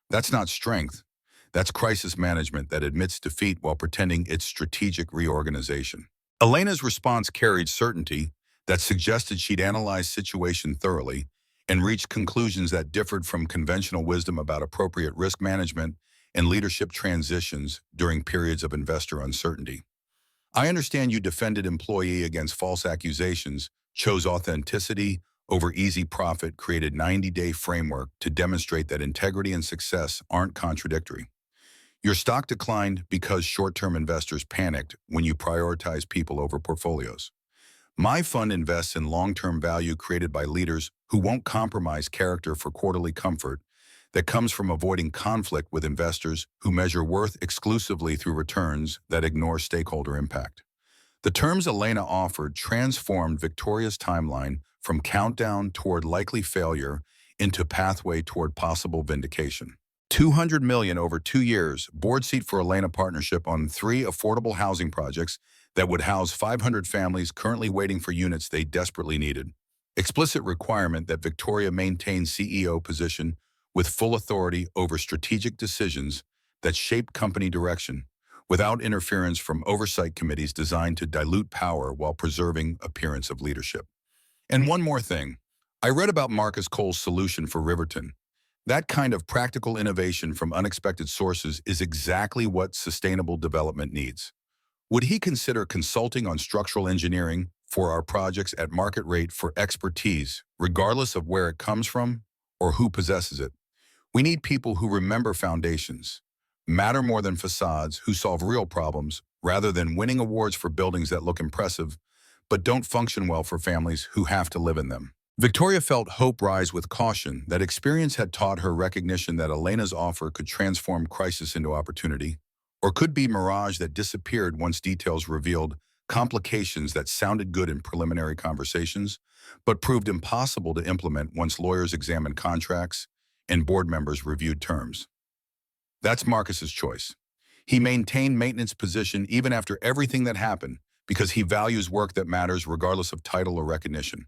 That's not strength. That's crisis management that admits defeat while pretending it's strategic reorganization. Elena's response carried certainty that suggested she'd analyzed situation thoroughly and reached conclusions that differed from conventional wisdom about appropriate risk management and leadership transitions during periods of investor uncertainty. I understand you defended employee against false accusations, chose authenticity over easy profit, created 90-day framework to demonstrate that integrity and success aren't contradictory. Your stock declined because short-term investors panicked when you prioritize people over portfolios. My fund invests in long-term value created by leaders who won't compromise character for quarterly comfort that comes from avoiding conflict with investors who measure worth exclusively through returns that ignore stakeholder impact. The terms Elena offered transformed Victoria's timeline from countdown toward likely failure into pathway toward possible vindication. $200 million over 2 years, board seat for Elena partnership on 3 affordable housing projects that would house 500 families currently waiting for units they desperately needed. Explicit requirement that Victoria maintain CEO position with full authority over strategic decisions that shape company direction, without interference from oversight committees designed to dilute power while preserving appearance of leadership. And one more thing. I read about Marcus Cole's solution for Riverton. That kind of practical innovation from unexpected sources is exactly what sustainable development needs. Would he consider consulting on structural engineering for our projects at market rate for expertise, regardless of where it comes from or who possesses it? We need people who remember foundations, matter more than facades, who solve real problems, rather than winning awards for buildings that look impressive, but don't function well for families who have to live in them. Victoria felt hope rise with caution. That experience had taught her recognition that Elena's offer could transform crisis into opportunity, or could be mirage that disappeared once details revealed complications that sounded good in preliminary conversations, but proved impossible to implement once lawyers examined contracts and board members reviewed terms. That's Marcus's choice. He maintained maintenance position even after everything that happened because he values work that matters regardless of title or recognition.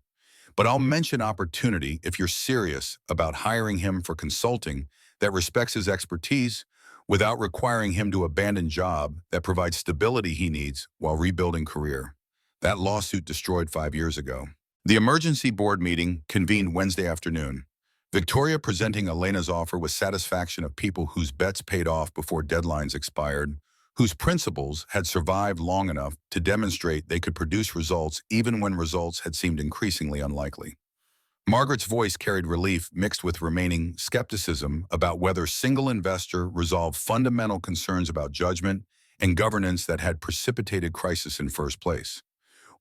But I'll mention opportunity if you're serious about hiring him for consulting that respects his expertise without requiring him to abandon job that provides stability he needs while rebuilding career. That lawsuit destroyed 5 years ago. The emergency board meeting convened Wednesday afternoon. Victoria presenting Elena's offer with satisfaction of people whose bets paid off before deadlines expired, whose principles had survived long enough to demonstrate they could produce results even when results had seemed increasingly unlikely. Margaret's voice carried relief mixed with remaining skepticism about whether single investor resolved fundamental concerns about judgment and governance that had precipitated crisis in first place.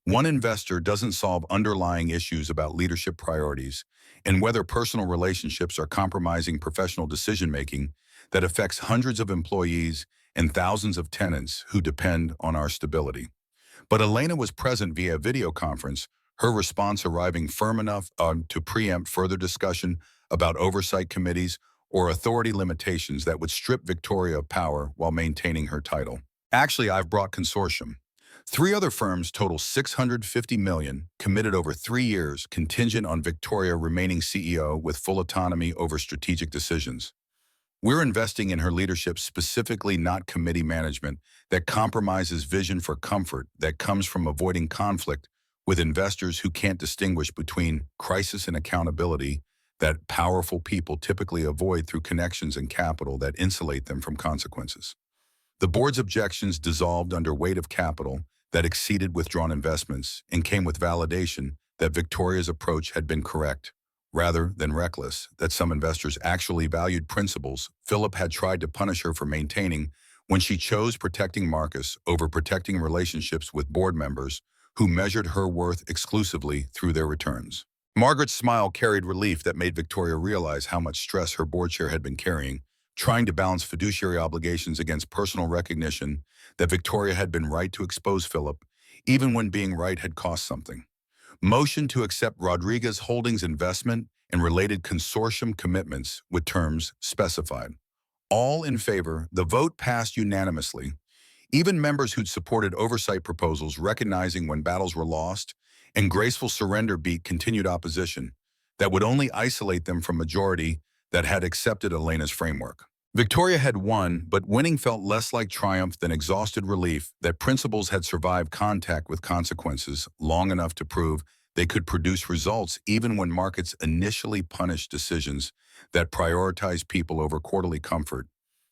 One investor doesn't solve underlying issues about leadership priorities and whether personal relationships are compromising professional decision-making that affects hundreds of employees and thousands of tenants who depend on our stability. But Elena was present via video conference, her response arriving firm enough to preempt further discussion about oversight committees or authority limitations that would strip Victoria of power while maintaining her title. Actually, I've brought consortium. 3 other firms total $650 million, committed over 3 years, contingent on Victoria remaining CEO with full autonomy over strategic decisions. We're investing in her leadership specifically, not committee management that compromises vision for comfort that comes from avoiding conflict with investors who can't distinguish between crisis and accountability that powerful people typically avoid through connections and capital that insulate them from consequences. The board's objections dissolved under weight of capital that exceeded withdrawn investments and came with validation that Victoria's approach had been correct, rather than reckless, that some investors actually valued principles Philip had tried to punish her for maintaining when she chose protecting Marcus over protecting relationships with board members who measured her worth exclusively through their returns. Margaret's smile carried relief that made Victoria realize how much stress her board chair had been carrying, trying to balance fiduciary obligations against personal recognition that Victoria had been right to expose Philip, even when being right had cost something. Motion to accept Rodriguez Holdings investment and related consortium commitments with terms specified. All in favor, the vote passed unanimously. Even members who'd supported oversight proposals recognizing when battles were lost and graceful surrender beat continued opposition that would only isolate them from majority that had accepted Elena's framework. Victoria had won, but winning felt less like triumph than exhausted relief that principles had survived contact with consequences long enough to prove they could produce results even when markets initially punished decisions that prioritized people over quarterly comfort,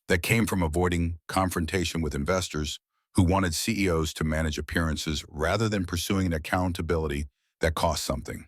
that came from avoiding confrontation with investors who wanted CEOs to manage appearances rather than pursuing an accountability that cost something.